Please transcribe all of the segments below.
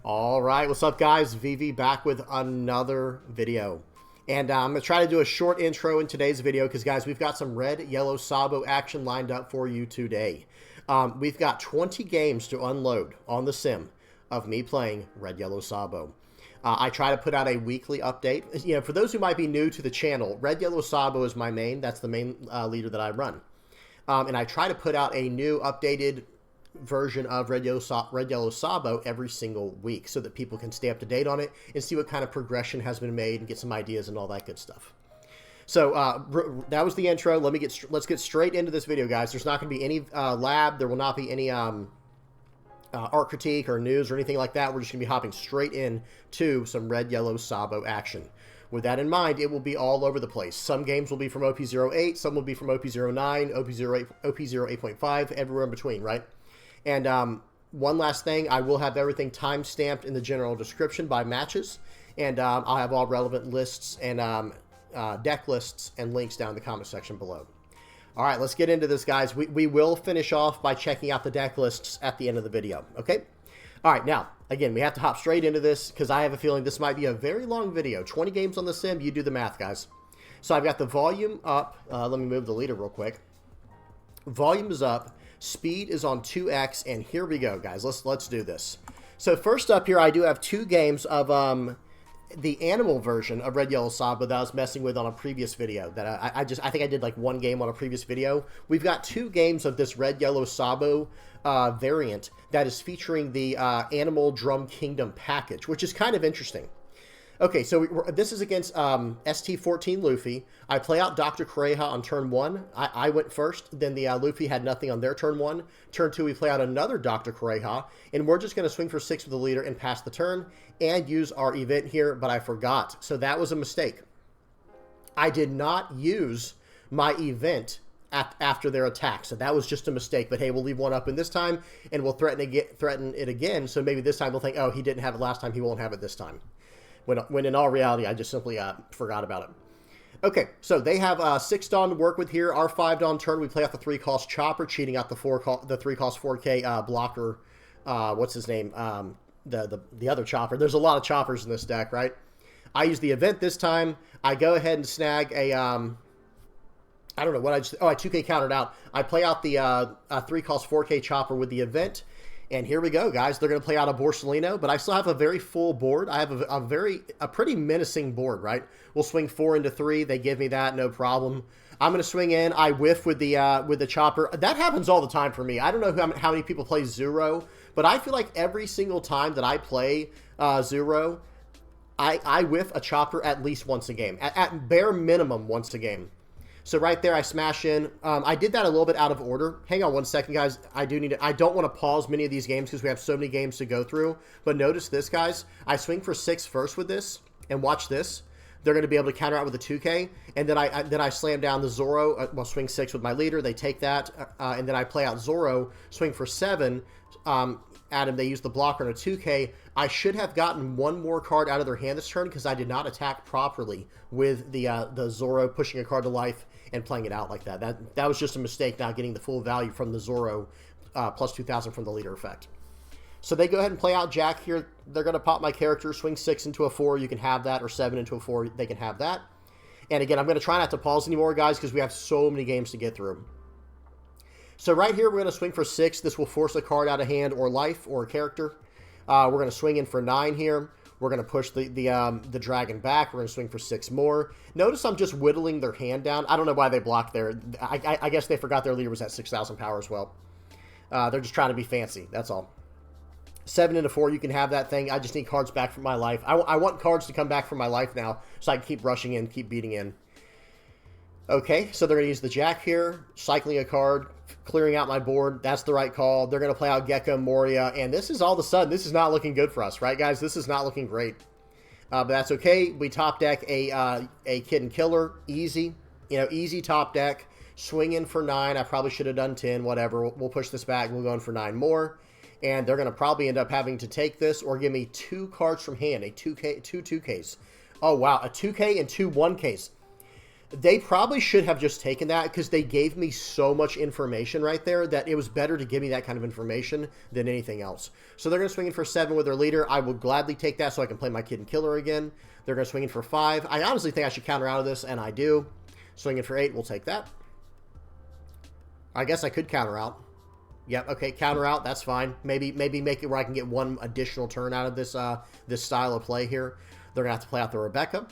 All right, what's up guys? VV back with another video. And I'm going to try to do a short intro in today's video because guys, we've got some red, yellow Sabo action lined up for you today. We've got 20 games to unload on the sim of me playing red, yellow Sabo. I try to put out a weekly update. You know, for those who might be new to the channel, red, yellow Sabo is my main. That's the main leader that I run. And I try to put out a new updated version of red yellow Sabo every single week so that people can stay up to date on it and see what kind of progression has been made and get some ideas and all that good stuff. So that was the intro. Let's get straight into this video, guys. There's not going to be any lab. There will not be any art critique or news or anything like that. We're just going to be hopping straight in to some red yellow Sabo action. With that in mind, it will be all over the place. Some games will be from OP08, some will be from OP09, OP08.5, everywhere in between, right? And one last thing, I will have everything time-stamped in the general description by matches, and I'll have all relevant lists and deck lists and links down in the comment section below. All right, let's get into this, guys. We will finish off by checking out the deck lists at the end of the video, okay? All right, now, again, we have to hop straight into this because I have a feeling this might be a very long video. 20 games on the sim, you do the math, guys. So I've got the volume up. Let me move the leader real quick. Volume is up. Speed is on 2x, and here we go, guys. Let's do this. So first up here, I do have two games of the animal version of red yellow Sabo that I was messing with on a previous video. That I think I did like one game on a previous video. We've got two games of this red yellow Sabo variant that is featuring the Animal Drum Kingdom package, which is kind of interesting. Okay, so this is against ST14 Luffy. I play out Dr. Kureha on turn 1. I went first, then the Luffy had nothing on their turn 1. Turn 2, we play out another Dr. Kureha, and we're just going to swing for 6 with the leader and pass the turn and use our event here, but I forgot. So that was a mistake. I did not use my event after their attack, so that was just a mistake. But hey, we'll leave one up in this time, and we'll threaten it again, so maybe this time we'll think, oh, he didn't have it last time, he won't have it this time. When in all reality, I just simply forgot about it. Okay, so they have 6 Dawn to work with here. Our 5 Dawn turn, we play out the 3-cost Chopper, cheating out the 3-cost 4K blocker. What's his name? The other Chopper. There's a lot of Choppers in this deck, right? I use the event this time. I go ahead and snag a I don't know what I 2K countered out. I play out the 3-cost 4K Chopper with the event. And here we go, guys. They're going to play out a Borsalino, but I still have a very full board. I have a pretty menacing board, right? We'll swing 4 into 3. They give me that, no problem. I'm going to swing in. I whiff with the Chopper. That happens all the time for me. I don't know how many people play Zero, but I feel like every single time that I play Zero, I whiff a Chopper at least once a game. At bare minimum once a game. So right there, I smash in. I did that a little bit out of order. Hang on one second, guys. I don't want to pause many of these games because we have so many games to go through. But notice this, guys. I swing for 6 first with this, and watch this. They're going to be able to counter out with a 2K, and then I slam down the Zoro. Well, swing 6 with my leader. They take that, and then I play out Zoro. Swing for 7. Adam, they use the blocker and a 2K. I should have gotten one more card out of their hand this turn because I did not attack properly with the Zoro pushing a card to life and playing it out like that. That was just a mistake, not getting the full value from the Zoro plus 2,000 from the leader effect. So they go ahead and play out Jack here. They're going to pop my character, swing 6 into a 4. You can have that, or 7 into a 4. They can have that. And again, I'm going to try not to pause anymore, guys, because we have so many games to get through. So right here, we're going to swing for 6. This will force a card out of hand or life or a character. We're going to swing in for 9 here. We're going to push the dragon back. We're going to swing for 6 more. Notice I'm just whittling their hand down. I don't know why they blocked there. I guess they forgot their leader was at 6,000 power as well. They're just trying to be fancy. That's all. 7 into 4, you can have that thing. I just need cards back from my life. I want cards to come back from my life now so I can keep rushing in, keep beating in. Okay, so they're going to use the Jack here, cycling a card, clearing out my board. That's the right call. They're going to play out Gecko, Moria, and this is all of a sudden, this is not looking good for us, right, guys? This is not looking great. But that's okay. We top deck a Kitten Killer, easy. You know, easy top deck. Swing in for 9. I probably should have done 10, whatever. We'll push this back. We'll go in for 9 more. And they're going to probably end up having to take this or give me 2 cards from hand, two 2Ks. Oh, wow, a 2K and 2 1Ks. They probably should have just taken that because they gave me so much information right there that it was better to give me that kind of information than anything else. So they're going to swing in for 7 with their leader. I will gladly take that so I can play my Kid and Killer again. They're going to swing in for 5. I honestly think I should counter out of this, and I do. Swing in for 8. We'll take that. I guess I could counter out. Yep, okay, counter out. That's fine. Maybe make it where I can get one additional turn out of this, this style of play here. They're going to have to play out the Rebecca.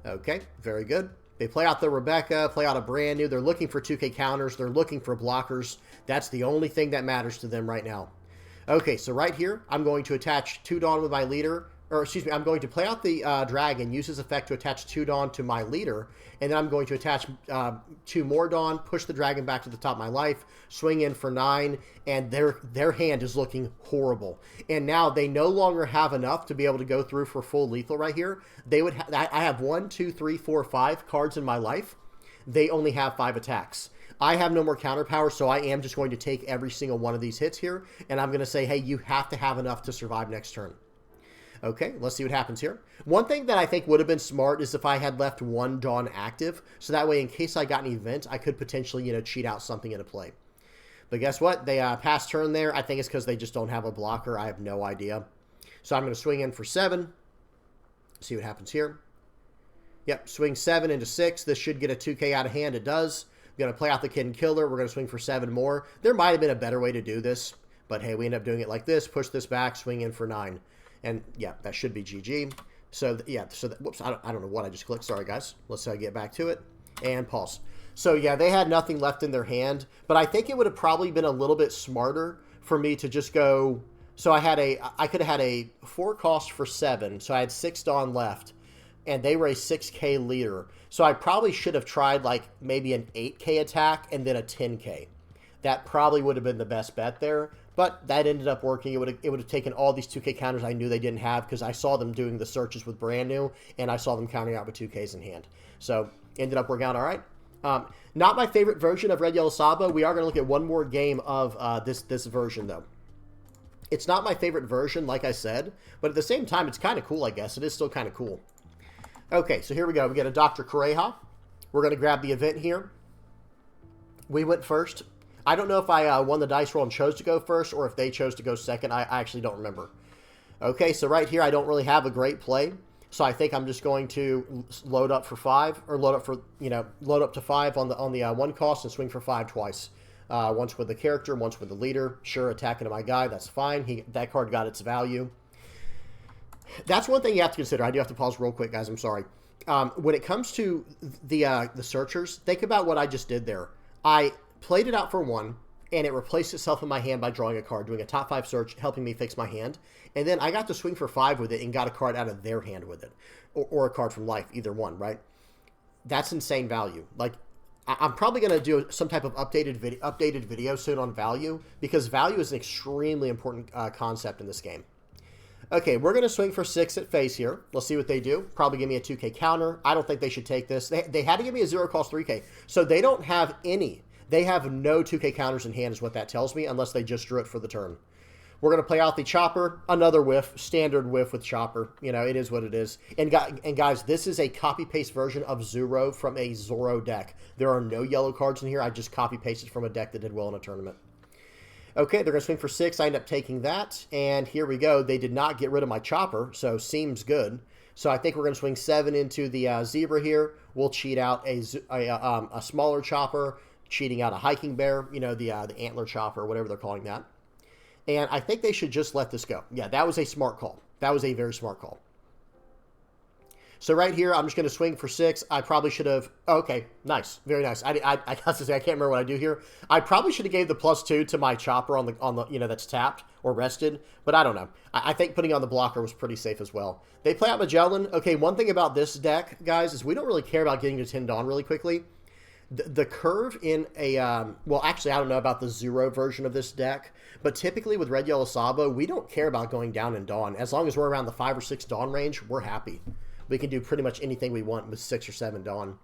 Okay, very good. They play out the Rebecca, play out a brand new. They're looking for 2K counters. They're looking for blockers. That's the only thing that matters to them right now. Okay, so right here, I'm going to attach 2 Dawn with my leader. Or, excuse me, I'm going to play out the Dragon, use his effect to attach 2 Dawn to my leader. And then I'm going to attach 2 more Dawn, push the Dragon back to the top of my life, swing in for 9, and their hand is looking horrible. And now they no longer have enough to be able to go through for full lethal right here. They would I have 1, 2, 3, 4, 5 cards in my life. They only have 5 attacks. I have no more counter power, so I am just going to take every single one of these hits here, and I'm going to say, hey, you have to have enough to survive next turn. Okay, let's see what happens here. One thing that I think would have been smart is if I had left 1 Dawn active, so that way in case I got an event, I could potentially, you know, cheat out something in a play. But guess what? They passed turn there. I think it's because they just don't have a blocker. I have no idea. So I'm going to swing in for 7. See what happens here. Yep, swing 7 into 6. This should get a 2K out of hand. It does. I'm going to play out the Kid and Killer. We're going to swing for 7 more. There might have been a better way to do this, but hey, we end up doing it like this. Push this back, swing in for 9. And yeah, that should be GG. So yeah, so whoops, I don't know what I just clicked. Sorry guys. Let's get back to it and pause. So yeah, they had nothing left in their hand, but I think it would have probably been a little bit smarter for me to just go. So I could have had a 4 cost for 7. So I had 6 Dawn left, and they were a 6K leader. So I probably should have tried like maybe an 8K attack and then a 10K. That probably would have been the best bet there. But that ended up working. It would have taken all these 2K counters I knew they didn't have because I saw them doing the searches with brand new, and I saw them countering out with 2Ks in hand. So ended up working out all right. Not my favorite version of Red Yellow Sabo. We are going to look at one more game of this version though. It's not my favorite version, like I said, but at the same time, it's kind of cool. I guess it is still kind of cool. Okay, so here we go. We got a Dr. Kureha. We're going to grab the event here. We went first. I don't know if I won the dice roll and chose to go first or if they chose to go second. I actually don't remember. Okay, so right here I don't really have a great play. So I think I'm just going to load up for 5 or load up for, load up to 5 on the 1 cost and swing for 5 twice. Once with the character, once with the leader. Sure, attacking to my guy, that's fine. That card got its value. That's one thing you have to consider. I do have to pause real quick, guys. I'm sorry. When it comes to the searchers, think about what I just did there. I played it out for 1, and it replaced itself in my hand by drawing a card, doing a top 5 search, helping me fix my hand. And then I got to swing for 5 with it and got a card out of their hand with it. Or a card from life, either one, right? That's insane value. Like, I'm probably going to do some type of updated video soon on value, because value is an extremely important concept in this game. Okay, we're going to swing for 6 at face here. Let's see what they do. Probably give me a 2K counter. I don't think they should take this. They had to give me a 0 cost 3K. So they don't have any. They have no 2K counters in hand is what that tells me, unless they just drew it for the turn. We're going to play out the Chopper. Another whiff. Standard whiff with Chopper. It is what it is. And guys, this is a copy-paste version of Zoro from a Zoro deck. There are no yellow cards in here. I just copy-pasted from a deck that did well in a tournament. Okay, they're going to swing for 6. I end up taking that. And here we go. They did not get rid of my Chopper, so seems good. So I think we're going to swing 7 into the Zebra here. We'll cheat out a smaller Chopper, cheating out a Hiking Bear, the Antler Chopper, whatever they're calling that. And I think they should just let this go. Yeah, that was a smart call. That was a very smart call. So right here, I'm just going to swing for 6. I probably should have... Okay, nice. Very nice. I got to say, I can't remember what I do here. I probably should have gave the +2 to my Chopper on the that's tapped or rested, but I don't know. I think putting on the blocker was pretty safe as well. They play out Magellan. Okay, one thing about this deck, guys, is we don't really care about getting to 10 Dawn really quickly. The curve in a... well, actually, I don't know about the Zero version of this deck, but typically with Red Yellow Sabo, we don't care about going down in Dawn. As long as we're around the 5 or 6 Dawn range, we're happy. We can do pretty much anything we want with 6 or 7 Dawn.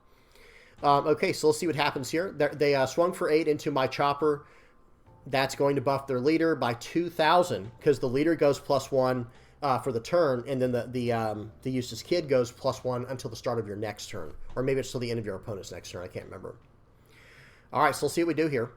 Okay, so let's see what happens here. They swung for 8 into my Chopper. That's going to buff their leader by 2,000 because the leader goes +1. for the turn, and then the Eustace Kid goes +1 until the start of your next turn. Or maybe it's till the end of your opponent's next turn. I can't remember. All right, so let's see what we do here.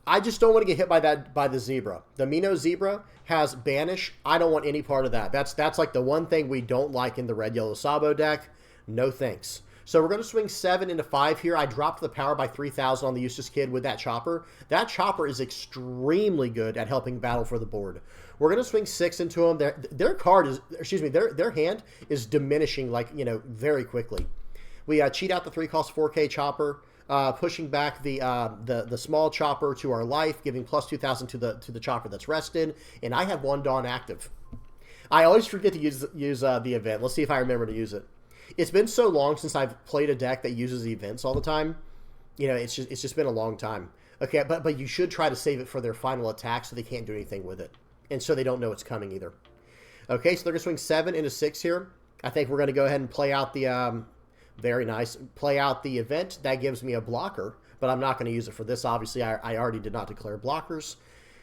I just don't want to get hit by the Zebra. The Mino Zebra has Banish. I don't want any part of that. That's like the one thing we don't like in the red-yellow Sabo deck. No thanks. So we're going to swing 7 into 5 here. I dropped the power by 3,000 on the Eustace Kid with that Chopper. That Chopper is extremely good at helping battle for the board. We're going to swing 6 into them. Their card is, excuse me, their hand is diminishing, like, you know, very quickly. We cheat out the 3-cost 4K Chopper, pushing back the small Chopper to our life, giving plus 2,000 to the Chopper that's rested, and I have 1 Dawn active. I always forget to use the event. Let's see if I remember to use it. It's been so long since I've played a deck that uses events all the time. You know, it's just been a long time. Okay, but you should try to save it for their final attack so they can't do anything with it. And so they don't know it's coming either. Okay, so they're going to swing 7 into 6 here. I think we're going to go ahead and play out the, very nice, play out the event. That gives me a blocker, but I'm not going to use it for this. Obviously, I already did not declare blockers.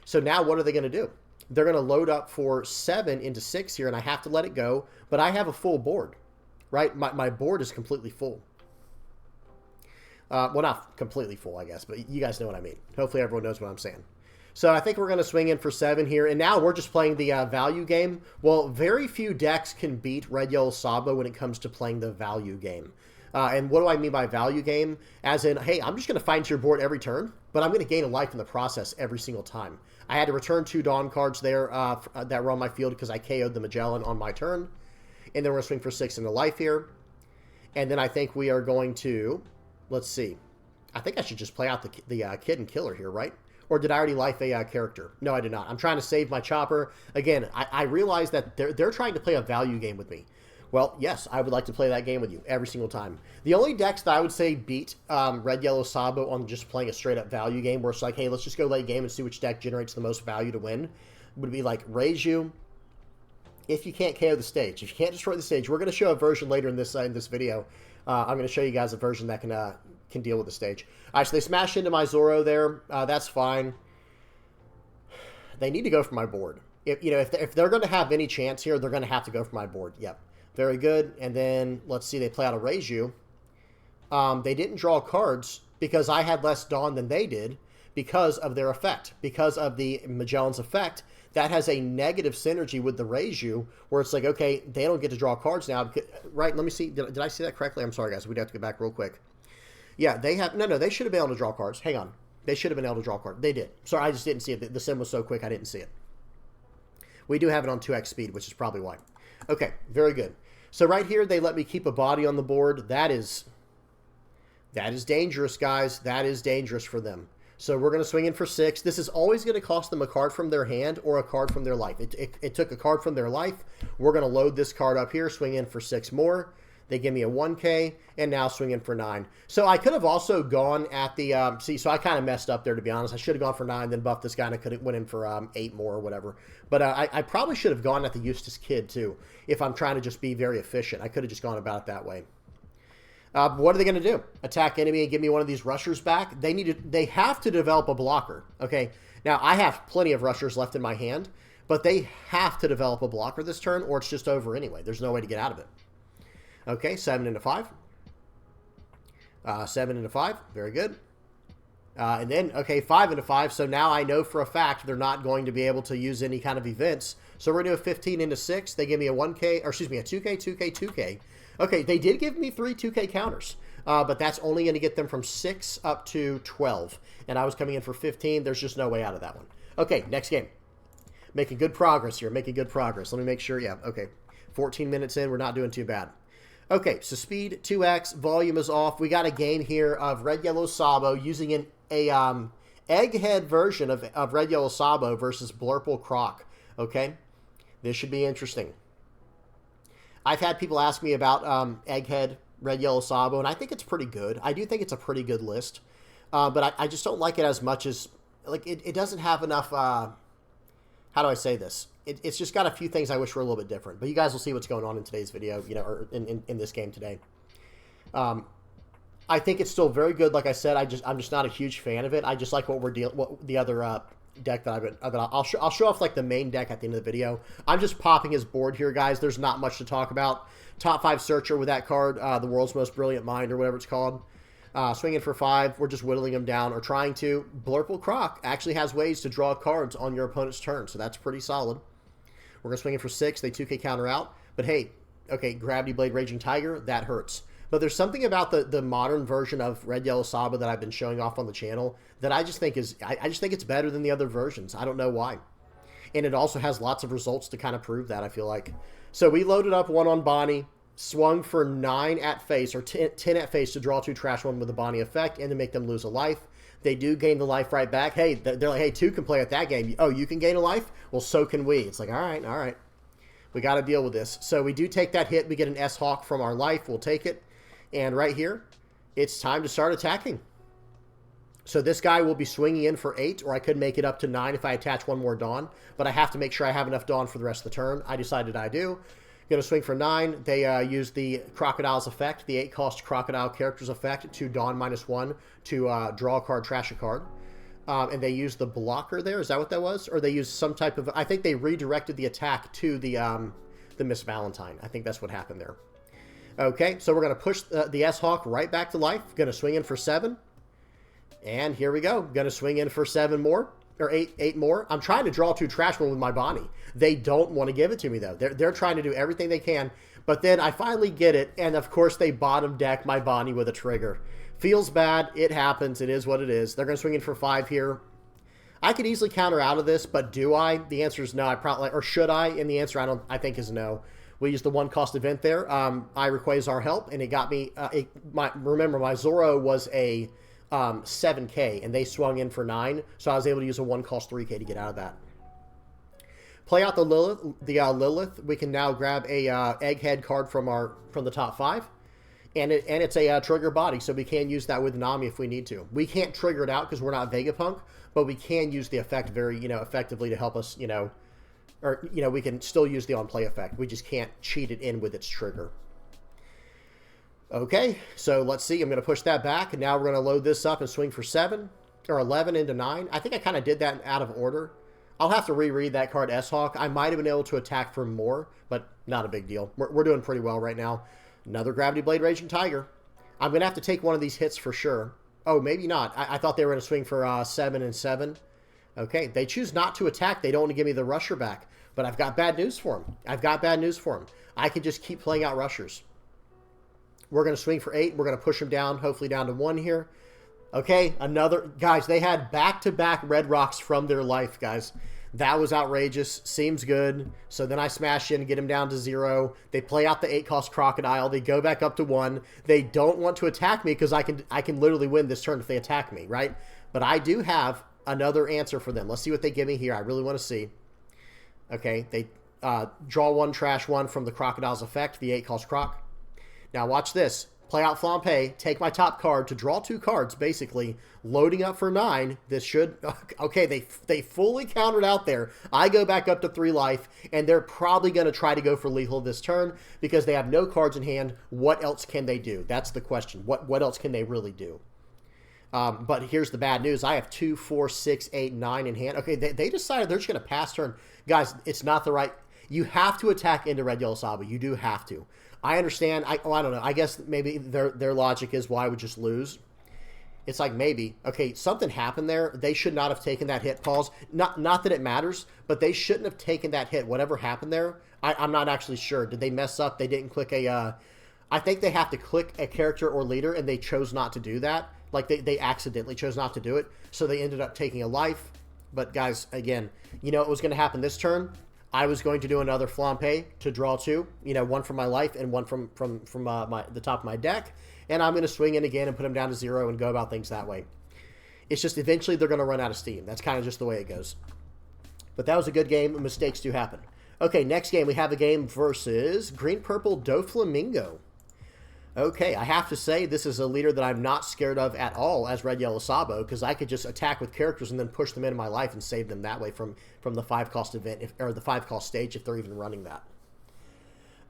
So now what are they going to do? They're going to load up for 7 into 6 here, and I have to let it go, but I have a full board, right? My board is completely full. Well, not completely full, I guess, but you guys know what I mean. Hopefully everyone knows what I'm saying. So I think we're going to swing in for 7 here, and now we're just playing the value game. Well, very few decks can beat Red Yellow Sabo when it comes to playing the value game. And what do I mean by value game? As in, hey, I'm just going to find your board every turn, but I'm going to gain a life in the process every single time. I had to return 2 Dawn cards there that were on my field because I KO'd the Magellan on my turn. And then we're going to swing for 6 into life here. And then I think we are going to, let's see. I think I should just play out the Kid and Killer here, right? Or did I already life a character? No, I did not. I'm trying to save my Chopper. Again, I realize that they're trying to play a value game with me. Well, yes, I would like to play that game with you every single time. The only decks that I would say beat Red Yellow Sabo on just playing a straight up value game where it's like, hey, let's just go late game and see which deck generates the most value to win would be like Reiju. If you can't KO the stage, if you can't destroy the stage, we're going to show a version later in this video. I'm going to show you guys a version that can deal with the stage. All right, so they smashed into my Zoro there. That's fine. They need to go for my board. If they're going to have any chance here, they're going to have to go for my board. Yep. Very good. And then, let's see, they play out a Reiju. They didn't draw cards because I had less Dawn than they did because of their effect. Because of the Magellan's effect, that has a negative synergy with the Reiju, where it's like, okay, they don't get to draw cards now. Right, let me see. Did I see that correctly? I'm sorry, guys. We'd have to go back real quick. Yeah, they have... No, they should have been able to draw cards. Hang on. They should have been able to draw cards. They did. Sorry, I just didn't see it. The sim was so quick, I didn't see it. We do have it on 2x speed, which is probably why. Okay, very good. So right here, they let me keep a body on the board. That is dangerous, guys. That is dangerous for them. So we're going to swing in for 6. This is always going to cost them a card from their hand or a card from their life. It took a card from their life. We're going to load this card up here, swing in for 6 more. They give me a 1K, and now swing in for 9. So I could have also gone at the... so I kind of messed up there, to be honest. I should have gone for 9, then buffed this guy, and I could have went in for 8 more or whatever. But I probably should have gone at the Eustace Kid, too, if I'm trying to just be very efficient. I could have just gone about it that way. What are they going to do? Attack enemy and give me one of these rushers back? They have to develop a blocker. Okay, now I have plenty of rushers left in my hand, but they have to develop a blocker this turn, or it's just over anyway. There's no way to get out of it. Okay, 7 into 5. 7 into 5. Very good. And then, okay, 5 into 5. So now I know for a fact they're not going to be able to use any kind of events. So we're going to do a 15 into 6. They give me a 1K, or excuse me, a 2K, 2K, 2K. Okay, they did give me 3 2K counters, but that's only going to get them from 6 up to 12. And I was coming in for 15. There's just no way out of that one. Okay, next game. Making good progress here. Making good progress. Let me make sure. Yeah, okay. 14 minutes in. We're not doing too bad. Okay, so speed 2x, volume is off. We got a game here of Red Yellow Sabo using an egghead version of Red Yellow Sabo versus Blurple Croc. Okay, this should be interesting. I've had people ask me about egghead Red Yellow Sabo, and I think it's pretty good. I do think it's a pretty good list, but I just don't like it as much as, like, it doesn't have enough, how do I say this? It's just got a few things I wish were a little bit different. But you guys will see what's going on in today's video, you know, or in this game today. I think it's still very good. Like I said, I'm just not a huge fan of it. I just like what the other deck that I'll show off like the main deck at the end of the video. I'm just popping his board here, guys. There's not much to talk about. Top 5 searcher with that card, the world's most brilliant mind or whatever it's called. Swinging for 5, we're just whittling him down or trying to. Blurple Croc actually has ways to draw cards on your opponent's turn, so that's pretty solid. We're going to swing in for 6. They 2K counter out. But hey, okay, Gravity Blade Raging Tiger, that hurts. But there's something about the modern version of Red Yellow Sabo that I've been showing off on the channel that I just think is, I just think it's better than the other versions. I don't know why. And it also has lots of results to kind of prove that, I feel like. So we loaded up 1 on Bonnie, swung for 9 at face, or 10 at face to draw 2 trash 1 with a Bonnie effect and to make them lose a life. They do gain the life right back. Hey, they're like, hey, 2 can play at that game. Oh, you can gain a life? Well, so can we. It's like, all right, all right. We got to deal with this. So we do take that hit. We get an S-Hawk from our life. We'll take it. And right here, it's time to start attacking. So this guy will be swinging in for 8, or I could make it up to 9 if I attach 1 more Dawn. But I have to make sure I have enough Dawn for the rest of the turn. I decided I do. Going to swing for 9. They use the Crocodile's effect, the 8-cost Crocodile character's effect, to Dawn -1 to draw a card, trash a card. And they use the blocker there. Is that what that was? Or they used some type of... I think they redirected the attack to the Miss Valentine. I think that's what happened there. Okay, so we're going to push the S-Hawk right back to life. Going to swing in for 7. And here we go. Going to swing in for 7 more. Or 8 more. I'm trying to draw 2 trash 1 with my Bonnie. They don't want to give it to me, though. They're trying to do everything they can. But then I finally get it. And, of course, they bottom deck my Bonnie with a trigger. Feels bad. It happens. It is what it is. They're going to swing in for 5 here. I could easily counter out of this, but do I? The answer is no. I probably... Or should I? And the answer I think is no. We used the 1-cost event there. I requires our help, and it got me... remember, my Zoro was a 7K, and they swung in for 9, so I was able to use a 1-cost 3K to get out of that. Play out the Lilith. We can now grab a Egghead card from the top 5, and it's a trigger body, so we can use that with Nami if we need to. We can't trigger it out because we're not Vegapunk, but we can use the effect very effectively to help us or, we can still use the on-play effect. We just can't cheat it in with its trigger. Okay, so let's see. I'm going to push that back, and now we're going to load this up and swing for 7, or 11 into 9. I think I kind of did that out of order. I'll have to reread that card, S-Hawk. I might have been able to attack for more, but not a big deal. We're doing pretty well right now. Another Gravity Blade Raging Tiger. I'm going to have to take one of these hits for sure. Oh, maybe not. I thought they were going to swing for 7 and 7. Okay, they choose not to attack. They don't want to give me the rusher back. But I've got bad news for them. I can just keep playing out rushers. We're going to swing for 8. We're going to push them down, hopefully down to 1 here. Okay, another... Guys, they had back-to-back red rocks from their life, guys. That was outrageous. Seems good. So then I smash in, get them down to 0. They play out the 8-cost Crocodile. They go back up to 1. They don't want to attack me because I can literally win this turn if they attack me, right? But I do have another answer for them. Let's see what they give me here. I really want to see. Okay, they draw 1, trash 1 from the Crocodile's effect, the 8-cost Croc. Now watch this. Play out Flampe, take my top card to draw 2 cards, basically. Loading up for 9. This should... Okay, they fully countered out there. I go back up to 3 life, and they're probably going to try to go for lethal this turn because they have no cards in hand. What else can they do? That's the question. What else can they really do? But here's the bad news. I have 2, 4, 6, 8, 9 in hand. Okay, they decided they're just going to pass turn. Guys, it's not the right... You have to attack into Red Yellow Sabo. You do have to. I understand. I don't know. I guess maybe their logic is why I would just lose. It's like maybe. Okay, something happened there. They should not have taken that hit, pause. Not that it matters, but they shouldn't have taken that hit. Whatever happened there, I'm not actually sure. Did they mess up? They didn't click a... I think they have to click a character or leader, and they chose not to do that. Like, they accidentally chose not to do it, so they ended up taking a life. But, guys, again, you know what was going to happen this turn? I was going to do another Flampe to draw 2, 1 from my life and 1 from the top of my deck, and I'm going to swing in again and put them down to 0 and go about things that way. It's just eventually they're going to run out of steam. That's kind of just the way it goes. But that was a good game. Mistakes do happen. Okay, next game we have a game versus Green-Purple Doflamingo. Okay, I have to say this is a leader that I'm not scared of at all as Red Yellow Sabo because I could just attack with characters and then push them into my life and save them that way from the 5-cost event or the 5-cost stage if they're even running that.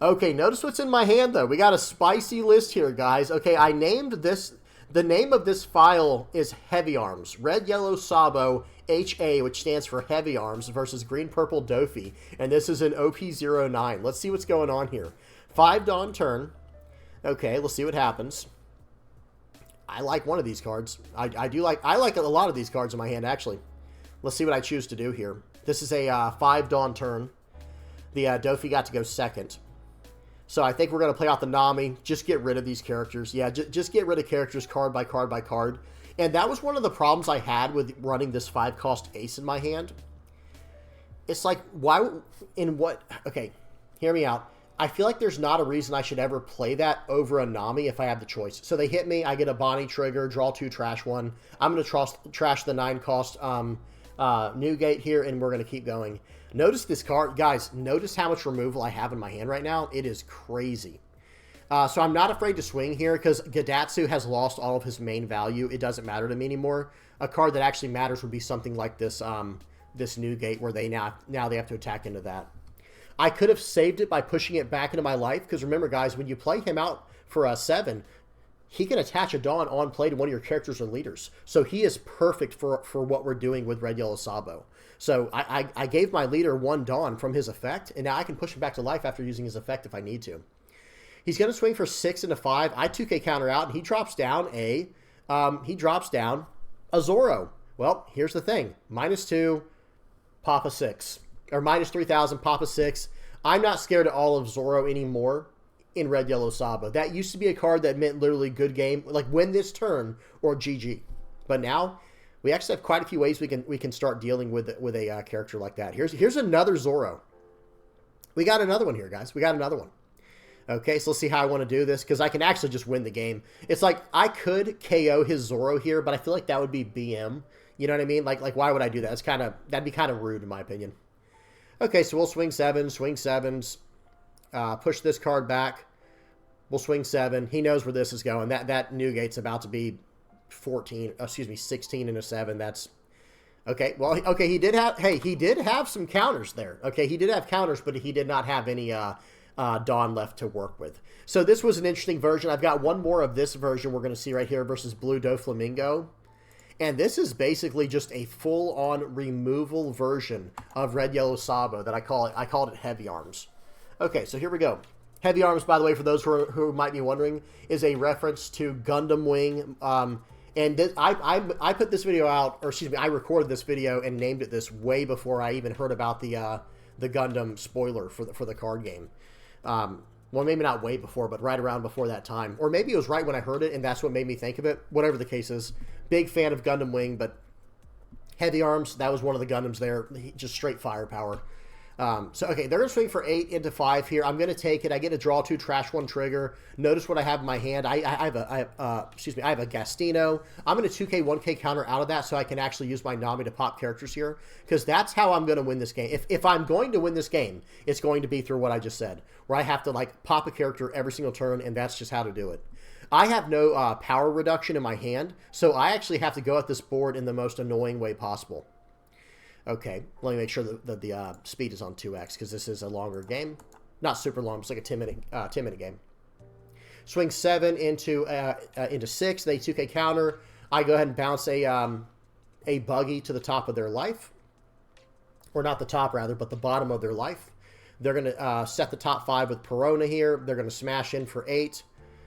Okay, notice what's in my hand though. We got a spicy list here, guys. Okay, I named this. The name of this file is Heavy Arms. Red Yellow Sabo HA, which stands for Heavy Arms, versus Green Purple Doffy. And this is an OP09. Let's see what's going on here. 5 Dawn turn. Okay, let's see what happens. I like one of these cards. I like a lot of these cards in my hand, actually. Let's see what I choose to do here. This is a 5 Dawn turn. The Doffy got to go second. So I think we're going to play out the Nami. Just get rid of these characters. Yeah, just get rid of characters card by card by card. And that was one of the problems I had with running this 5-cost ace in my hand. It's like, why, in what, okay, hear me out. I feel like there's not a reason I should ever play that over a Nami if I have the choice. So they hit me, I get a Bonnie trigger, draw 2, trash 1. I'm going to trash the 9-cost Newgate here, and we're going to keep going. Notice this card, guys, notice how much removal I have in my hand right now. It is crazy. So I'm not afraid to swing here because Gadatsu has lost all of his main value. It doesn't matter to me anymore. A card that actually matters would be something like this this Newgate, where they now they have to attack into that. I could have saved it by pushing it back into my life, because remember, guys, when you play him out for a 7, he can attach a Dawn on play to one of your characters or leaders. So he is perfect for what we're doing with Red Yellow Sabo. So I gave my leader 1 Dawn from his effect, and now I can push him back to life after using his effect if I need to. He's going to swing for 6 into 5. I 2K counter out, and he drops down a Zoro. Well, here's the thing. -2, Papa 6. Or -3,000, Papa 6. I'm not scared at all of Zoro anymore in Red Yellow Sabo. That used to be a card that meant literally good game, like win this turn or GG. But now we actually have quite a few ways we can start dealing with a character like that. Here's another Zoro. We got another one here, guys. We got another one. Okay, so let's see how I want to do this, because I can actually just win the game. It's like I could KO his Zoro here, but I feel like that would be BM. You know what I mean? Like why would I do that? That'd be kind of rude in my opinion. Okay, so we'll swing 7, swing 7s, push this card back. We'll swing 7. He knows where this is going. That Newgate's about to be 16 into 7. That's okay. Well, okay, he did have some counters there. Okay, he did have counters, but he did not have any Dawn left to work with. So this was an interesting version. I've got one more of this version we're going to see right here versus Blue Doflamingo. And this is basically just a full-on removal version of Red Yellow Sabo that I called it Heavy Arms. Okay, so here we go. Heavy Arms, by the way, for those who might be wondering, is a reference to Gundam Wing. And this, I put this video out, or excuse me, I recorded this video and named it this way before I even heard about the Gundam spoiler for the card game. Well, maybe not way before, but right around before that time. Or maybe it was right when I heard it, and that's what made me think of it. Whatever the case is. Big fan of Gundam Wing, but Heavy Arms, that was one of the Gundams there. Just straight firepower. So, okay, they're going to swing for 8 into 5 here. I'm going to take it. I get a draw 2, trash 1 trigger. Notice what I have in my hand. I have a Gastino. I'm going to 2K, 1K counter out of that so I can actually use my Nami to pop characters here, because that's how I'm going to win this game. If I'm going to win this game, it's going to be through what I just said, where I have to, like, pop a character every single turn, and that's just how to do it. I have no power reduction in my hand, so I actually have to go at this board in the most annoying way possible. Okay, let me make sure that the speed is on 2x, because this is a longer game. Not super long, it's like a 10-minute game. Swing 7 into 6, they 2K counter. I go ahead and bounce a buggy to the top of their life. Or not the top, rather, but the bottom of their life. They're going to set the top 5 with Perona here. They're going to smash in for 8.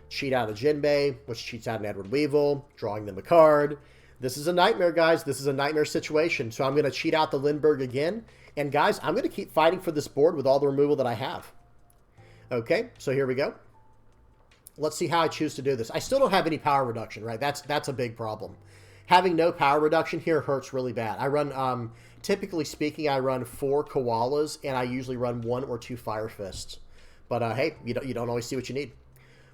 Cheat out a Jinbei, which cheats out an Edward Weevil, drawing them a card. This is a nightmare, guys. This is a nightmare situation. So I'm going to cheat out the Lindbergh again. And, guys, I'm going to keep fighting for this board with all the removal that I have. Okay, so here we go. Let's see how I choose to do this. I still don't have any power reduction, right? That's a big problem. Having no power reduction here hurts really bad. I run, typically speaking, I run 4 Koalas, and I usually run 1 or 2 Fire Fists. But, hey, you don't always see what you need.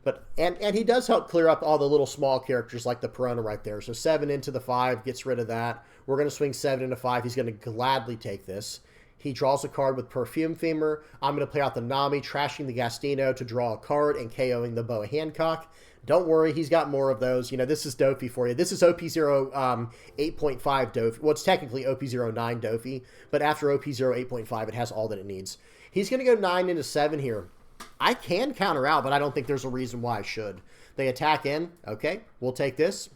But and he does help clear up all the little small characters like the Perona right there. So 7 into the 5 gets rid of that. We're going to swing 7 into 5. He's going to gladly take this. He draws a card with Perfume Femur. I'm going to play out the Nami, trashing the Gastino to draw a card and KOing the Boa Hancock. Don't worry, he's got more of those. You know, this is Doffy for you. This is OP08.5 Doffy. Well, it's technically OP09 Doffy, but after OP08.5, it has all that it needs. He's going to go 9 into 7 here. I can counter out, but I don't think there's a reason why I should. They attack in. Okay, we'll take this.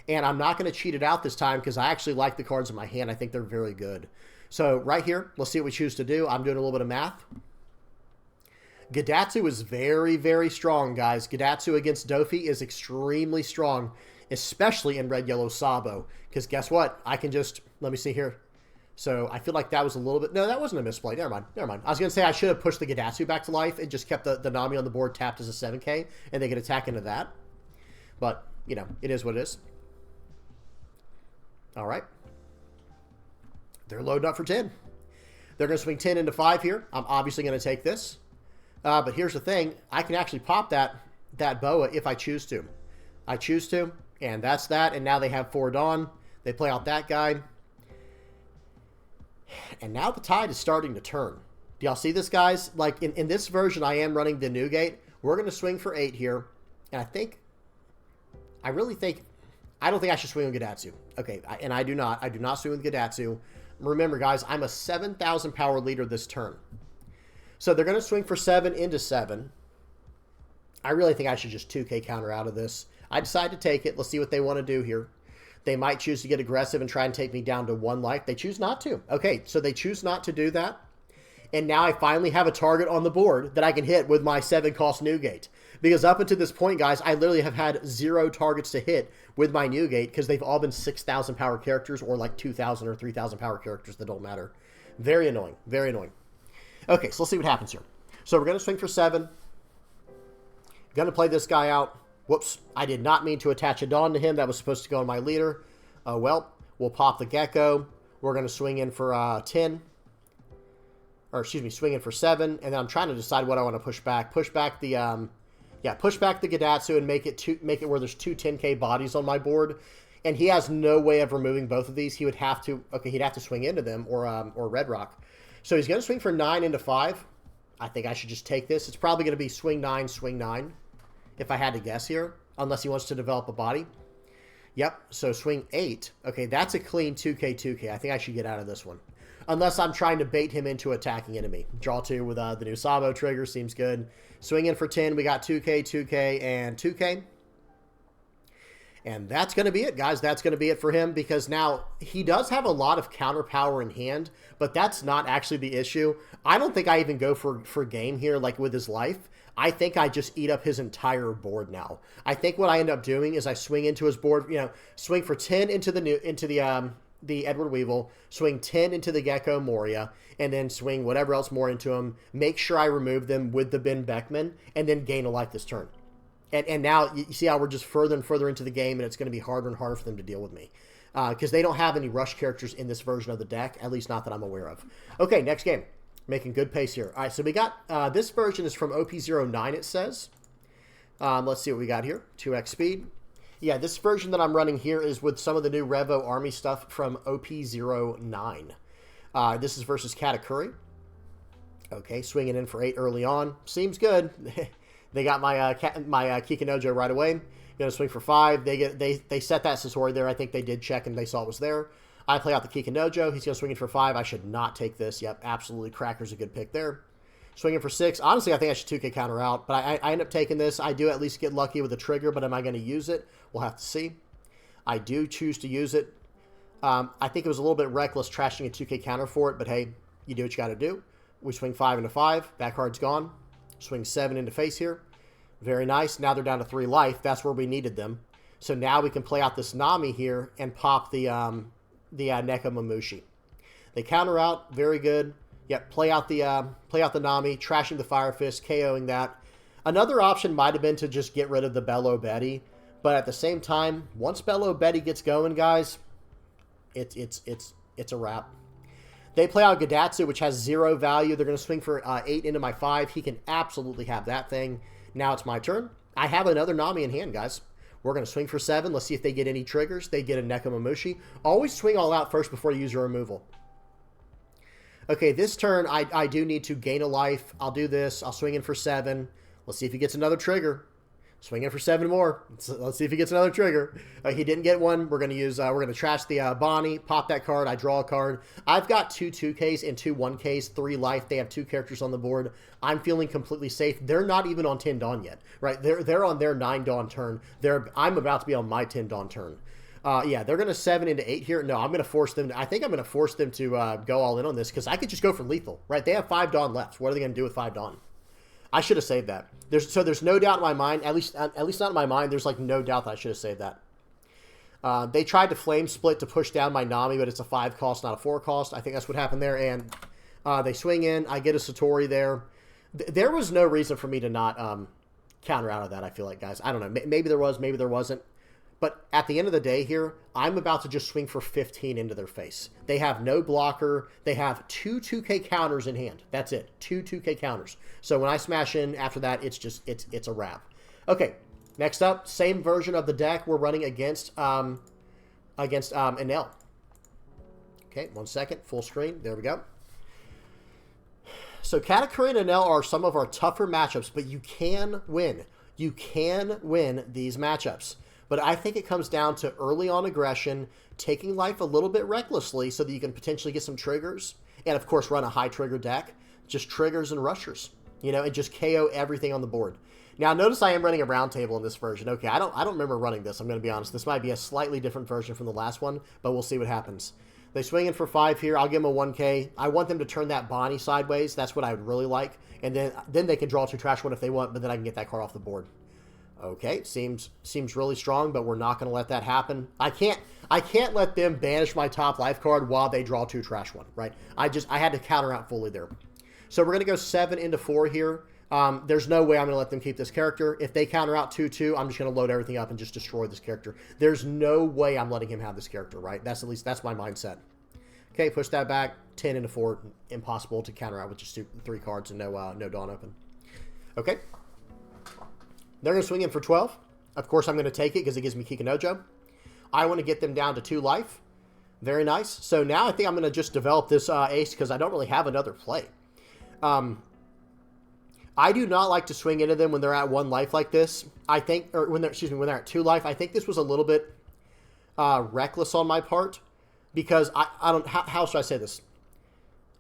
And I'm not going to cheat it out this time because I actually like the cards in my hand. I think they're very good. So right here, let's see what we choose to do. I'm doing a little bit of math. Gadatsu is very, very strong, guys. Gadatsu against Doffy is extremely strong, especially in red, yellow, Sabo. Because guess what? I can just, let me see here. So I feel like that was a little bit, no, that wasn't a misplay. Never mind, never mind. I was going to say I should have pushed the Gadatsu back to life and just kept the Nami on the board tapped as a 7K, and they could attack into that. But, you know, it is what it is. All right. They're loading up for 10. They're going to swing 10 into 5 here. I'm obviously going to take this. But here's the thing. I can actually pop that boa if I choose to. I choose to, and that's that. And now they have 4 Dawn. They play out that guy. And now the tide is starting to turn. Do y'all see this, guys? Like, in this version, I am running the Newgate. We're going to swing for 8 here. And I don't think I should swing with Gadatsu. Okay, and I do not. I do not swing with Gadatsu. Remember, guys, I'm a 7,000 power leader this turn. So they're going to swing for 7 into 7. I really think I should just 2K counter out of this. I decide to take it. Let's see what they want to do here. They might choose to get aggressive and try and take me down to 1 life. They choose not to. Okay, so they choose not to do that. And now I finally have a target on the board that I can hit with my 7-cost Newgate. Because up until this point, guys, I literally have had 0 targets to hit with my Newgate because they've all been 6,000 power characters or like 2,000 or 3,000 power characters that don't matter. Very annoying. Very annoying. Okay, so let's see what happens here. So we're going to swing for 7. Going to play this guy out. Whoops, I did not mean to attach a Dawn to him. That was supposed to go on my leader. Well, we'll pop the Gecko. We're going to swing in for 10. Or, excuse me, swing in for 7. And then I'm trying to decide what I want to push back. Push back the Gadatsu and make it where there's 2 10K bodies on my board. And he has no way of removing both of these. He would have to, okay, he'd have to swing into them or Red Rock. So he's going to swing for 9 into 5. I think I should just take this. It's probably going to be swing 9, if I had to guess here, unless he wants to develop a body. Yep, so swing 8. Okay, that's a clean 2K. I think I should get out of this one. Unless I'm trying to bait him into attacking enemy. Draw 2 with the new Sabo trigger. Seems good. Swing in for 10. We got 2K, and 2K. And that's going to be it, guys. That's going to be it for him because now he does have a lot of counter power in hand, but that's not actually the issue. I don't think I even go for game here like with his life. I think I just eat up his entire board now. I think what I end up doing is I swing into his board, you know, swing for 10 into the Edward Weevil, swing 10 into the Gecko Moria, and then swing whatever else more into him. Make sure I remove them with the Ben Beckman, and then gain a life this turn. And now you see how we're just further and further into the game, and it's going to be harder and harder for them to deal with me. Because they don't have any rush characters in this version of the deck, at least not that I'm aware of. Okay, next game. Making good pace here. All right, so we got, this version is from OP09, it says. Let's see what we got here. 2x speed. Yeah, this version that I'm running here is with some of the new Revo Army stuff from OP09. This is versus Katakuri. Okay, swinging in for 8 early on. Seems good. They got my Kikinojo right away. Going to swing for 5. They set that Satori there. I think they did check and they saw it was there. I play out the Kikinojo. He's going to swing in for 5. I should not take this. Yep, absolutely. Cracker's a good pick there. Swinging for 6. Honestly, I think I should 2K counter out, but I end up taking this. I do at least get lucky with the trigger, but am I going to use it? We'll have to see. I do choose to use it. I think it was a little bit reckless trashing a 2K counter for it, but hey, you do what you got to do. We swing 5 into 5. That card's gone. Swing 7 into face here. Very nice. Now they're down to 3 life. That's where we needed them. So now we can play out this Nami here and pop the Nekomamushi. They counter out. Very good. Yep, play out the Nami, trashing the Fire Fist, KOing that. Another option might have been to just get rid of the Bello Betty, but at the same time, once Bello Betty gets going, guys, it's a wrap. They play out Gadatsu, which has 0 value. They're going to swing for 8 into my 5. He can absolutely have that thing. Now it's my turn. I have another Nami in hand, guys. We're going to swing for 7. Let's see if they get any triggers. They get a Nekomamushi. Always swing all out first before you use your removal. Okay, this turn, I do need to gain a life. I'll do this. I'll swing in for 7. Let's see if he gets another trigger. Swing in for 7 more. Let's see if he gets another trigger. He didn't get one. We're going to use, we're going to trash the Bonnie, pop that card. I draw a card. I've got 2 2Ks and 2 1Ks, 3 life. They have 2 characters on the board. I'm feeling completely safe. They're not even on 10 Dawn yet, right? They're on their 9 Dawn turn. I'm about to be on my 10 Dawn turn. Yeah, they're going to 7 into 8 here. No, I'm going to force them. I think I'm going to force them to go all in on this because I could just go for lethal, right? They have 5 Dawn left. What are they going to do with 5 Dawn? I should have saved that. There's no doubt in my mind, at least not in my mind, there's like no doubt that I should have saved that. They tried to flame split to push down my Nami, but it's a 5 cost, not a 4 cost. I think that's what happened there. And they swing in. I get a Satori there. There was no reason for me to not counter out of that, I feel like, guys. I don't know. Maybe there was, maybe there wasn't. But at the end of the day here, I'm about to just swing for 15 into their face. They have no blocker. They have 2 2K counters in hand. That's it. 2 2K counters. So when I smash in after that, it's a wrap. Okay, next up, same version of the deck we're running against Enel. Okay, 1 second. Full screen. There we go. So Katakuri and Enel are some of our tougher matchups, but you can win. You can win these matchups. But I think it comes down to early on aggression, taking life a little bit recklessly so that you can potentially get some triggers. And, of course, run a high trigger deck. Just triggers and rushers, you know, and just KO everything on the board. Now, notice I am running a round table in this version. Okay, I don't remember running this, I'm going to be honest. This might be a slightly different version from the last one, but we'll see what happens. They swing in for 5 here. I'll give them a 1K. I want them to turn that Bonnie sideways. That's what I would really like. And then they can draw 2 trash 1 if they want, but then I can get that card off the board. Okay, seems really strong, but we're not going to let that happen. I can't let them banish my top life card while they draw 2 trash 1, right? I had to counter out fully there. So we're going to go 7 into 4 here. There's no way I'm going to let them keep this character. If they counter out 2-2, I'm just going to load everything up and just destroy this character. There's no way I'm letting him have this character, right? That's my mindset. Okay, push that back. 10 into 4, impossible to counter out with just 3 cards and no Dawn open. Okay. They're going to swing in for 12. Of course, I'm going to take it because it gives me Kikanojo. I want to get them down to 2 life. Very nice. So now I think I'm going to just develop this ace because I don't really have another play. I do not like to swing into them when they're at 1 life like this. I think, or when they're at 2 life. I think this was a little bit reckless on my part because I don't. How should I say this?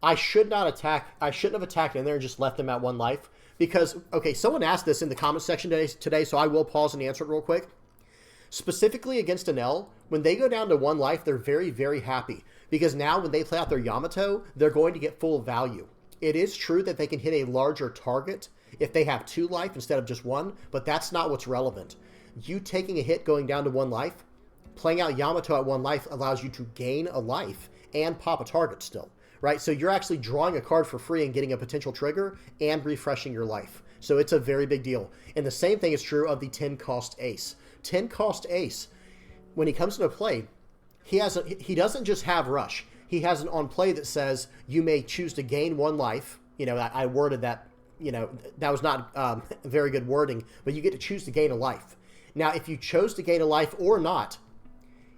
I should not attack. I shouldn't have attacked in there and just left them at 1 life. Because, okay, someone asked this in the comment section today, so I will pause and answer it real quick. Specifically against Enel, when they go down to 1 life, they're very, very happy. Because now when they play out their Yamato, they're going to get full value. It is true that they can hit a larger target if they have 2 life instead of just 1, but that's not what's relevant. You taking a hit going down to 1 life, playing out Yamato at 1 life allows you to gain a life and pop a target still. Right, so you're actually drawing a card for free and getting a potential trigger and refreshing your life. So it's a very big deal. And the same thing is true of the 10 cost ace. 10 cost ace, when he comes into play, he doesn't just have rush. He has an on play that says you may choose to gain 1 life. You know, I worded that, you know, that was not very good wording, but you get to choose to gain a life. Now, if you chose to gain a life or not,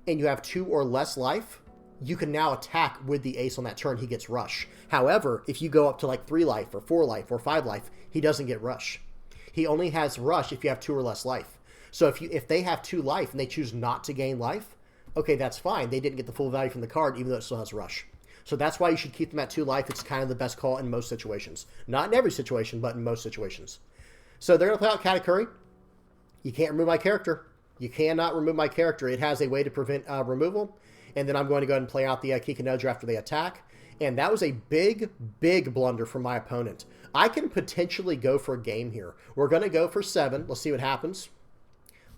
and you have 2 or less life, you can now attack with the ace on that turn. He gets rush. However, if you go up to like 3 life or 4 life or 5 life, he doesn't get rush. He only has rush if you have 2 or less life. So if they have 2 life and they choose not to gain life, okay, that's fine. They didn't get the full value from the card, even though it still has rush. So that's why you should keep them at 2 life. It's kind of the best call in most situations. Not in every situation, but in most situations. So they're going to play out Katakuri. You can't remove my character. You cannot remove my character. It has a way to prevent removal. And then I'm going to go ahead and play out the Kikanojo after they attack. And that was a big, big blunder from my opponent. I can potentially go for a game here. We're going to go for 7. Let's see what happens.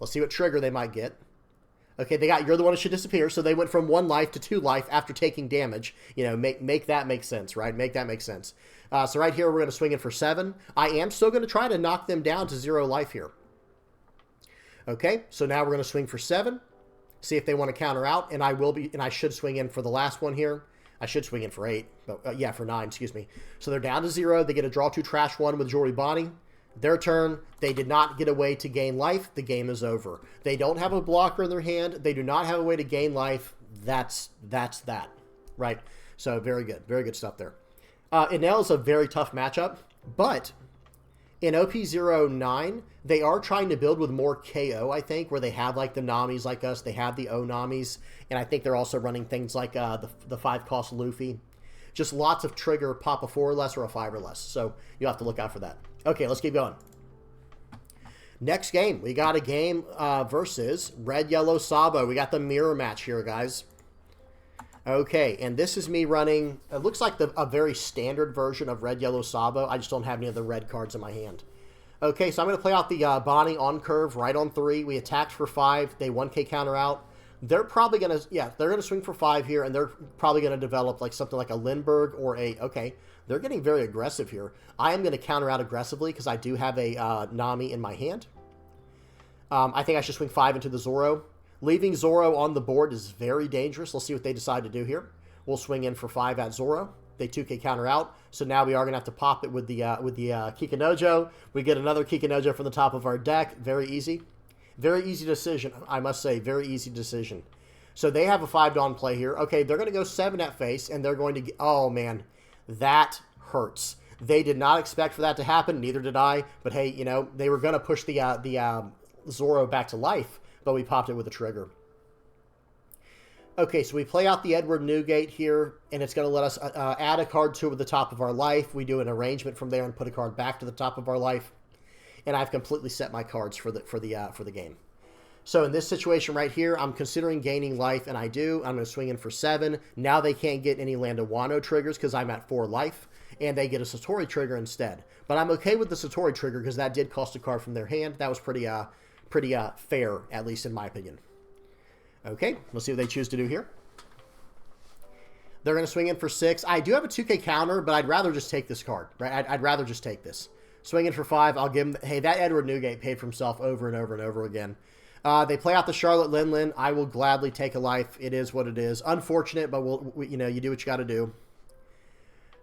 Let's see what trigger they might get. Okay, they got you're the one who should disappear. So they went from 1 life to 2 life after taking damage. You know, make that make sense, right? Make that make sense. So right here, we're going to swing in for 7. I am still going to try to knock them down to 0 life here. Okay, so now we're going to swing for 7. See if they want to counter out, and I should swing in for the last one here. I should swing in for 8, but yeah, for 9, excuse me. So they're down to 0. They get a draw 2 trash 1 with Jori Bonnie. Their turn. They did not get a way to gain life. The game is over. They don't have a blocker in their hand. They do not have a way to gain life. That's that, right? So very good stuff there. Enel is a very tough matchup, but in OP09, they are trying to build with more KO, I think, where they have like the Namis like us. They have the O Namis, and I think they're also running things like the 5 cost Luffy. Just lots of trigger, pop a 4 or less or a 5 or less. So you'll have to look out for that. Okay, let's keep going. Next game, we got a game versus Red Yellow Sabo. We got the mirror match here, guys. Okay, and this is me running, it looks like a very standard version of Red Yellow Sabo. I just don't have any of the red cards in my hand. Okay, so I'm going to play out the Bonnie on curve, right on 3. We attacked for 5. They 1k counter out. They're probably going to, yeah, they're going to swing for 5 here, and they're probably going to develop like something like a Lindbergh or a, okay, they're getting very aggressive here. I am going to counter out aggressively because I do have a Nami in my hand. I think I should swing 5 into the Zoro. Leaving Zoro on the board is very dangerous. Let's see what they decide to do here. We'll swing in for 5 at Zoro. They 2k counter out. So now we are going to have to pop it with the Kikanojo. We get another Kikanojo from the top of our deck. Very easy. Very easy decision, I must say. Very easy decision. So they have a 5 Dawn play here. Okay, they're going to go 7 at face, and they're going to... Oh, man. That hurts. They did not expect for that to happen. Neither did I. But, hey, you know, they were going to push the Zoro back to life, but we popped it with a trigger. Okay, so we play out the Edward Newgate here, and it's going to let us add a card to the top of our life. We do an arrangement from there and put a card back to the top of our life, and I've completely set my cards for the game. So in this situation right here, I'm considering gaining life, and I do. I'm going to swing in for 7. Now they can't get any Land of Wano triggers because I'm at 4 life, and they get a Satori trigger instead. But I'm okay with the Satori trigger because that did cost a card from their hand. That was pretty fair, at least in my opinion. Okay, let's see what they choose to do here. They're going to swing in for 6. I do have a 2k counter, but I'd rather just take this card. Right? I'd rather just take this. Swing in for 5. I'll give him... Hey, that Edward Newgate paid for himself over and over and over again. They play out the Charlotte Linlin. I will gladly take a life. It is what it is. Unfortunate, but you know, you do what you got to do.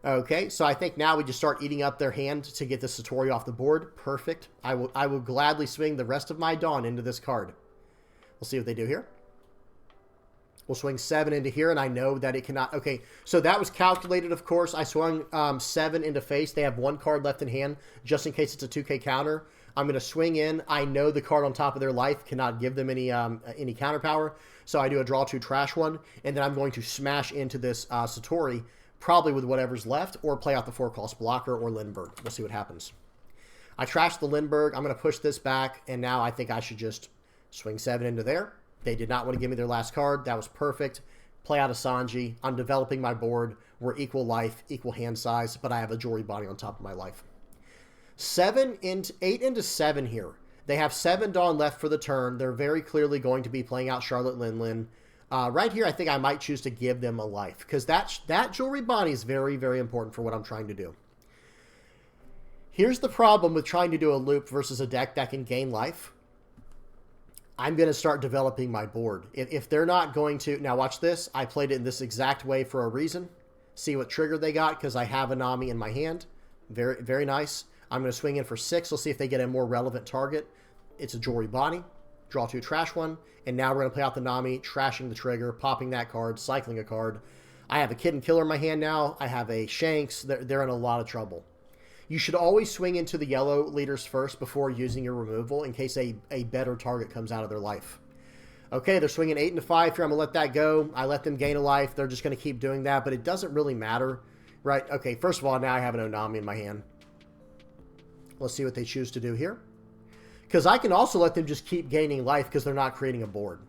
Okay, so I think now we just start eating up their hand to get the Satori off the board. Perfect. I will gladly swing the rest of my Dawn into this card. We'll see what they do here. We'll swing 7 into here, and I know that it cannot... Okay, so that was calculated, of course. I swung 7 into face. They have 1 card left in hand, just in case it's a 2k counter. I'm going to swing in. I know the card on top of their life cannot give them any counter power, so I do a draw 2 trash 1, and then I'm going to smash into this Satori, probably with whatever's left, or play out the 4-cost blocker or Lindbergh. We'll see what happens. I trashed the Lindbergh. I'm going to push this back, and now I think I should just swing 7 into there. They did not want to give me their last card. That was perfect. Play out a Sanji. I'm developing my board. We're equal life, equal hand size, but I have a Jory Bonnie on top of my life. 8 into 7 here. They have 7 Dawn left for the turn. They're very clearly going to be playing out Charlotte Linlin. Right here, I think I might choose to give them a life, because that Jewelry Bonnie is very, very important for what I'm trying to do. Here's the problem with trying to do a loop versus a deck that can gain life. I'm going to start developing my board. If they're not going to... Now, watch this. I played it in this exact way for a reason. See what trigger they got, because I have a Nami in my hand. Very, very nice. I'm going to swing in for 6. Let's see if they get a more relevant target. It's a Jory Bonnie. Draw 2, trash 1. And now we're going to play out the Nami, trashing the trigger, popping that card, cycling a card. I have a Kid and Killer in my hand now. I have a Shanks. They're in a lot of trouble. You should always swing into the yellow leaders first before using your removal in case a better target comes out of their life. Okay, they're swinging 8 into 5 here. I'm going to let that go. I let them gain a life. They're just going to keep doing that, but it doesn't really matter. Right? Okay, first of all, now I have an Onami in my hand. Let's see what they choose to do here. Because I can also let them just keep gaining life because they're not creating a board.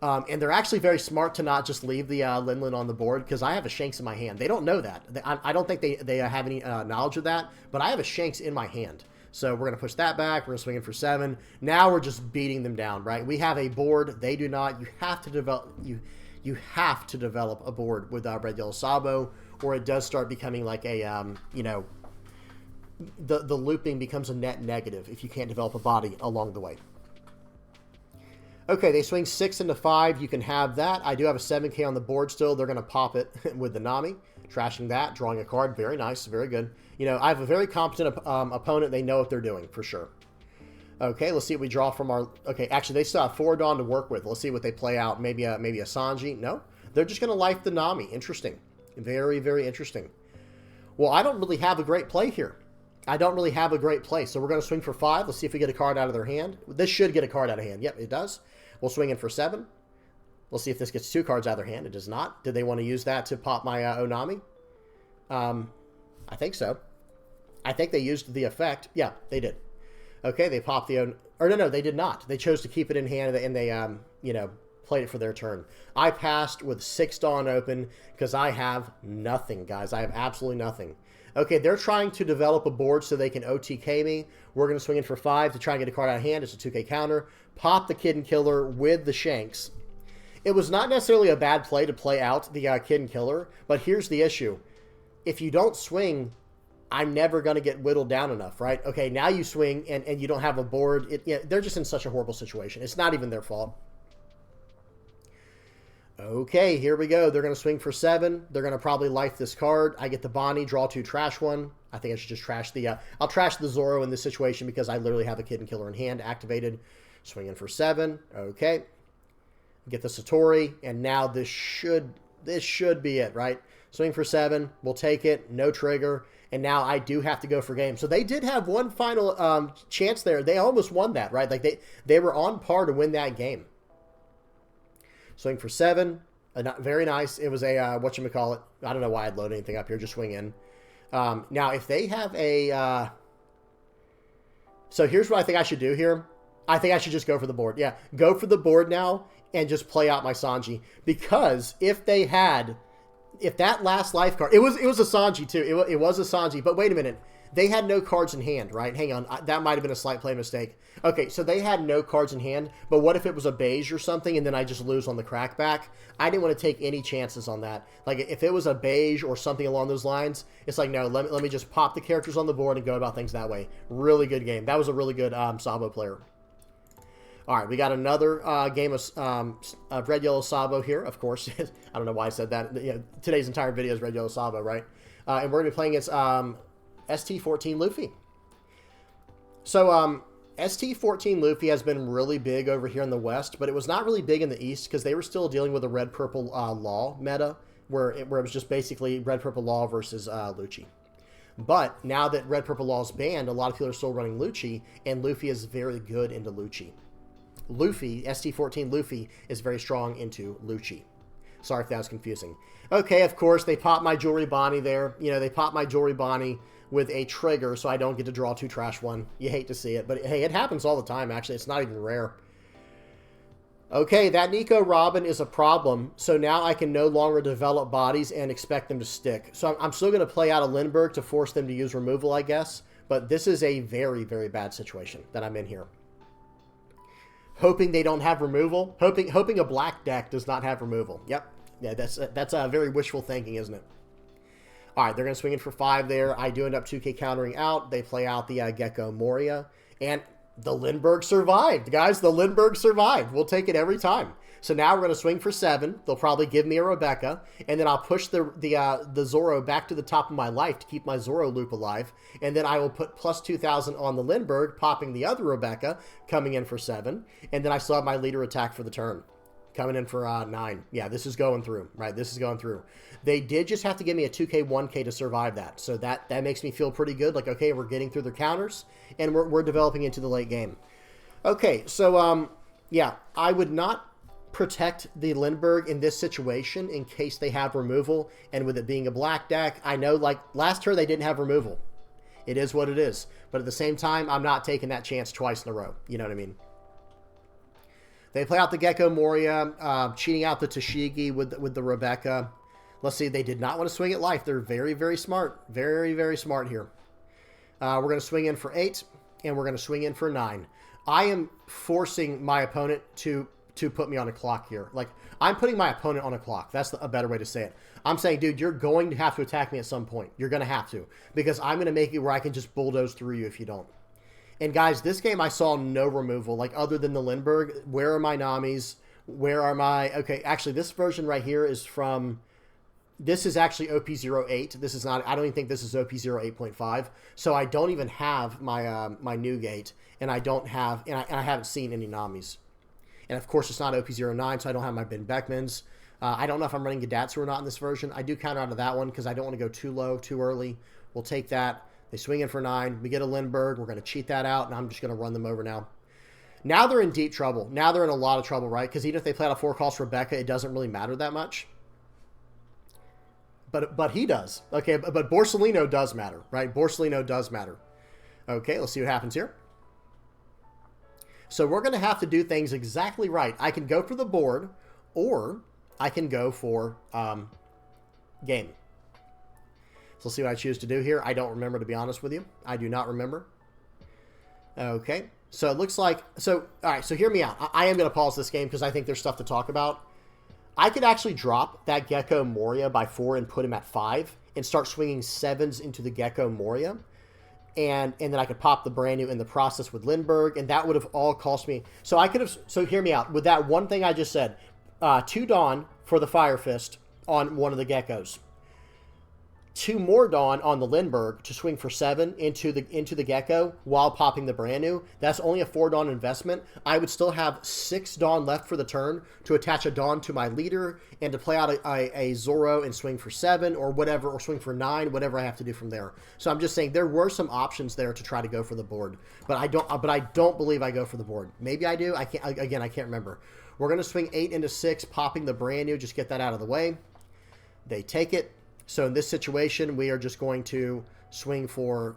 And they're actually very smart to not just leave the Linlin on the board because I have a Shanks in my hand. They don't know that. I don't think they have any knowledge of that, but I have a Shanks in my hand. So we're going to push that back. We're going to swing in for 7. Now we're just beating them down, right? We have a board. They do not. You have to develop. You have to develop a board with Red Yellow Sabo, or it does start becoming like a you know, the looping becomes a net negative if you can't develop a body along the way. Okay, they swing 6 into 5. You can have that. I do have a 7k on the board still. They're going to pop it with the Nami. Trashing that, drawing a card. Very nice, very good. You know, I have a very competent opponent. They know what they're doing, for sure. Okay, let's see what we draw from our... Okay, actually, they still have 4 Dawn to work with. Let's see what they play out. Maybe a Sanji. No, they're just going to life the Nami. Interesting. Very, very interesting. Well, I don't really have a great play here. I don't really have a great play. So we're going to swing for 5. Let's see if we get a card out of their hand. This should get a card out of hand. Yep, it does. We'll swing in for 7. We'll see if this gets 2 cards out of their hand. It does not. Did they want to use that to pop my Onami? I think so. I think they used the effect. Yeah, they did. Okay, they popped the... Or no, they did not. They chose to keep it in hand, and they, you know, played it for their turn. I passed with 6 Dawn open because I have nothing, guys. I have absolutely nothing. Okay, they're trying to develop a board so they can OTK me. We're going to swing in for 5 to try and get a card out of hand. It's a 2K counter. Pop the Kid and Killer with the Shanks. It was not necessarily a bad play to play out the Kid and Killer, but here's the issue. If you don't swing, I'm never going to get whittled down enough, right? Okay, now you swing and you don't have a board. They're just in such a horrible situation. It's not even their fault. Okay, here we go. They're going to swing for 7. They're going to probably life this card. I get the Bonnie, draw 2, trash 1. I think I should just trash the... I'll trash the Zoro in this situation because I literally have a Kid and Killer in hand activated. Swinging for 7. Okay. Get the Satori, and now this should be it, right? Swing for 7. We'll take it. No trigger. And now I do have to go for game. So they did have one final chance there. They almost won that, right? Like they were on par to win that game. Swing for 7. Very nice. It was a, whatchamacallit. I don't know why I'd load anything up here. Just swing in. Now, if they have a... So here's what I think I should do here. I think I should just go for the board. Yeah, go for the board now and just play out my Sanji. Because if they had... If that last life card... It was a Sanji, too. It was a Sanji. But wait a minute. They had no cards in hand, right? Hang on. That might have been a slight play mistake. Okay, so they had no cards in hand. But what if it was a beige or something and then I just lose on the crackback? I didn't want to take any chances on that. Like, if it was a beige or something along those lines, it's like, no, let me just pop the characters on the board and go about things that way. Really good game. That was a really good Sabo player. All right, we got another game of Red Yellow Sabo here, of course. I don't know why I said that. You know, today's entire video is Red Yellow Sabo, right? And we're going to be playing against ST14 Luffy. So ST14 Luffy has been really big over here in the West, but it was not really big in the East because they were still dealing with a red-purple law meta where it was just basically red-purple law versus Lucci. But now that red-purple law is banned, a lot of people are still running Lucci, and Luffy is very good into Lucci. Luffy, ST14 Luffy, is very strong into Lucci. Sorry if that was confusing. Okay, of course, they popped my Jewelry Bonnie there. You know, they popped my Jewelry Bonnie with a trigger, so I don't get to draw 2 trash 1. You hate to see it, but hey, it happens all the time, actually. It's not even rare. Okay, that Nico Robin is a problem, so now I can no longer develop bodies and expect them to stick. So I'm still going to play out a Lindbergh to force them to use removal, I guess, but this is a very, very bad situation that I'm in here. Hoping they don't have removal. Hoping a black deck does not have removal. Yep. Yeah, that's very wishful thinking, isn't it? All right, they're going to swing in for 5 there. I do end up 2K countering out. They play out the Gecko Moria. And the Lindbergh survived, guys. The Lindbergh survived. We'll take it every time. So now we're going to swing for 7. They'll probably give me a Rebecca. And then I'll push the Zoro back to the top of my life to keep my Zoro loop alive. And then I will put plus 2,000 on the Lindbergh, popping the other Rebecca, coming in for 7. And then I still have my leader attack for the turn. Coming in for 9. Yeah, this is going through, right? This is going through. They did just have to give me a 2K, 1K to survive that. So that makes me feel pretty good. Like, okay, we're getting through their counters, and we're developing into the late game. Okay, so, yeah, I would not protect the Lindbergh in this situation in case they have removal. And with it being a black deck, I know, like, last turn they didn't have removal. It is what it is. But at the same time, I'm not taking that chance twice in a row. You know what I mean? They play out the Gecko Moria, cheating out the Tashigi with the Rebecca. Let's see, they did not want to swing at life. They're very, very smart. Very, very smart here. We're going to swing in for 8, and we're going to swing in for 9. I am forcing my opponent to put me on a clock here. Like, I'm putting my opponent on a clock. That's a better way to say it. I'm saying, dude, you're going to have to attack me at some point. You're going to have to. Because I'm going to make it where I can just bulldoze through you if you don't. And guys, this game I saw no removal, like other than the Lindbergh. Where are my Namis? Where are my... Okay, actually, this version right here is from... This is actually OP08. This is not... I don't even think this is OP08.5. So I don't even have my my new gate. And I don't have... And I haven't seen any Namis. And of course, it's not OP09, so I don't have my Ben Beckmans. I don't know if I'm running Gadatsu or not in this version. I do counter out of that one because I don't want to go too low, too early. We'll take that. They swing in for 9. We get a Lindbergh. We're going to cheat that out, and I'm just going to run them over now. Now they're in deep trouble. Now they're in a lot of trouble, right? Because even if they play out a 4-cost Rebecca, it doesn't really matter that much. But he does. Okay, but Borsellino does matter, right? Borsellino does matter. Okay, let's see what happens here. So we're going to have to do things exactly right. I can go for the board, or I can go for game. So let's see what I choose to do here. I don't remember, to be honest with you. I do not remember. Okay. So it looks like... So, all right. So hear me out. I am going to pause this game because I think there's stuff to talk about. I could actually drop that Gecko Moria by 4 and put him at 5 and start swinging 7s into the Gecko Moria. And then I could pop the brand new in the process with Lindbergh, and that would have all cost me. So I could have... So hear me out. With that one thing I just said, 2 Dawn for the Fire Fist on one of the Geckos. 2 more Dawn on the Lindbergh to swing for 7 into the Gecko while popping the brand new. That's only a 4 Dawn investment. I would still have 6 Dawn left for the turn to attach a Dawn to my leader and to play out a Zoro and swing for 7 or whatever, or swing for 9, whatever I have to do from there. So I'm just saying there were some options there to try to go for the board, but I don't believe I go for the board. Maybe I do. I can't remember. We're going to swing 8 into 6, popping the brand new. Just get that out of the way. They take it. So in this situation, we are just going to swing for,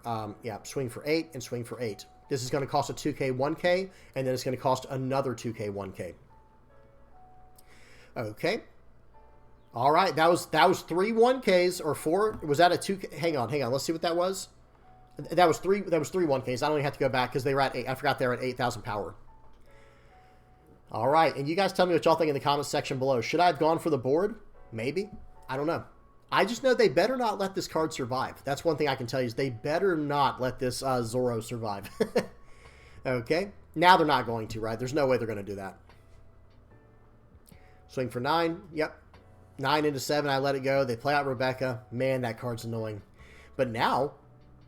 swing for 8 and swing for 8. This is going to cost a 2K, 1K, and then it's going to cost another 2K, 1K. Okay. All right. That was 3 1Ks or 4. Was that a 2K? Hang on. Let's see what that was. That was 3 1Ks. I don't even have to go back because they were at 8. I forgot they were at 8,000 power. All right. And you guys tell me what y'all think in the comments section below. Should I have gone for the board? Maybe. I don't know. I just know they better not let this card survive. That's one thing I can tell you is they better not let this Zoro survive. Okay. Now they're not going to, right? There's no way they're going to do that. Swing for 9. Yep. 9 into 7. I let it go. They play out Rebecca. Man, that card's annoying. But now,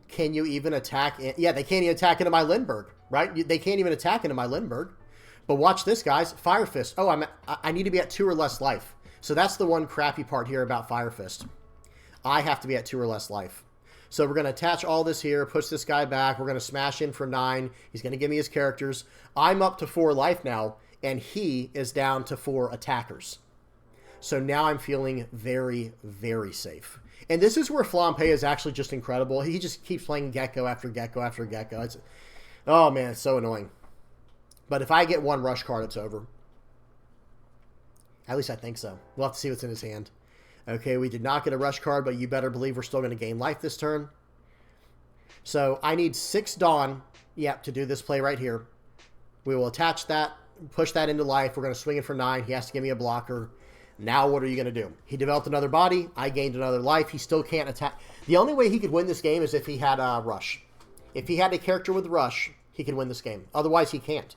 can you even attack? Yeah, they can't even attack into my Lindbergh, right? They can't even attack into my Lindbergh. But watch this, guys. Fire Fist. Oh, I need to be at 2 or less life. So that's the one crappy part here about Fire Fist. I have to be at 2 or less life. So we're going to attach all this here, push this guy back. We're going to smash in for 9. He's going to give me his characters. I'm up to 4 life now, and he is down to 4 attackers. So now I'm feeling very, very safe. And this is where Flampe is actually just incredible. He just keeps playing Gecko after Gecko after Gecko. Oh, man, it's so annoying. But if I get 1 rush card, it's over. At least I think so. We'll have to see what's in his hand. Okay, we did not get a rush card, but you better believe we're still going to gain life this turn. So I need 6 Dawn, to do this play right here. We will attach that, push that into life. We're going to swing it for 9. He has to give me a blocker. Now what are you going to do? He developed another body. I gained another life. He still can't attack. The only way he could win this game is if he had a rush. If he had a character with rush, he could win this game. Otherwise, he can't.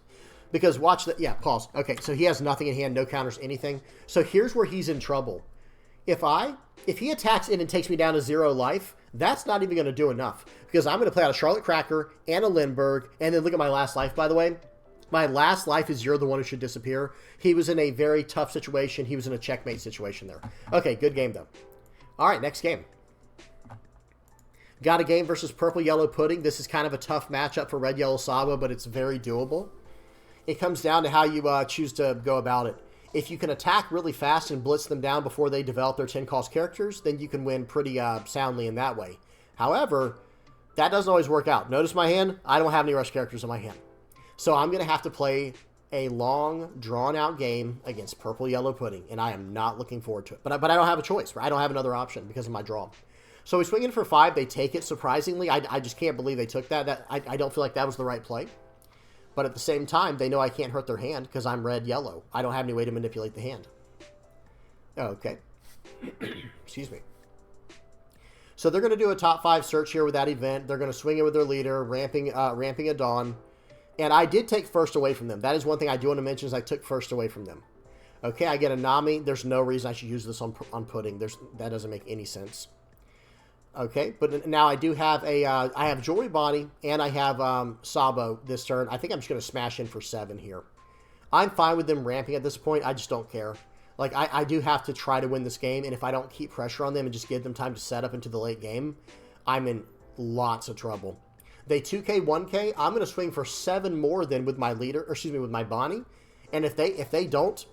Because watch that. Yeah, pause. Okay, so he has nothing in hand, no counters, anything. So here's where he's in trouble. If he attacks in and takes me down to 0 life, that's not even going to do enough. Because I'm going to play out a Charlotte Cracker and a Lindbergh. And then look at my last life, by the way. My last life is you're the one who should disappear. He was in a very tough situation. He was in a checkmate situation there. Okay, good game, though. All right, next game. Got a game versus Purple Yellow Pudding. This is kind of a tough matchup for Red Yellow Sabo, but it's very doable. It comes down to how you choose to go about it. If you can attack really fast and blitz them down before they develop their 10-cost characters, then you can win pretty soundly in that way. However, that doesn't always work out. Notice my hand? I don't have any rush characters in my hand. So I'm going to have to play a long, drawn-out game against Purple Yellow Pudding, and I am not looking forward to it. But I don't have a choice. Right? I don't have another option because of my draw. So we swing in for 5. They take it, surprisingly. I just can't believe they took that. I don't feel like that was the right play. But at the same time, they know I can't hurt their hand because I'm red-yellow. I don't have any way to manipulate the hand. Okay. Excuse me. So they're going to do a top 5 search here with that event. They're going to swing it with their leader, ramping a Dawn. And I did take first away from them. That is one thing I do want to mention is I took first away from them. Okay, I get a Nami. There's no reason I should use this on Pudding. That doesn't make any sense. Okay, but now I do have I have Jewelry Bonnie, and I have Sabo this turn. I think I'm just going to smash in for 7 here. I'm fine with them ramping at this point. I just don't care. Like, I do have to try to win this game, and if I don't keep pressure on them and just give them time to set up into the late game, I'm in lots of trouble. They 2K, 1K, I'm going to swing for 7 more than with my leader, or excuse me, with my Bonnie. And if they 2K,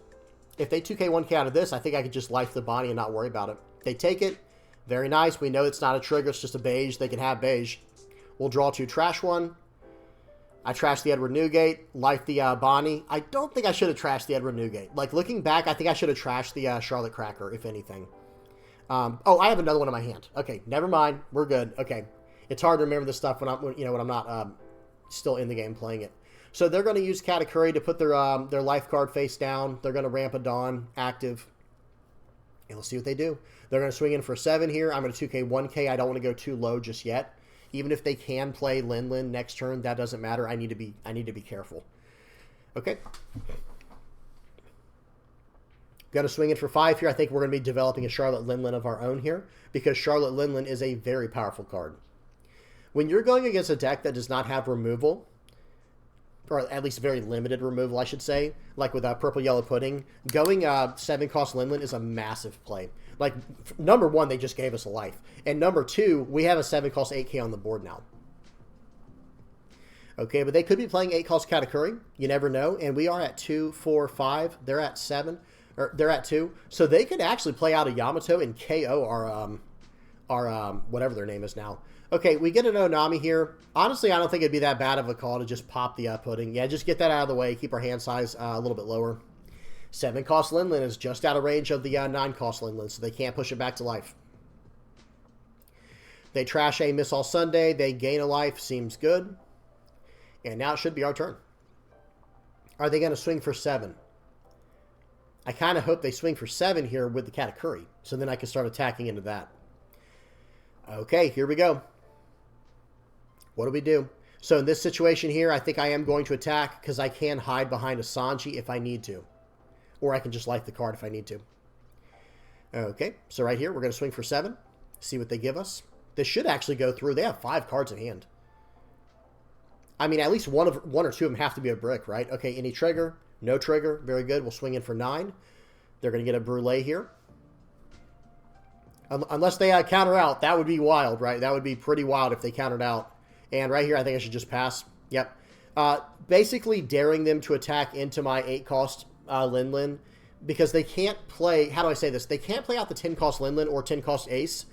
1K out of this, I think I could just life the Bonnie and not worry about it. They take it. Very nice. We know it's not a trigger. It's just a beige. They can have beige. We'll draw 2, trash 1. I trashed the Edward Newgate, life the Bonnie. I don't think I should have trashed the Edward Newgate. Like, looking back, I think I should have trashed the Charlotte Cracker, if anything. Oh, I have another one in my hand. Okay, never mind. We're good. Okay. It's hard to remember this stuff when I'm not still in the game playing it. So they're going to use Katakuri to put their life card face down. They're going to ramp a Dawn active. And let's see what they do. They're going to swing in for 7 here. I'm going to 2K, 1K. I don't want to go too low just yet. Even if they can play Lin next turn, that doesn't matter. I need to be careful. Okay. Going to swing in for 5 here. I think we're going to be developing a Charlotte Lin of our own here because Charlotte Lin is a very powerful card. When you're going against a deck that does not have removal, or at least very limited removal, I should say, like with Purple Yellow Pudding, going 7-cost Lin is a massive play. Like, number 1, they just gave us a life. And number 2, we have a 7-cost 8K on the board now. Okay, but they could be playing 8-cost Katakuri. You never know. And we are at 2, 4, 5. They're at 7. Or they're at 2. So they could actually play out a Yamato and KO our whatever their name is now. Okay, we get an Onami here. Honestly, I don't think it'd be that bad of a call to just pop the pudding. Yeah, just get that out of the way. Keep our hand size a little bit lower. 7-cost Lin is just out of range of the 9-cost Lin, so they can't push it back to life. They trash a Miss All Sunday. They gain a life. Seems good. And now it should be our turn. Are they going to swing for 7? I kind of hope they swing for 7 here with the Katakuri, so then I can start attacking into that. Okay, here we go. What do we do? So in this situation here, I think I am going to attack because I can hide behind a Sanji if I need to. Or I can just life the card if I need to. Okay, so right here, we're going to swing for 7. See what they give us. This should actually go through. They have 5 cards in hand. I mean, at least one or two of them have to be a brick, right? Okay, any trigger? No trigger. Very good. We'll swing in for 9. They're going to get a Brulee here. Unless they counter out. That would be wild, right? That would be pretty wild if they countered out. And right here, I think I should just pass. Yep. Basically daring them to attack into my 8-cost Lin, because they can't play, how do I say this? They can't play out the 10-cost Lin or 10-cost Ace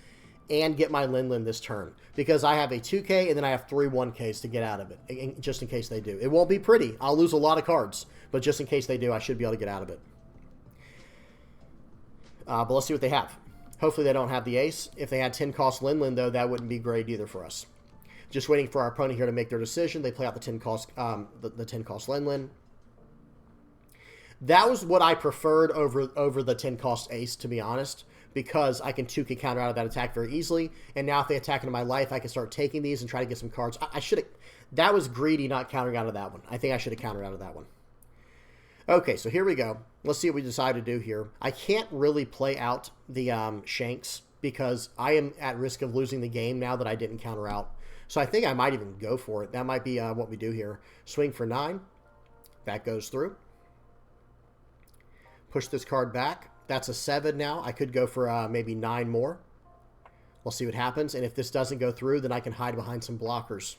and get my Lin this turn, because I have a 2K and then I have 3 1Ks to get out of it, just in case they do. It won't be pretty. I'll lose a lot of cards, but just in case they do, I should be able to get out of it. But let's see what they have. Hopefully they don't have the Ace. If they had 10-cost Lin, though, that wouldn't be great either for us. Just waiting for our opponent here to make their decision. They play out the 10-cost the 10-cost Lin. That was what I preferred over the 10-cost Ace, to be honest, because I can 2K counter out of that attack very easily. And now if they attack into my life, I can start taking these and try to get some cards. I should have... That was greedy not countering out of that one. I think I should have countered out of that one. Okay, so here we go. Let's see what we decide to do here. I can't really play out the Shanks because I am at risk of losing the game now that I didn't counter out. So I think I might even go for it. That might be what we do here. Swing for 9. That goes through. Push this card back. That's a 7 now. I could go for maybe 9 more. We'll see what happens. And if this doesn't go through, then I can hide behind some blockers.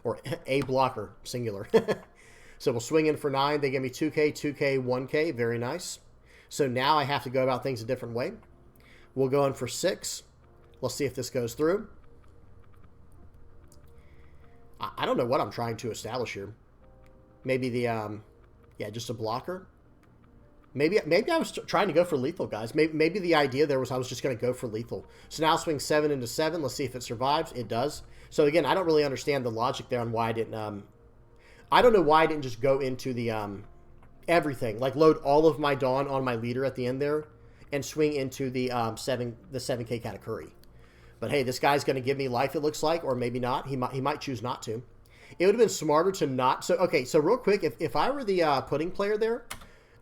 Or a blocker, singular. So we'll swing in for 9. They give me 2K, 2K, 1K. Very nice. So now I have to go about things a different way. We'll go in for 6. Let's see if this goes through. I don't know what I'm trying to establish here. Maybe the, yeah, just a blocker. Maybe I was trying to go for lethal, guys. Maybe the idea there was I was just going to go for lethal. So now swing 7 into 7. Let's see if it survives. It does. So again, I don't really understand the logic there on why I didn't, I don't know why I didn't just go into the everything, like load all of my Dawn on my leader at the end there, and swing into the 7K Katakuri. But hey, this guy's going to give me life, it looks like, or maybe not. He might choose not to. It would have been smarter to not. So okay, so real quick, if I were the pudding player there,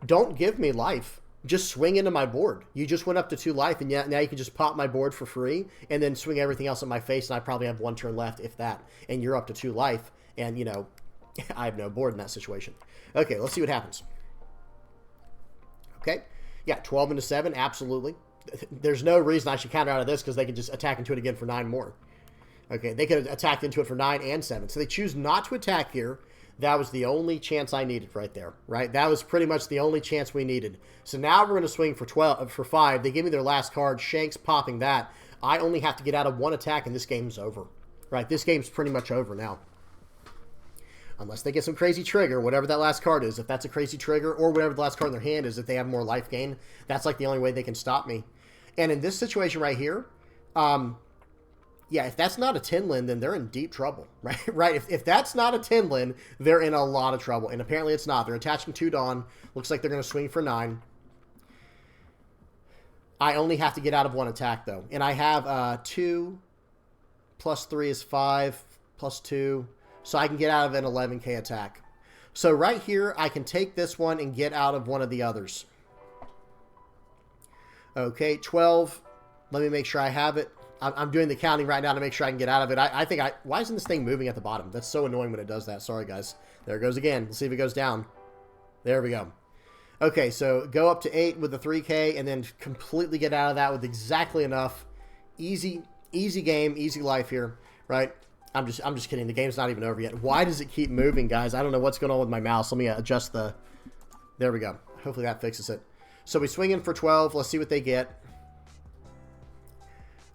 don't give me life. Just swing into my board. You just went up to 2 life, and now you can just pop my board for free, and then swing everything else at my face, and I probably have 1 turn left, if that. And you're up to 2 life, and you know. I have no board in that situation. Okay, let's see what happens. Okay. Yeah, 12 into 7, absolutely. There's no reason I should counter out of this because they can just attack into it again for 9 more. Okay, they could have attacked into it for 9 and 7. So they choose not to attack here. That was the only chance I needed right there, right? That was pretty much the only chance we needed. So now we're going to swing for 5. They give me their last card, Shanks popping that. I only have to get out of 1 attack and this game's over, right? This game's pretty much over now. unless they get some crazy trigger, whatever that last card is, if that's a crazy trigger, or whatever the last card in their hand is, if they have more life gain, that's like the only way they can stop me. And in this situation right here, yeah, if that's not a Tinlin, then they're in deep trouble, right? Right? If that's not a Tinlin, they're in a lot of trouble. And apparently it's not. They're attaching 2 Dawn. Looks like they're going to swing for 9. I only have to get out of 1 attack, though. And I have 2 plus 3 is 5 plus 2. So I can get out of an 11k attack. So right here, I can take this one and get out of one of the others. Okay, 12. Let me make sure I have it. I'm doing the counting right now to make sure I can get out of it. I think why isn't this thing moving at the bottom? That's so annoying when it does that. Sorry, guys. There it goes again. Let's see if it goes down. There we go. Okay, so go up to 8 with the 3K and then completely get out of that with exactly enough. Easy game, easy life here, right? I'm just kidding. The game's not even over yet. Why does it keep moving, guys? I don't know what's going on with my mouse. Let me adjust the... There we go. Hopefully that fixes it. So we swing in for 12. Let's see what they get.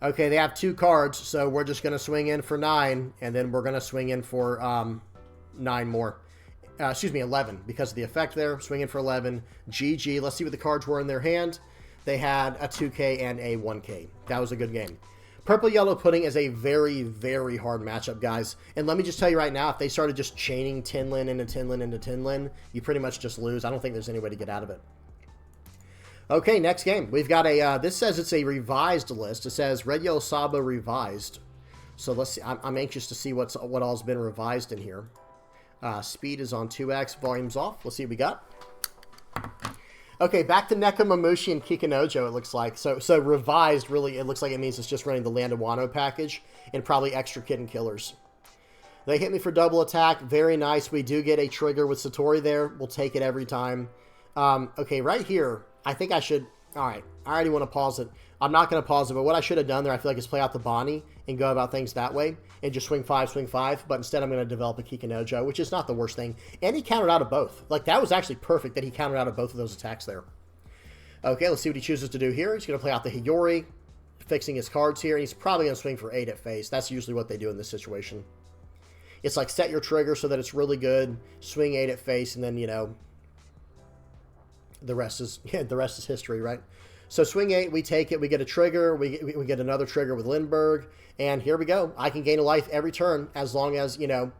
Okay, they have 2 cards, so we're just going to swing in for 9, and then we're going to swing in for 9 more. Excuse me, 11, because of the effect there. Swing in for 11. GG. Let's see what the cards were in their hand. They had a 2K and a 1K. That was a good game. Purple Yellow Pudding is a very, very hard matchup, guys. And let me just tell you right now, if they started just chaining Tinlin into Tinlin into Tinlin, you pretty much just lose. I don't think there's any way to get out of it. Okay, next game. We've got a, this says it's a revised list. It says Red Yellow Sabo revised. So let's see. I'm anxious to see what all's been revised in here. Speed is on 2x, volume's off. Let's see what we got. Okay, back to Nekomamushi and Kikinojo, it looks like. So revised, really, it looks like it means it's just running the Land of Wano package and probably extra Kitten Killers. They hit me for double attack. Very nice. We do get a trigger with Satori there. We'll take it every time. Okay, right here, I think I should... All right, I already want to pause it. I'm not going to pause it, but what I should have done there, I feel like, is play out the Bonnie and go about things that way and just swing 5, but instead I'm going to develop a Kikinojo, which is not the worst thing. And he countered out of both. Like, that was actually perfect that he countered out of both of those attacks there. Okay, let's see what he chooses to do here. He's going to play out the Hiyori, fixing his cards here, and he's probably going to swing for 8 at face. That's usually what they do in this situation. It's like set your trigger so that it's really good, swing 8 at face, and then, you know, the rest is history, right? So swing 8, we take it, we get a trigger, we get another trigger with Lindbergh, and here we go. I can gain a life every turn as long as, you know,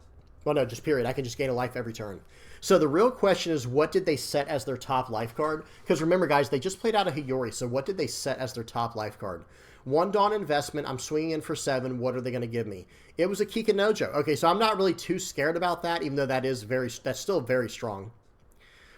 well, no, just period. I can just gain a life every turn. So the real question is, what did they set as their top life card? Because remember, guys, they just played out a Hiyori, so what did they set as their top life card? 1 Dawn investment, I'm swinging in for 7. What are they going to give me? It was a Kikinojo. Okay, so I'm not really too scared about that, even though that's still very strong.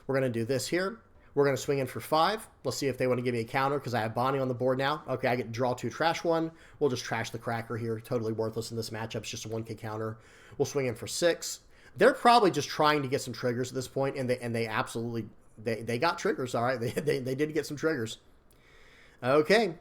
We're going to do this here. We're going to swing in for 5. Let's see if they want to give me a counter because I have Bonnie on the board now. Okay, I get to draw 2, trash 1. We'll just trash the Cracker here. Totally worthless in this matchup. It's just a 1K counter. We'll swing in for 6. They're probably just trying to get some triggers at this point, and they absolutely they got triggers. All right, they did get some triggers. Okay,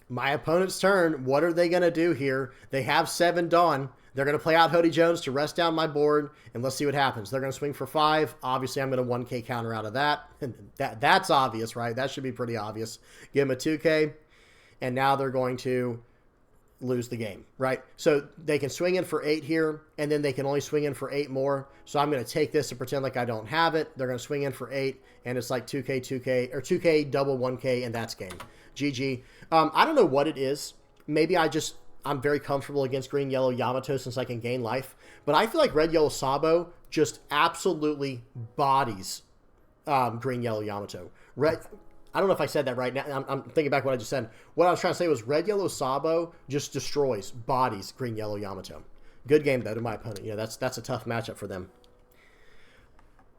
my opponent's turn. What are they going to do here? They have 7 Dawn. They're going to play out Hody Jones to rest down my board, and let's see what happens. They're going to swing for 5. Obviously, I'm going to 1K counter out of that. That's obvious, right? That should be pretty obvious. Give them a 2K, and now they're going to lose the game, right? So they can swing in for 8 here, and then they can only swing in for 8 more. So I'm going to take this and pretend like I don't have it. They're going to swing in for 8, and it's like 2K, 2K, or 2K, double 1K, and that's game. GG. I don't know what it is. Maybe I'm very comfortable against Green Yellow Yamato since I can gain life. But I feel like Red Yellow Sabo just absolutely bodies Green Yellow Yamato. I don't know if I said that right now. I'm thinking back what I just said. What I was trying to say was Red Yellow Sabo just destroys, bodies Green Yellow Yamato. Good game, though, to my opponent. You know, that's a tough matchup for them.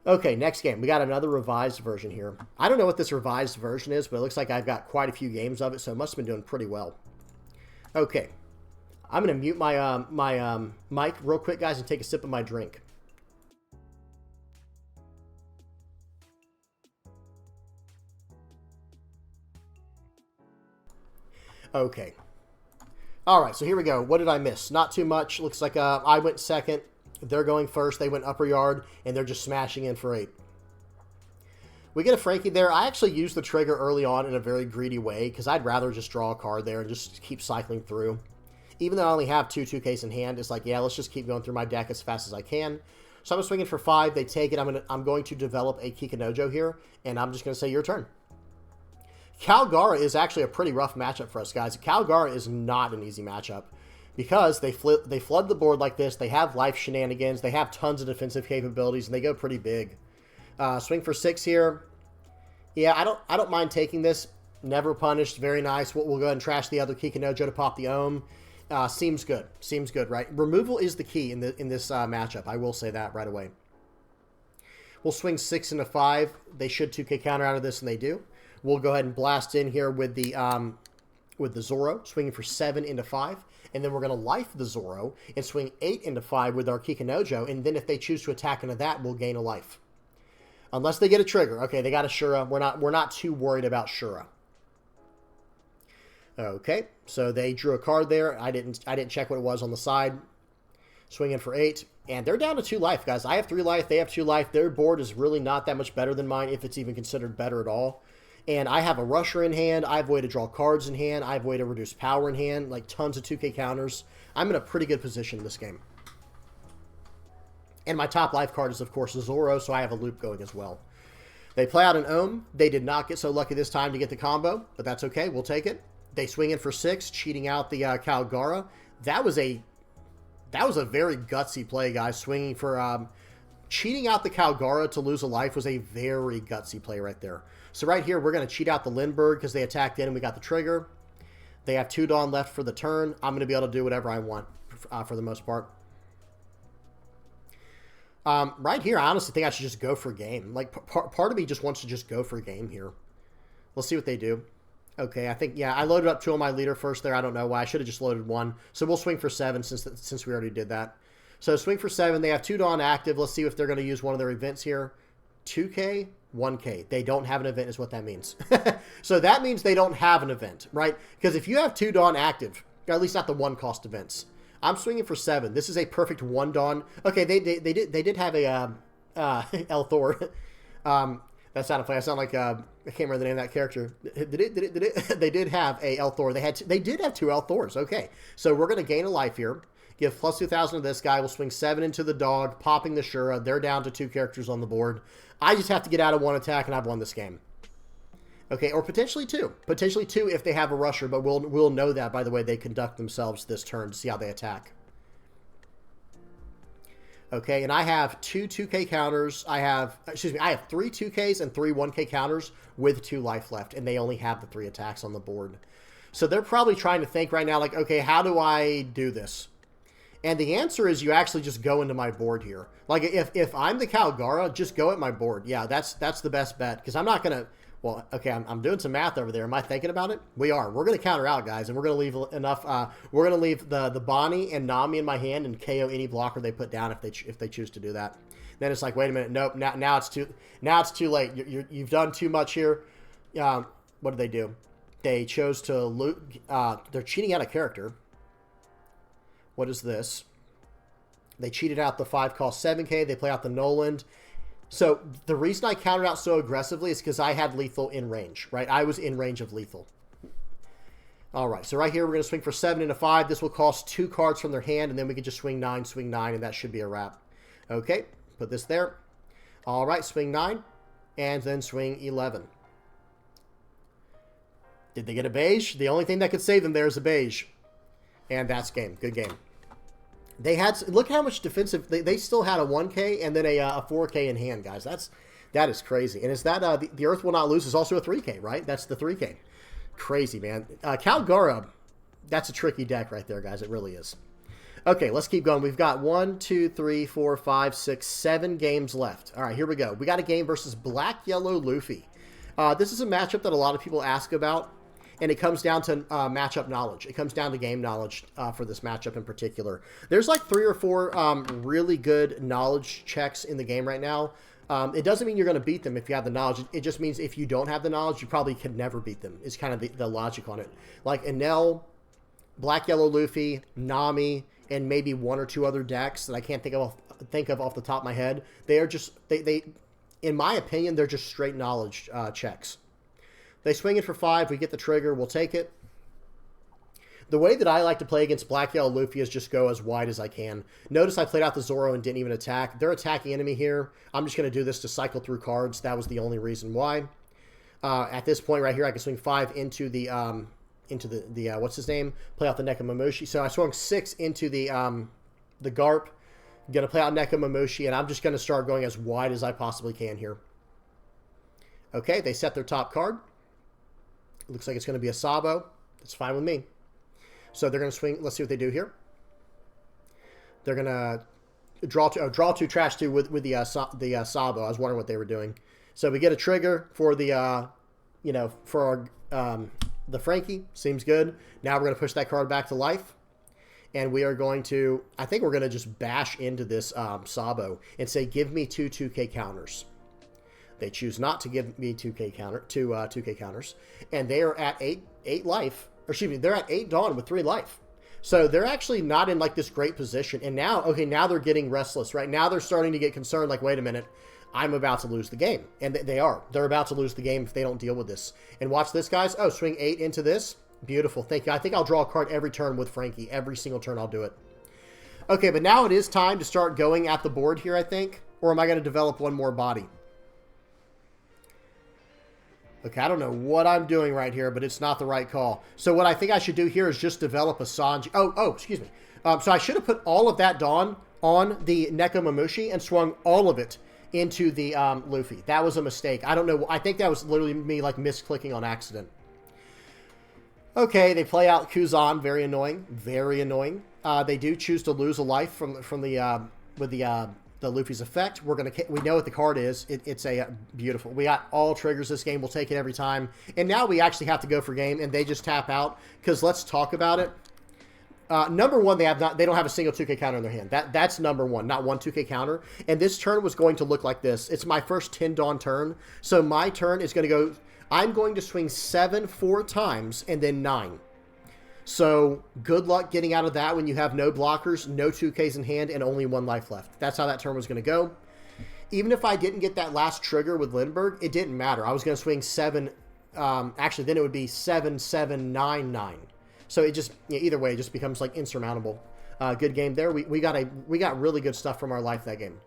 Okay, next game. We got another revised version here. I don't know what this revised version is, but it looks like I've got quite a few games of it, so it must have been doing pretty well. Okay. I'm going to mute my mic real quick, guys, and take a sip of my drink. Okay. All right, so here we go. What did I miss? Not too much. Looks like I went second. They're going first. They went upper yard, and they're just smashing in for 8. We get a Frankie there. I actually used the trigger early on in a very greedy way because I'd rather just draw a card there and just keep cycling through. Even though I only have 2 2Ks in hand, it's like, yeah, let's just keep going through my deck as fast as I can. So I'm swinging for 5. They take it. I'm going to develop a Kikinojo here, and I'm just going to say your turn. Kalgara is actually a pretty rough matchup for us, guys. Kalgara is not an easy matchup because they flood the board like this. They have life shenanigans. They have tons of defensive capabilities, and they go pretty big. Swing for 6 here. Yeah, I don't mind taking this. Never punished. Very nice. We'll go ahead and trash the other Kikinojo to pop the Ohm. Seems good. Seems good, right? Removal is the key in this matchup. I will say that right away. We'll swing 6 into 5. They should 2K counter out of this, and they do. We'll go ahead and blast in here with the Zoro, swinging for 7 into 5. And then we're going to life the Zoro and swing 8 into 5 with our Kikinojo. And then if they choose to attack into that, we'll gain a life. Unless they get a trigger. Okay, they got a Shura. We're not too worried about Shura. Okay, so they drew a card there. I didn't check what it was on the side. Swinging for 8. And they're down to 2 life, guys. I have 3 life. They have 2 life. Their board is really not that much better than mine, if it's even considered better at all. And I have a rusher in hand. I have a way to draw cards in hand. I have a way to reduce power in hand. Like tons of 2K counters. I'm in a pretty good position in this game. And my top life card is, of course, Zoro, so I have a loop going as well. They play out an Ohm. They did not get so lucky this time to get the combo, but that's okay. We'll take it. They swing in for 6, cheating out the Kalgara. That was a very gutsy play, guys. Swinging for cheating out the Kalgara to lose a life was a very gutsy play right there. So right here, we're going to cheat out the Lindbergh because they attacked in and we got the trigger. They have 2 Dawn left for the turn. I'm going to be able to do whatever I want for the most part. Right here, I honestly think I should just go for game. Like, part of me just wants to just go for game here. Let's see what they do. Okay, I think, yeah, I loaded up 2 on my leader first there. I don't know why. I should have just loaded 1. So we'll swing for 7 since we already did that. So swing for 7. They have 2 Dawn active. Let's see if they're going to use one of their events here. 2K, 1K. They don't have an event is what that means. So that means they don't have an event, right? Because if you have 2 Dawn active, or at least not the 1-cost events, I'm swinging for 7. This is a perfect 1 Dawn. Okay, they did have a El Thor. That sounded funny. I sound like I can't remember the name of that character. They did have a El Thor. They did have 2 El Thors. Okay, so we're going to gain a life here. Give plus 2,000 to this guy. We'll swing 7 into the dog, popping the Shura. They're down to 2 characters on the board. I just have to get out of 1 attack, and I've won this game. Okay, or potentially 2. Potentially 2 if they have a rusher, but we'll know that by the way they conduct themselves this turn to see how they attack. Okay, and I have 2 2K counters. I have 3 2Ks and 3 1K counters with 2 life left, and they only have the 3 attacks on the board. So they're probably trying to think right now, like, okay, how do I do this? And the answer is you actually just go into my board here. Like, if I'm the Kalgara, just go at my board. Yeah, that's the best bet, because I'm not going to... Well, okay, I'm doing some math over there. Am I thinking about it? We are. We're going to counter out, guys, and we're going to leave enough. We're going to leave the Bonnie and Nami in my hand and KO any blocker they put down if they choose to do that. Then it's like, wait a minute, nope. Now it's too late. You've done too much here. What did they do? They chose to loot. They're cheating out a character. What is this? They cheated out the 5-cost 7K. They play out the Noland. So the reason I countered out so aggressively is because I had lethal in range, right? I was in range of lethal. All right, so right here we're going to swing for 7 into 5. This will cost 2 cards from their hand, and then we can just swing 9, and that should be a wrap. Okay, put this there. All right, swing 9, and then swing 11. Did they get a beige? The only thing that could save them there is a beige. And that's game. Good game. They had, look how much defensive, they still had a 1K and then a 4K in hand, guys. That is crazy. And is that, the Earth Will Not Lose is also a 3K, right? That's the 3K. Crazy, man. Kalgara, that's a tricky deck right there, guys. It really is. Okay, let's keep going. We've got 1, 2, 3, 4, 5, 6, 7 games left. All right, here we go. We got a game versus Black Yellow Luffy. This is a matchup that a lot of people ask about. And it comes down to matchup knowledge. It comes down to game knowledge for this matchup in particular. There's like 3 or 4 really good knowledge checks in the game right now. It doesn't mean you're going to beat them if you have the knowledge. It just means if you don't have the knowledge, you probably can never beat them. Is kind of the logic on it. Like Enel, Black Yellow Luffy, Nami, and maybe 1 or 2 other decks that I can't think of off the top of my head. They are just they in my opinion, they're just straight knowledge checks. They swing it for 5. We get the trigger. We'll take it. The way that I like to play against Black Yellow Luffy is just go as wide as I can. Notice I played out the Zoro and didn't even attack. They're attacking enemy here. I'm just going to do this to cycle through cards. That was the only reason why. At this point right here, I can swing 5 into the what's his name? Play out the Nekomamushi. So I swung 6 into the Garp. I'm going to play out Nekomamushi, and I'm just going to start going as wide as I possibly can here. Okay, they set their top card. It looks like it's going to be a Sabo. That's fine with me. So they're going to swing. Let's see what they do here. They're going to draw 2, trash 2 with the Sabo. I was wondering what they were doing. So we get a trigger for the, for our, the Frankie. Seems good. Now we're going to push that card back to life. And we are going to, I think we're going to just bash into this Sabo and say, give me 2 2K counters. They choose not to give me 2K counters. And they are at 8 life. Or excuse me, they're at 8 Dawn with 3 life. So they're actually not in like this great position. And now, okay, now they're getting restless, right? Now they're starting to get concerned, like, wait a minute, I'm about to lose the game. And they are. They're about to lose the game if they don't deal with this. And watch this, guys. Oh, swing 8 into this. Beautiful. Thank you. I think I'll draw a card every turn with Frankie. Every single turn I'll do it. Okay, but now it is time to start going at the board here, I think. Or am I going to develop one more body? Okay, I don't know what I'm doing right here, but it's not the right call. So what I think I should do here is just develop a Sanji. Oh, excuse me. So I should have put all of that Dawn on the Nekomamushi and swung all of it into the Luffy. That was a mistake. I don't know. I think that was literally me like misclicking on accident. Okay, they play out Kuzan. Very annoying. Very annoying. They do choose to lose a life from the Luffy's effect. We know what the card is. It's a beautiful. We got all triggers this game. We'll take it every time. And now we actually have to go for game, and they just tap out. Because let's talk about it. Number one, they don't have a single 2K counter in their hand. That's number one, not one 2K counter. And this turn was going to look like this. It's my first 10 Dawn turn. So my turn is going to go. I'm going to swing 7 4 times and then 9. So good luck getting out of that when you have no blockers, no 2Ks in hand, and only 1 life left. That's how that turn was going to go. Even if I didn't get that last trigger with Lindbergh, it didn't matter. I was going to swing 7. Actually, then it would be 7 7 9 9. So it just, either way, it just becomes like insurmountable. Good game there. We got really good stuff from our life that game.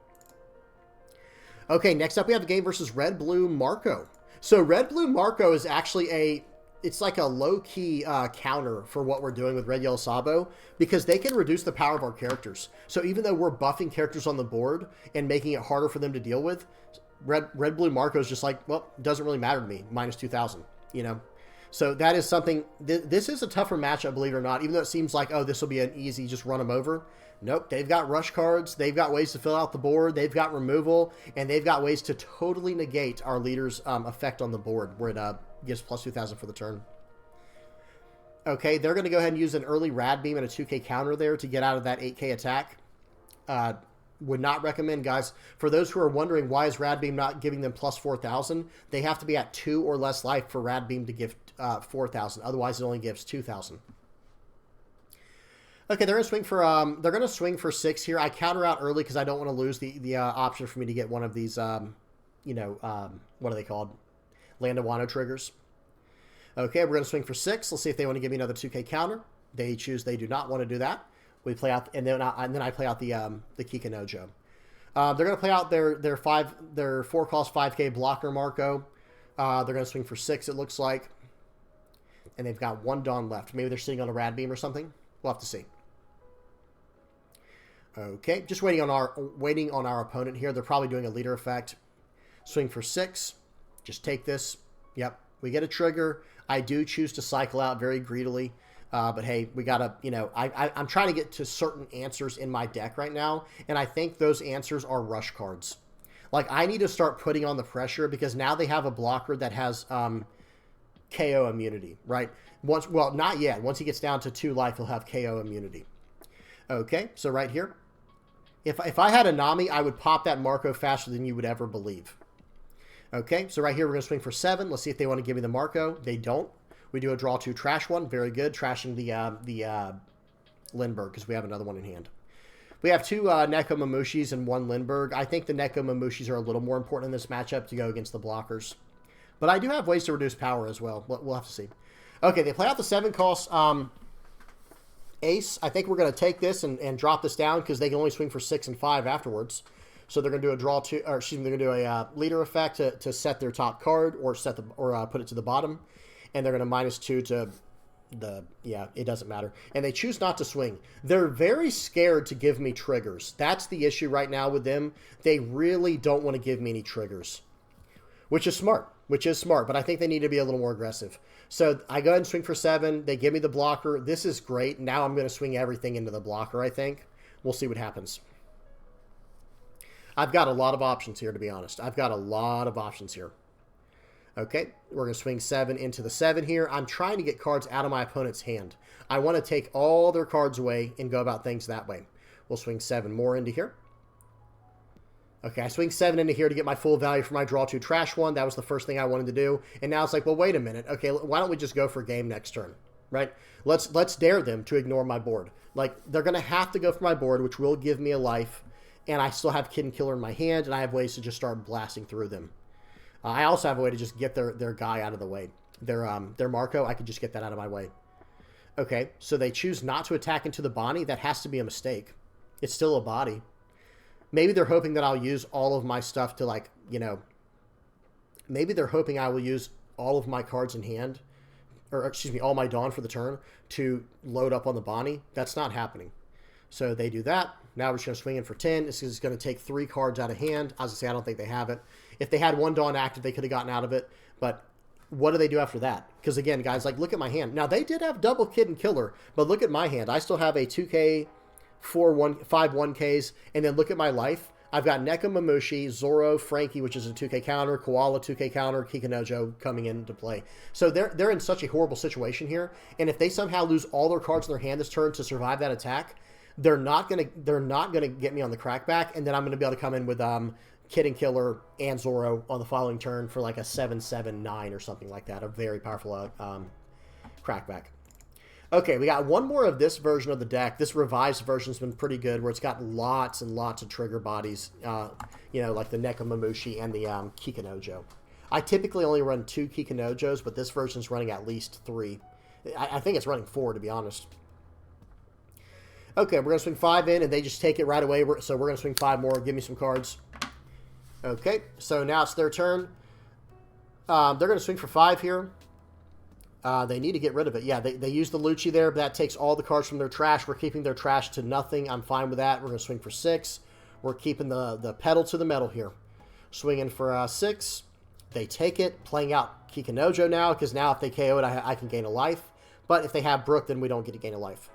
Okay, next up we have the game versus Red Blue Marco. So Red Blue Marco is actually it's like a low-key counter for what we're doing with Red Yellow Sabo, because they can reduce the power of our characters. So even though we're buffing characters on the board and making it harder for them to deal with, Red Blue Marco is just like, well, it doesn't really matter to me, minus 2,000, So that is something, this is a tougher matchup, believe it or not, even though it seems like, oh, this will be an easy, just run them over. Nope, they've got rush cards, they've got ways to fill out the board, they've got removal, and they've got ways to totally negate our leader's effect on the board, where it gives plus 2,000 for the turn. Okay, they're going to go ahead and use an early Rad Beam and a 2K counter there to get out of that 8K attack. Would not recommend, guys. For those who are wondering why is Rad Beam not giving them plus 4,000, they have to be at 2 or less life for Rad Beam to give 4,000. Otherwise, it only gives 2,000. Okay, they're going to swing for 6 here. I counter out early because I don't want to lose the option for me to get one of these, what are they called? Land of Wano triggers. Okay, we're going to swing for 6. Let's see if they want to give me another 2K counter. They choose they do not want to do that. We play out, and then I play out the Kikanojo. They're going to play out their 4 cost 5K blocker Marco. They're going to swing for 6. It looks like, and they've got 1 Dawn left. Maybe they're sitting on a Rad Beam or something. We'll have to see. Okay, just waiting on our opponent here. They're probably doing a leader effect. Swing for 6. Just take this. Yep, we get a trigger. I do choose to cycle out very greedily. But hey, we gotta, I'm trying to get to certain answers in my deck right now, and I think those answers are rush cards. Like, I need to start putting on the pressure, because now they have a blocker that has KO immunity, right? Well, not yet. Once he gets down to 2 life, he'll have KO immunity. Okay, so right here, if I had a Nami, I would pop that Marco faster than you would ever believe. Okay, so right here, we're going to swing for 7. Let's see if they want to give me the Marco. They don't. We do a draw 2, trash 1. Very good. Trashing the Lindbergh, because we have another one in hand. We have 2 Nekomamushis and 1 Lindbergh. I think the Nekomamushis are a little more important in this matchup to go against the blockers. But I do have ways to reduce power as well. We'll have to see. Okay, they play out the 7 cost Ace, I think we're going to take this and drop this down because they can only swing for 6 and 5 afterwards. So they're going to do a draw two, or excuse me, they're going to do a leader effect to set their top card or put it to the bottom, and they're going to -2 to it doesn't matter. And they choose not to swing. They're very scared to give me triggers. That's the issue right now with them. They really don't want to give me any triggers, which is smart. But I think they need to be a little more aggressive. So I go ahead and swing for 7. They give me the blocker. This is great. Now I'm going to swing everything into the blocker, I think. We'll see what happens. I've got a lot of options here, to be honest. I've got a lot of options here. Okay, we're going to swing 7 into the 7 here. I'm trying to get cards out of my opponent's hand. I want to take all their cards away and go about things that way. We'll swing 7 more into here. Okay, I swing 7 into here to get my full value for my draw 2 trash 1. That was the first thing I wanted to do. And now it's like, well, wait a minute. Okay, why don't we just go for game next turn, right? Let's dare them to ignore my board. Like, they're going to have to go for my board, which will give me a life. And I still have Kid and Killer in my hand, and I have ways to just start blasting through them. I also have a way to just get their guy out of the way. Their Marco, I could just get that out of my way. Okay, so they choose not to attack into the body. That has to be a mistake. It's still a body. Maybe they're hoping that I'll use all of my stuff to, like, you know, maybe they're hoping I will use all of my cards in hand, or excuse me, all my Dawn for the turn to load up on the Bonnie. That's not happening. So they do that. Now we're just going to swing in for 10. This is going to take 3 cards out of hand. As I say, I don't think they have it. If they had 1 Dawn active, they could have gotten out of it. But what do they do after that? Because, again, guys, like, look at my hand. Now, they did have double Kid and Killer, but look at my hand. I still have a 2K, 5 1Ks, and then look at my life. I've got Neko Mamushi, Zoro, Frankie, which is a 2K counter, Koala 2K counter, Kikanojo coming into play. So they're in such a horrible situation here, and if they somehow lose all their cards in their hand this turn to survive that attack, they're not gonna get me on the crackback, and then I'm gonna be able to come in with Kid and Killer and Zoro on the following turn for like a 7/7/9 or something like that. A very powerful crackback. Okay, we got one more of this version of the deck. This revised version's been pretty good, where it's got lots and lots of trigger bodies, you know, like the Neko Mamushi and the Kikanojo. I typically only run 2 Kikanojos, but this version's running at least 3. I think it's running 4, to be honest. Okay, we're going to swing 5 in, and they just take it right away. So we're going to swing 5 more. Give me some cards. Okay, so now it's their turn. They're going to swing for 5 here. They need to get rid of it. Yeah, they use the Lucci there, but that takes all the cards from their trash. We're keeping their trash to nothing. I'm fine with that. We're going to swing for 6. We're keeping the pedal to the metal here. Swinging for 6. They take it, playing out Kikanojo now, because now if they KO it, I can gain a life. But if they have Brook, then we don't get to gain a life.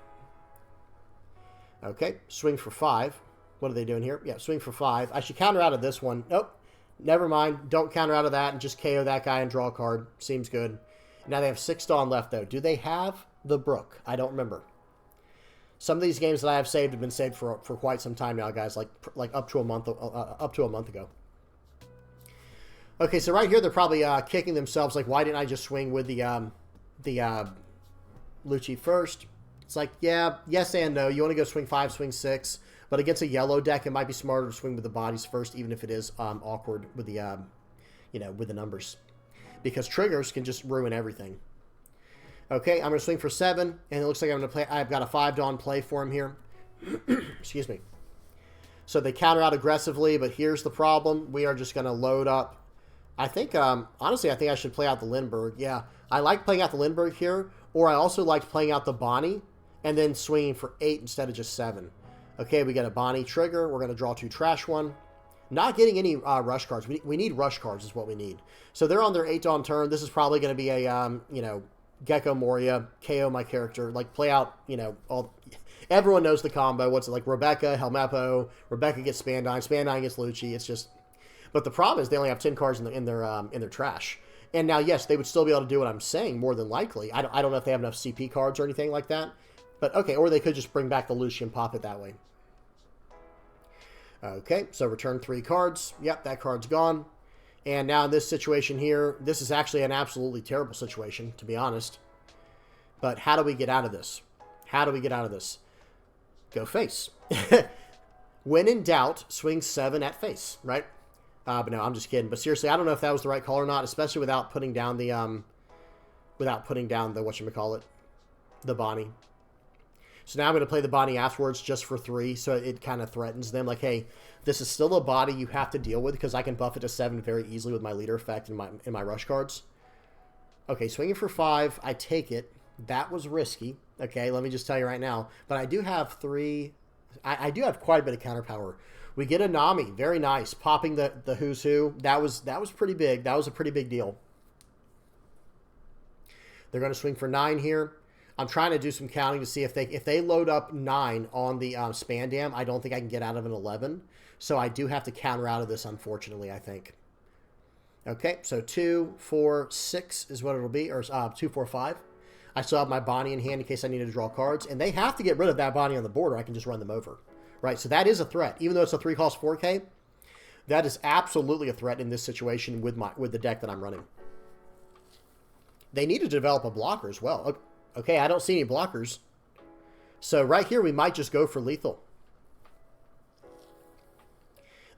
Okay, swing for 5. What are they doing here? Yeah, swing for 5. I should counter out of this one. Nope, never mind. Don't counter out of that and just KO that guy and draw a card. Seems good. Now they have 6 Dawn left, though. Do they have the Brook? I don't remember. Some of these games that I have saved have been saved for quite some time now, guys, like up to a month ago. Okay, so right here they're probably kicking themselves, like, why didn't I just swing with the Lucci first? It's like, yeah, yes and no. You want to go swing 5, swing 6, but against a yellow deck, it might be smarter to swing with the bodies first, even if it is awkward with the, you know, with the numbers, because triggers can just ruin everything. Okay, I'm going to swing for 7, and it looks like I'm going to play. I've got a 5 Dawn play for him here. Excuse me. So they counter out aggressively, but here's the problem: we are just going to load up. I think, honestly, I think I should play out the Lindbergh. Yeah, I like playing out the Lindbergh here, or I also liked playing out the Bonnie and then swinging for 8 instead of just 7. Okay, we got a Bonnie trigger. We're going to draw 2 trash 1. Not getting any rush cards. We need rush cards is what we need. So they're on their 8 Dawn turn. This is probably going to be a, you know, Gecko Moria, KO my character, like play out, you know, all. Everyone knows the combo. What's it like? Rebecca, Helmeppo. Rebecca gets Spandine. Spandine gets Lucci. It's just, but the problem is they only have 10 cards in their trash. And now, yes, they would still be able to do what I'm saying more than likely. I don't know if they have enough CP cards or anything like that. But okay, or they could just bring back the Lucci and pop it that way. Okay, so return 3 cards. Yep, that card's gone. And now in this situation here, this is actually an absolutely terrible situation, to be honest. But how do we get out of this? How do we get out of this? Go face. When in doubt, swing 7 at face, right? But no, I'm just kidding. But seriously, I don't know if that was the right call or not, especially without putting down the whatchamacallit, the Bonnie. So now I'm going to play the body afterwards just for 3, so it kind of threatens them. Like, hey, this is still a body you have to deal with because I can buff it to 7 very easily with my leader effect and my rush cards. Okay, swinging for 5. I take it. That was risky. Okay, let me just tell you right now. But I do have 3. I do have quite a bit of counter power. We get a Nami. Very nice. Popping the who's who. That was pretty big. That was a pretty big deal. They're going to swing for 9 here. I'm trying to do some counting to see if they load up 9 on the Span Dam. I don't think I can get out of an 11. So I do have to counter out of this, unfortunately, I think. Okay, so 2, 4, 6 is what it'll be, or 2, 4, 5. I still have my Bonnie in hand in case I need to draw cards, and they have to get rid of that Bonnie on the board or I can just run them over. Right, so that is a threat. Even though it's a 3-cost 4K, that is absolutely a threat in this situation with the deck that I'm running. They need to develop a blocker as well. Okay, I don't see any blockers. So right here, we might just go for lethal.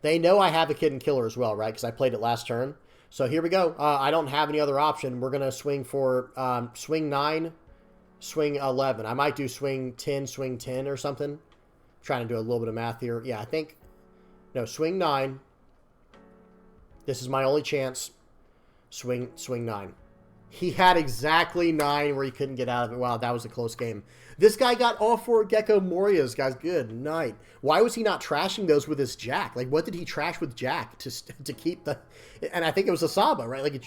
They know I have a Kid and Killer as well, right? Because I played it last turn. So here we go. I don't have any other option. We're going to swing for swing 9, swing 11. I might do swing 10, swing 10 or something. I'm trying to do a little bit of math here. Yeah, I think... No, swing 9. This is my only chance. Swing 9. He had exactly 9 where he couldn't get out of it. Wow, that was a close game. This guy got all 4 Gecko Morias, guys. Good night. Why was he not trashing those with his Jack? Like, what did he trash with Jack to keep the... And I think it was a Sabo, right? Like,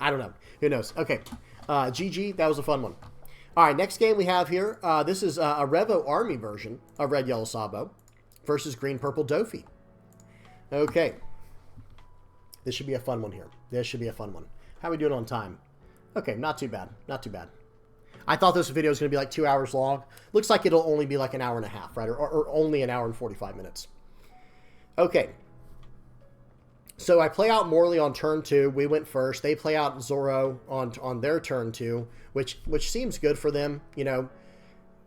I don't know. Who knows? Okay. GG, that was a fun one. All right, next game we have here. This is a Revo Army version of Red Yellow Sabo versus Green Purple Doffy. Okay. This should be a fun one here. This should be a fun one. How are we doing on time? Okay, not too bad. Not too bad. I thought this video was going to be like 2 hours long. Looks like it'll only be like an hour and a half, right? Or only an hour and 45 minutes. Okay. So I play out Morley on turn 2. We went first. They play out Zoro on their turn 2, which seems good for them. You know,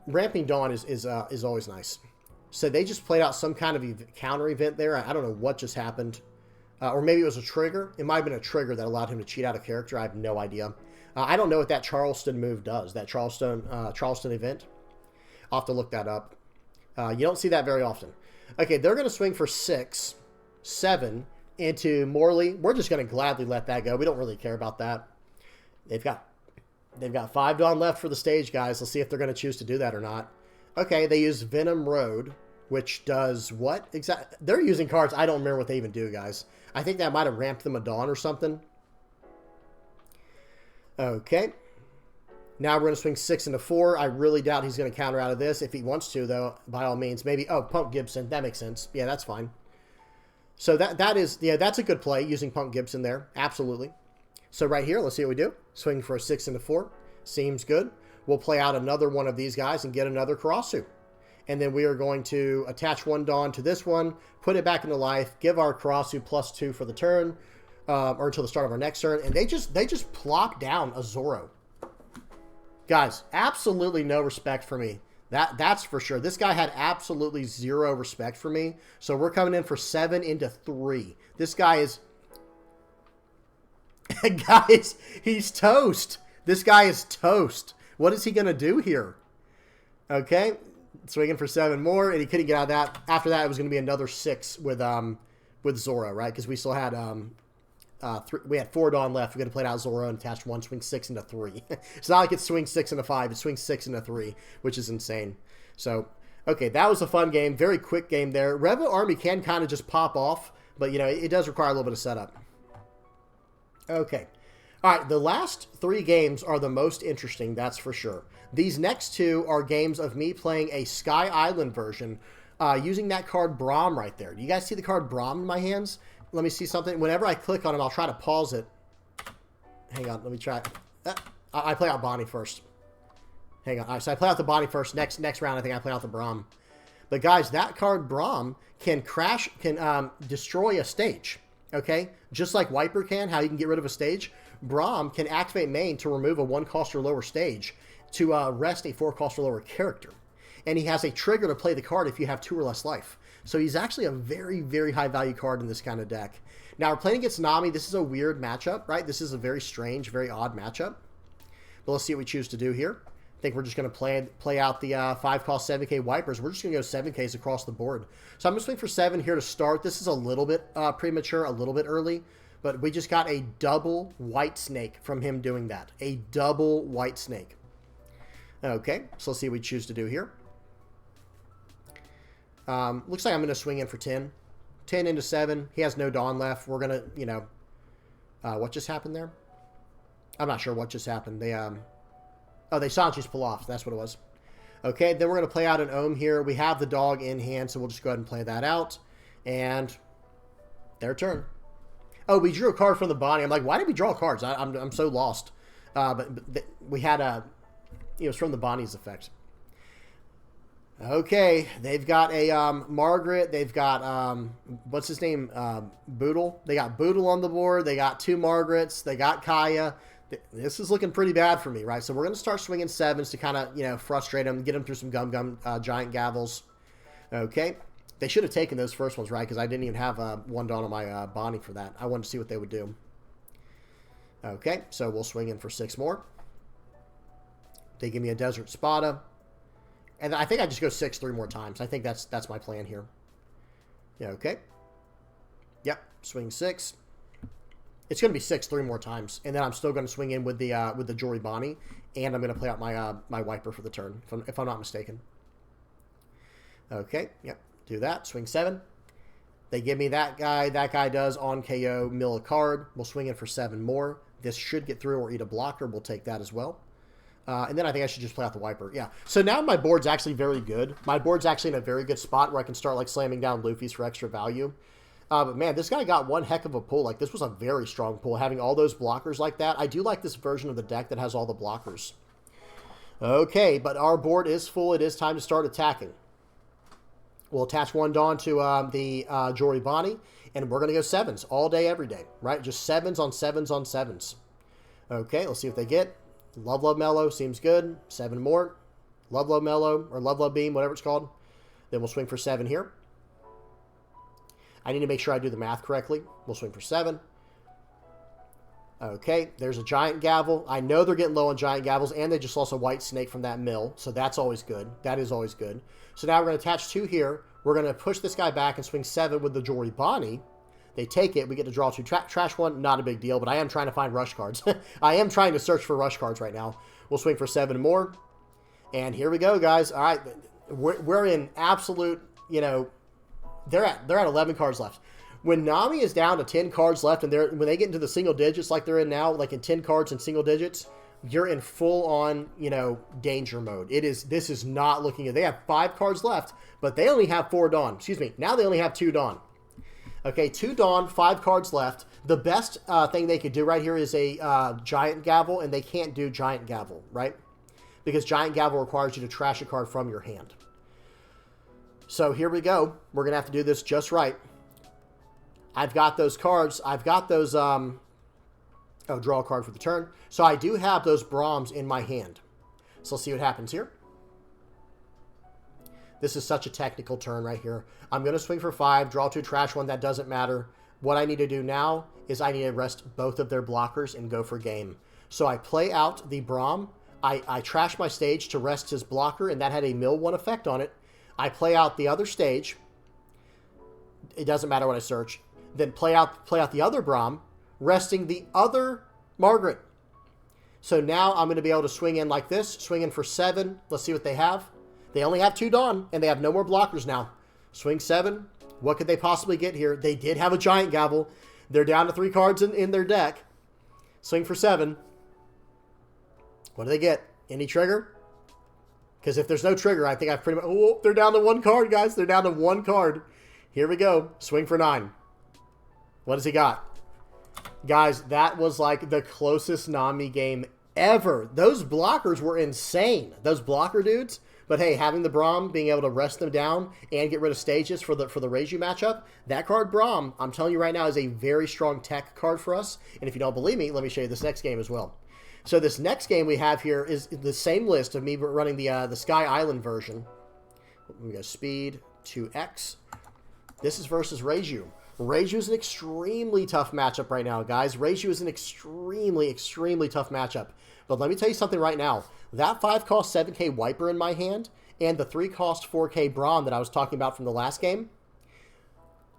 Ramping Dawn is always nice. So they just played out some kind of counter event there. I don't know what just happened. Or maybe it was a trigger. It might have been a trigger that allowed him to cheat out a character. I have no idea. I don't know what that Charleston move does. That Charleston event. I'll have to look that up. You don't see that very often. Okay, they're going to swing for 6, 7 into Morley. We're just going to gladly let that go. We don't really care about that. They've got 5 Dawn left for the stage, guys. Let's see if they're going to choose to do that or not. Okay, they use Venom Road, which does what exactly? They're using cards. I don't remember what they even do, guys. I think that might have ramped them a Dawn or something. Okay. Now we're going to swing 6 into 4. I really doubt he's going to counter out of this. If he wants to, though, by all means. Maybe, oh, Punk Gibson. That makes sense. Yeah, that's fine. So that's a good play, using Punk Gibson there. Absolutely. So right here, let's see what we do. Swing for a 6 into 4. Seems good. We'll play out another one of these guys and get another Karasu. And then we are going to attach 1 Dawn to this one, put it back into life, give our Karasu +2 for the turn, or until the start of our next turn. And they just plop down a Zoro. Guys, absolutely no respect for me. That's for sure. This guy had absolutely 0 respect for me. So we're coming in for 7 into 3. This guy is... Guys, he's toast. This guy is toast. What is he going to do here? Okay. Swinging for 7 more, and he couldn't get out of that. After that, it was going to be another 6 with Zoro, right? Because we still had we had 4 Dawn left. We're going to play out Zoro and attach 1, swing 6 into 3. It's not like it's swing 6 into 5. It's swing 6 into 3, which is insane. So, okay, that was a fun game. Very quick game there. Revo Army can kind of just pop off, but, you know, it does require a little bit of setup. Okay. All right, the last 3 games are the most interesting, that's for sure. These next 2 are games of me playing a Sky Island version using that card Braum right there. Do you guys see the card Braum in my hands? Let me see something. Whenever I click on him, I'll try to pause it. Hang on, let me try. I play out Bonnie first. Hang on. All right, so I play out the Bonnie first. Next round, I think I play out the Braum. But guys, that card Braum can destroy a stage. Okay? Just like Wiper can, how you can get rid of a stage. Braum can activate main to remove a 1-cost or lower stage to rest a 4-cost or lower character. And he has a trigger to play the card if you have 2 or less life. So he's actually a very, very high value card in this kind of deck. Now we're playing against Nami. This is a weird matchup, right? This is a very strange, very odd matchup. But let's see what we choose to do here. think we're just going to play out the 5-cost 7K wipers. We're just going to go 7Ks across the board. So I'm going to swing for 7 here to start. This is a little bit premature, a little bit early, but we just got a double white snake from him doing that. A double white snake. Okay, so let's see what we choose to do here. Looks like I'm going to swing in for 10. 10 into 7. He has no Dawn left. We're going to, you know, what just happened there? I'm not sure what just happened. They, oh, they Sanchi's pull off. That's what it was. Okay, then we're going to play out an Ohm here. We have the dog in hand, so we'll just go ahead and play that out. And their turn. Oh, we drew a card from the body. I'm like, why did we draw cards? I'm so lost. But we had a, it was from the Bonnie's effect. Okay, they've got a Margaret. They've got, what's his name? Boodle. They got Boodle on the board. They got 2 Margarets. They got Kaya. This is looking pretty bad for me, right? So we're going to start swinging 7s to kind of, you know, frustrate them, get them through some gum giant gavels. Okay. They should have taken those first ones, right? Because I didn't even have 1 Dawn on my Bonnie for that. I wanted to see what they would do. Okay, so we'll swing in for 6 more. They give me a Desert Spada. And I think I just go 6 3 more times. I think that's my plan here. Yeah, okay. Yep, swing 6. It's going to be 6 3 more times. And then I'm still going to swing in with the Jory Bonnie. And I'm going to play out my my wiper for the turn, if I'm not mistaken. Okay, yep. Do that. Swing 7. They give me that guy. That guy does on KO mill a card. We'll swing in for 7 more. This should get through or eat a blocker. We'll take that as well. And then I think I should just play out the wiper. Yeah. So now my board's actually very good. My board's actually in a very good spot where I can start like slamming down Luffy's for extra value. But man, this guy got one heck of a pull. Like this was a very strong pull. Having all those blockers like that. I do like this version of the deck that has all the blockers. Okay, but our board is full. It is time to start attacking. We'll attach 1 Dawn to the Jory Bonnie, and we're going to go 7s all day, every day, right? Just 7s on 7s on 7s. Okay, let's see what they get. Love Love Mellow seems good. 7 more. Love Love Mellow, or Love Love Beam, whatever it's called. Then we'll swing for 7 here. I need to make sure I do the math correctly. We'll swing for 7. Okay, there's a Giant Gavel. I know they're getting low on Giant Gavels, and they just lost a White Snake from that mill, so that's always good. That is always good. So now we're going to attach 2 here. We're going to push this guy back and swing 7 with the Jory Bonnie. They take it. We get to draw 2. Trash 1, not a big deal, but I am trying to find rush cards. I am trying to search for rush cards right now. We'll swing for 7 more. And here we go, guys. All right, we're in absolute, you know, they're at 11 cards left. When Nami is down to 10 cards left, and when they get into the single digits like they're in now, like in 10 cards and single digits, you're in full-on, you know, danger mode. This is not looking good. They have 5 cards left, but they only have 4 Dawn. Excuse me. Now they only have 2 Dawn. Okay, 2 Dawn, 5 cards left. The best thing they could do right here is a Giant Gavel, and they can't do Giant Gavel, right? Because Giant Gavel requires you to trash a card from your hand. So here we go. We're going to have to do this just right. I've got those cards. I've got those, oh, draw a card for the turn. So I do have those Brahms in my hand. So let's see what happens here. This is such a technical turn right here. I'm going to swing for 5, draw 2, trash 1. That doesn't matter. What I need to do now is I need to rest both of their blockers and go for game. So I play out the Brahm. I trash my stage to rest his blocker, and that had a mill 1 effect on it. I play out the other stage. It doesn't matter what I search. Then play out the other Brahm, resting the other Margaret. So now I'm going to be able to swing in like this, swing in for 7. Let's see what they have. They only have 2 Dawn, and they have no more blockers now. Swing 7. What could they possibly get here? They did have a Giant Gavel. They're down to 3 cards in their deck. Swing for 7. What do they get? Any trigger? Because if there's no trigger, I think I've pretty much... Oh, they're down to 1 card, guys. They're down to 1 card. Here we go. Swing for 9. What has he got? Guys, that was like the closest Nami game ever. Those blockers were insane. Those blocker dudes. But hey, having the Brahm, being able to rest them down and get rid of stages for the Reiju matchup, that card Brahm, I'm telling you right now, is a very strong tech card for us. And if you don't believe me, let me show you this next game as well. So this next game we have here is the same list of me running the Sky Island version. Let me go speed 2x. This is versus Reiju. Reiju is an extremely tough matchup right now, guys. Reiju is an extremely, extremely tough matchup. But let me tell you something right now. That 5-cost 7k Wiper in my hand and the 3-cost 4k Braum that I was talking about from the last game,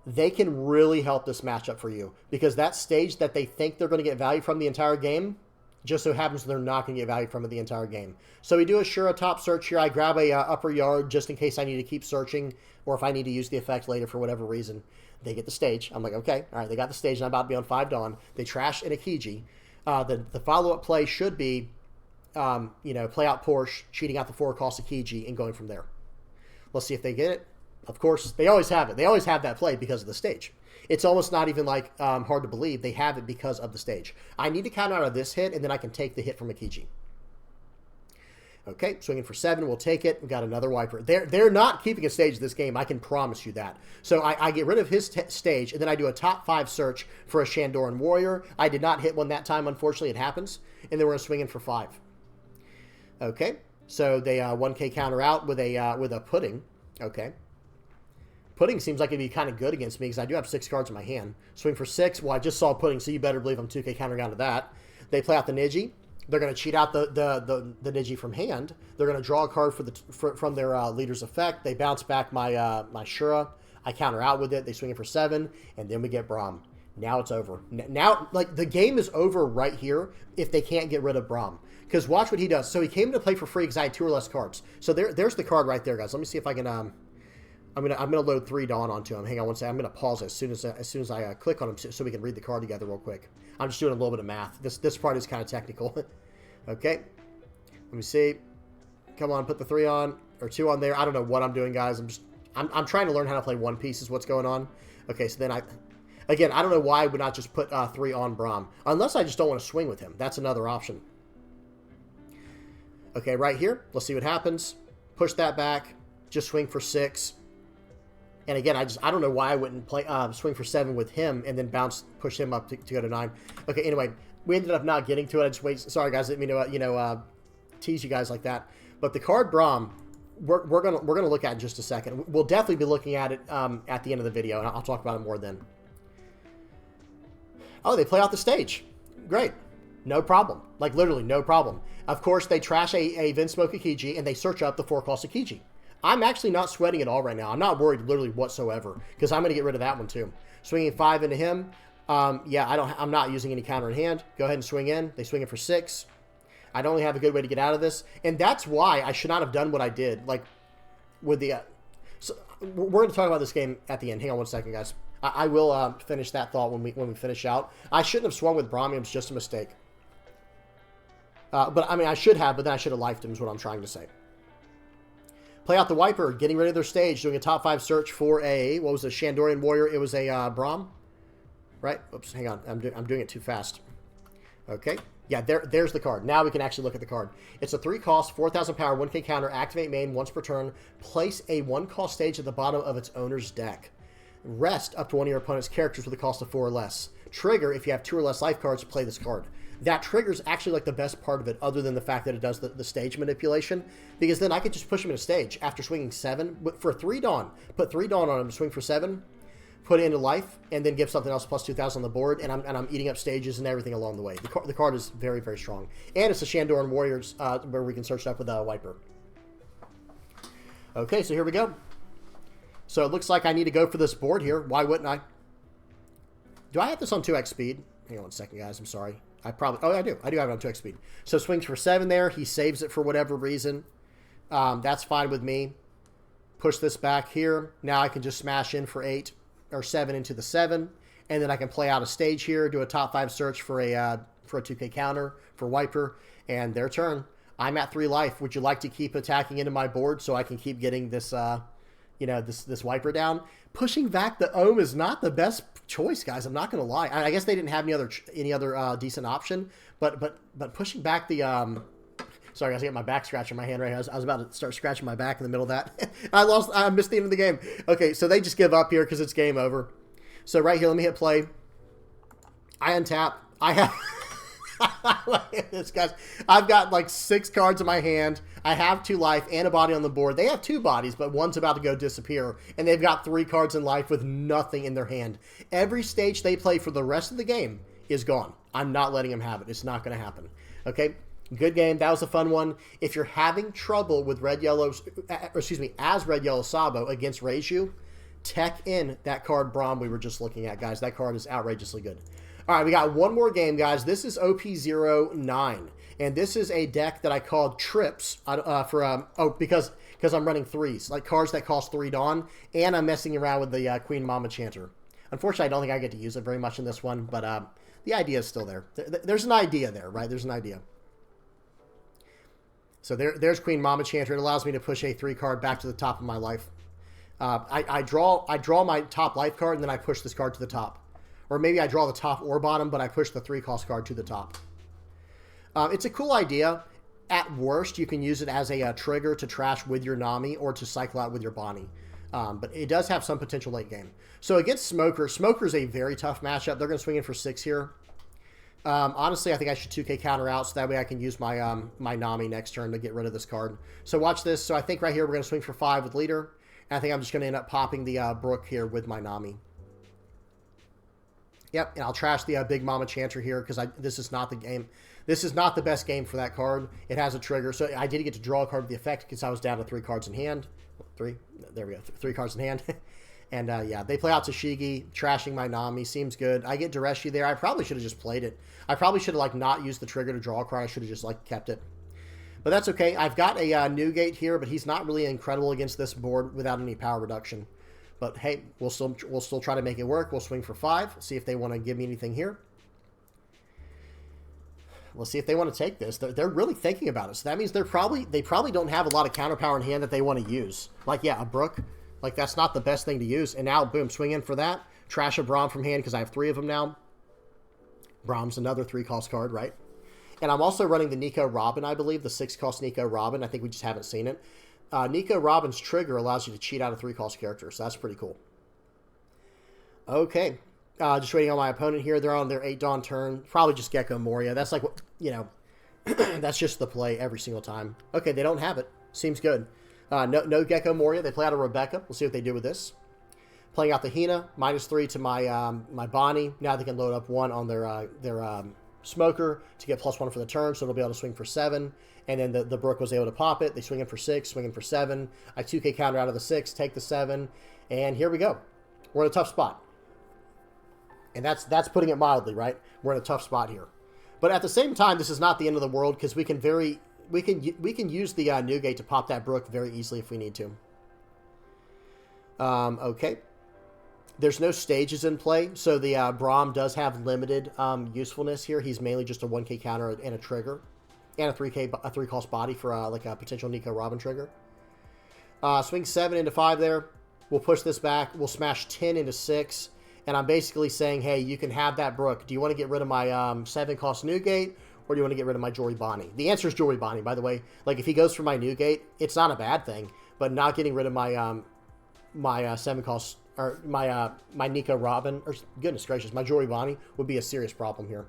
they can really help this matchup for you. Because that stage that they think they're going to get value from the entire game, just so happens they're not going to get value from it the entire game. So we do a Shura top search here. I grab a upper yard just in case I need to keep searching or if I need to use the effect later for whatever reason. They get the stage. I'm like, okay, all right, they got the stage and I'm about to be on 5 Dawn. They trash in a Kiji. The follow-up play should be, play out Porsche, cheating out the 4-cost Kiji and going from there. Let's see if they get it. Of course, they always have it. They always have that play because of the stage. It's almost not even like hard to believe. They have it because of the stage. I need to count out of this hit, and then I can take the hit from Akiji. Okay, swinging for 7. We'll take it. We've got another Wiper. They're not keeping a stage this game. I can promise you that. So I get rid of his stage, and then I do a top 5 search for a Shandoran Warrior. I did not hit one that time. Unfortunately, it happens. And then we're swinging for 5. Okay, so they 1k counter out with a Pudding. Okay. Pudding seems like it'd be kind of good against me because I do have 6 cards in my hand. Swing for 6. Well, I just saw Pudding, so you better believe I'm 2k countering out of that. They play out the Niji. They're going to cheat out the Niji from hand. They're going to draw a card from their leader's effect. They bounce back my Shura. I counter out with it. They swing it for 7, and then we get Braum. Now it's over. Now, like, the game is over right here if they can't get rid of Braum. Because watch what he does. So he came to play for free because I had 2 or less cards. So there's the card right there, guys. Let me see if I can... I'm gonna load 3 Dawn onto him. Hang on one second. I'm gonna pause as soon as I click on him so we can read the card together real quick. I'm just doing a little bit of math. This part is kind of technical. Okay. Let me see. Come on, put the 3 on or 2 on there. I don't know what I'm doing, guys. I'm trying to learn how to play One Piece is what's going on. Okay, so then I don't know why I would not just put 3 on Braum unless I just don't want to swing with him. That's another option. Okay, right here. Let's see what happens. Push that back. Just swing for 6. And again, I don't know why I wouldn't play swing for 7 with him and then push him up to go to 9. Okay, anyway, we ended up not getting to it. I just wait. Sorry, guys, didn't mean to tease you guys like that. But the card Braum, we're gonna look at in just a second. We'll definitely be looking at it at the end of the video, and I'll talk about it more then. Oh, they play out the stage. Great, no problem. Like literally no problem. Of course, they trash a Vinsmoke Akiji and they search up the 4-cost Akiji. I'm actually not sweating at all right now. I'm not worried literally whatsoever because I'm going to get rid of that one too. Swinging 5 into him. Yeah, I'm not using any counter in hand. Go ahead and swing in. They swing it for 6. I don't really have a good way to get out of this. And that's why I should not have done what I did. Like, with the... so we're going to talk about this game at the end. Hang on one second, guys. I will finish that thought when we finish out. I shouldn't have swung with Braum. It was just a mistake. But, I mean, I should have, but then I should have lifed him is what I'm trying to say. Play out the Wiper, getting rid of their stage, doing a top 5 search for a, what was it, Shandorian Warrior. It was a Braum, right? Oops, hang on. I'm doing it too fast. Okay. Yeah, there's the card. Now we can actually look at the card. It's a 3-cost, 4,000 power, 1k counter, activate main once per turn. Place a 1-cost stage at the bottom of its owner's deck. Rest up to one of your opponent's characters with a cost of 4 or less. Trigger if you have 2 or less life cards, play this card. That trigger's actually like the best part of it, other than the fact that it does the stage manipulation, because then I could just push him in a stage after swinging 7 for 3 Dawn. Put 3 Dawn on him, swing for 7, put it into life, and then give something else plus 2,000 on the board, and I'm eating up stages and everything along the way. The card is very, very strong. And it's a Shandoran Warriors where we can search it up with a Wiper. Okay, so here we go. So it looks like I need to go for this board here. Why wouldn't I? Do I have this on 2x speed? Hang on one second, guys. I'm sorry. Oh, I do. I do have it on 2x speed. So swings for 7 there. He saves it for whatever reason. That's fine with me. Push this back here. Now I can just smash in for 8 or 7 into the 7. And then I can play out a stage here, do a top 5 search for a 2k counter for Wiper. And their turn. I'm at 3 life. Would you like to keep attacking into my board so I can keep getting this, this Wiper down? Pushing back the Ohm is not the best choice, guys. I'm not going to lie. I guess they didn't have any other decent option, but pushing back the sorry, guys, I got my back scratching my hand right here. I was about to start scratching my back in the middle of that. I missed the end of the game. Okay, so they just give up here because it's game over. So right here, let me hit play. I untap. I have Look at this, guys. I've got like 6 cards in my hand. I have 2 life and a body on the board. They have 2 bodies, but one's about to go disappear. And they've got 3 cards in life with nothing in their hand. Every stage they play for the rest of the game is gone. I'm not letting them have it. It's not going to happen. Okay? Good game. That was a fun one. If you're having trouble with as Red Yellow Sabo against Reiju, tech in that card Braum we were just looking at, guys. That card is outrageously good. All right, we got one more game, guys. This is OP09, and this is a deck that I called Trips because I'm running 3s, like cards that cost 3 Dawn, and I'm messing around with the Queen Mama Chanter. Unfortunately, I don't think I get to use it very much in this one, but the idea is still there. There's an idea there, right? There's an idea. So there's Queen Mama Chanter. It allows me to push a 3 card back to the top of my life. I draw my top life card, and then I push this card to the top. Or maybe I draw the top or bottom, but I push the 3 cost card to the top. It's a cool idea. At worst, you can use it as a trigger to trash with your Nami or to cycle out with your Bonnie. But it does have some potential late game. So against Smoker, Smoker's a very tough matchup. They're going to swing in for 6 here. Honestly, I think I should 2K counter out so that way I can use my my Nami next turn to get rid of this card. So watch this. So I think right here we're going to swing for 5 with Leader. And I think I'm just going to end up popping the Brook here with my Nami. Yep, and I'll trash the Big Mama Chanter here because this is not the game. This is not the best game for that card. It has a trigger. So I did get to draw a card with the effect because I was down to 3 cards in hand. 3? There we go. 3 cards in hand. And yeah, they play out Tashigi, trashing my Nami. Seems good. I get Dureshi there. I probably should have just played it. I probably should have like not used the trigger to draw a card. I should have just like kept it. But that's okay. I've got a Newgate here, but he's not really incredible against this board without any power reduction. But hey, we'll still try to make it work. We'll swing for 5. See if they want to give me anything here. We'll see if they want to take this. They're really thinking about it. So that means they probably don't have a lot of counter power in hand that they want to use. Like yeah, a Brook. Like that's not the best thing to use. And now boom, swing in for that. Trash a Braum from hand because I have 3 of them now. Braum's another 3 cost card, right? And I'm also running the Nico Robin, I believe, the 6 cost Nico Robin. I think we just haven't seen it. Nico Robin's trigger allows you to cheat out a 3 cost character, so that's pretty cool. Okay. Just waiting on my opponent here. They're on their 8 Dawn turn. Probably just Gecko Moria. That's like, that's just the play every single time. Okay, they don't have it. Seems good. No Gecko Moria. They play out a Rebecca. We'll see what they do with this. Playing out the Hina. -3 to my my Bonnie. Now they can load up 1 on their Smoker to get +1 for the turn, so it'll be able to swing for 7. And then the Brook was able to pop it. They swing in for 6, swing in for 7. I 2K counter out of the 6, take the 7, and here we go. We're in a tough spot. And that's putting it mildly, right? We're in a tough spot here. But at the same time, this is not the end of the world because we can use the Newgate to pop that Brook very easily if we need to. Okay. There's no stages in play, so the Braum does have limited usefulness here. He's mainly just a 1K counter and a trigger. And a 3 cost body for like a potential Nico Robin trigger. Swing 7 into 5 there. We'll push this back. We'll smash 10 into 6. And I'm basically saying, hey, you can have that Brook. Do you want to get rid of my 7 cost Newgate, or do you want to get rid of my Jory Bonnie? The answer is Jory Bonnie, by the way. Like, if he goes for my Newgate, it's not a bad thing. But not getting rid of my my 7 cost, or my Nico Robin, or goodness gracious, my Jory Bonnie would be a serious problem here.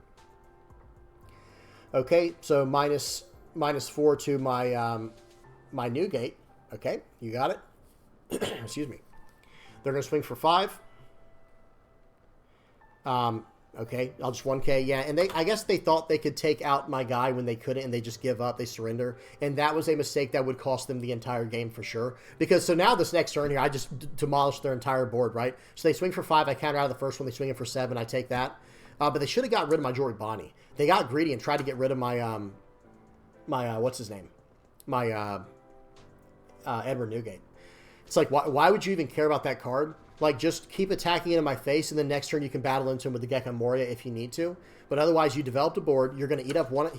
Okay, so -4 to my my Newgate. Okay, you got it. Excuse me. They're going to swing for 5. Okay, I'll just 1K, yeah, and I guess they thought they could take out my guy when they couldn't, and they just give up, they surrender, and that was a mistake that would cost them the entire game for sure, because, so now this next turn here, I just demolished their entire board, right? So they swing for 5, I counter out of the first one, they swing in for 7, I take that, but they should have got rid of my Jory Bonnie. They got greedy and tried to get rid of my, what's his name? My, Edward Newgate. It's like, why would you even care about that card? Like, just keep attacking it in my face, and then next turn you can battle into him with the Gecko Moria if you need to. But otherwise, you developed a board. You're going to eat up one.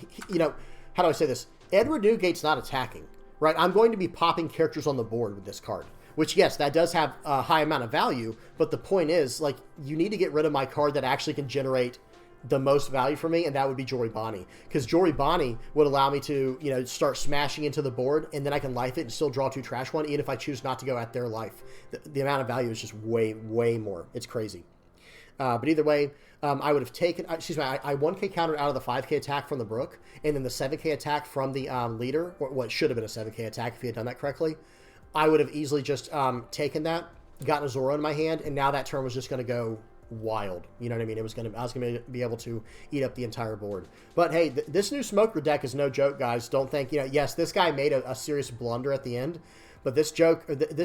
How do I say this? Edward Newgate's not attacking, right? I'm going to be popping characters on the board with this card. Which, yes, that does have a high amount of value. But the point is, like, you need to get rid of my card that actually can generate the most value for me, and that would be Jory Bonnie. Because Jory Bonnie would allow me to, start smashing into the board, and then I can life it and still draw 2 trash 1, even if I choose not to go at their life. The amount of value is just way, way more. It's crazy. But either way, I would have taken, excuse me, I 1K countered out of the 5K attack from the Brook, and then the 7K attack from the leader, or what should have been a 7K attack if he had done that correctly. I would have easily just taken that, gotten a Zoro in my hand, and now that turn was just going to go wild. You know what I mean? I was going to be able to eat up the entire board. But hey, this new Smoker deck is no joke, guys. Don't think, yes, this guy made a serious blunder at the end, but this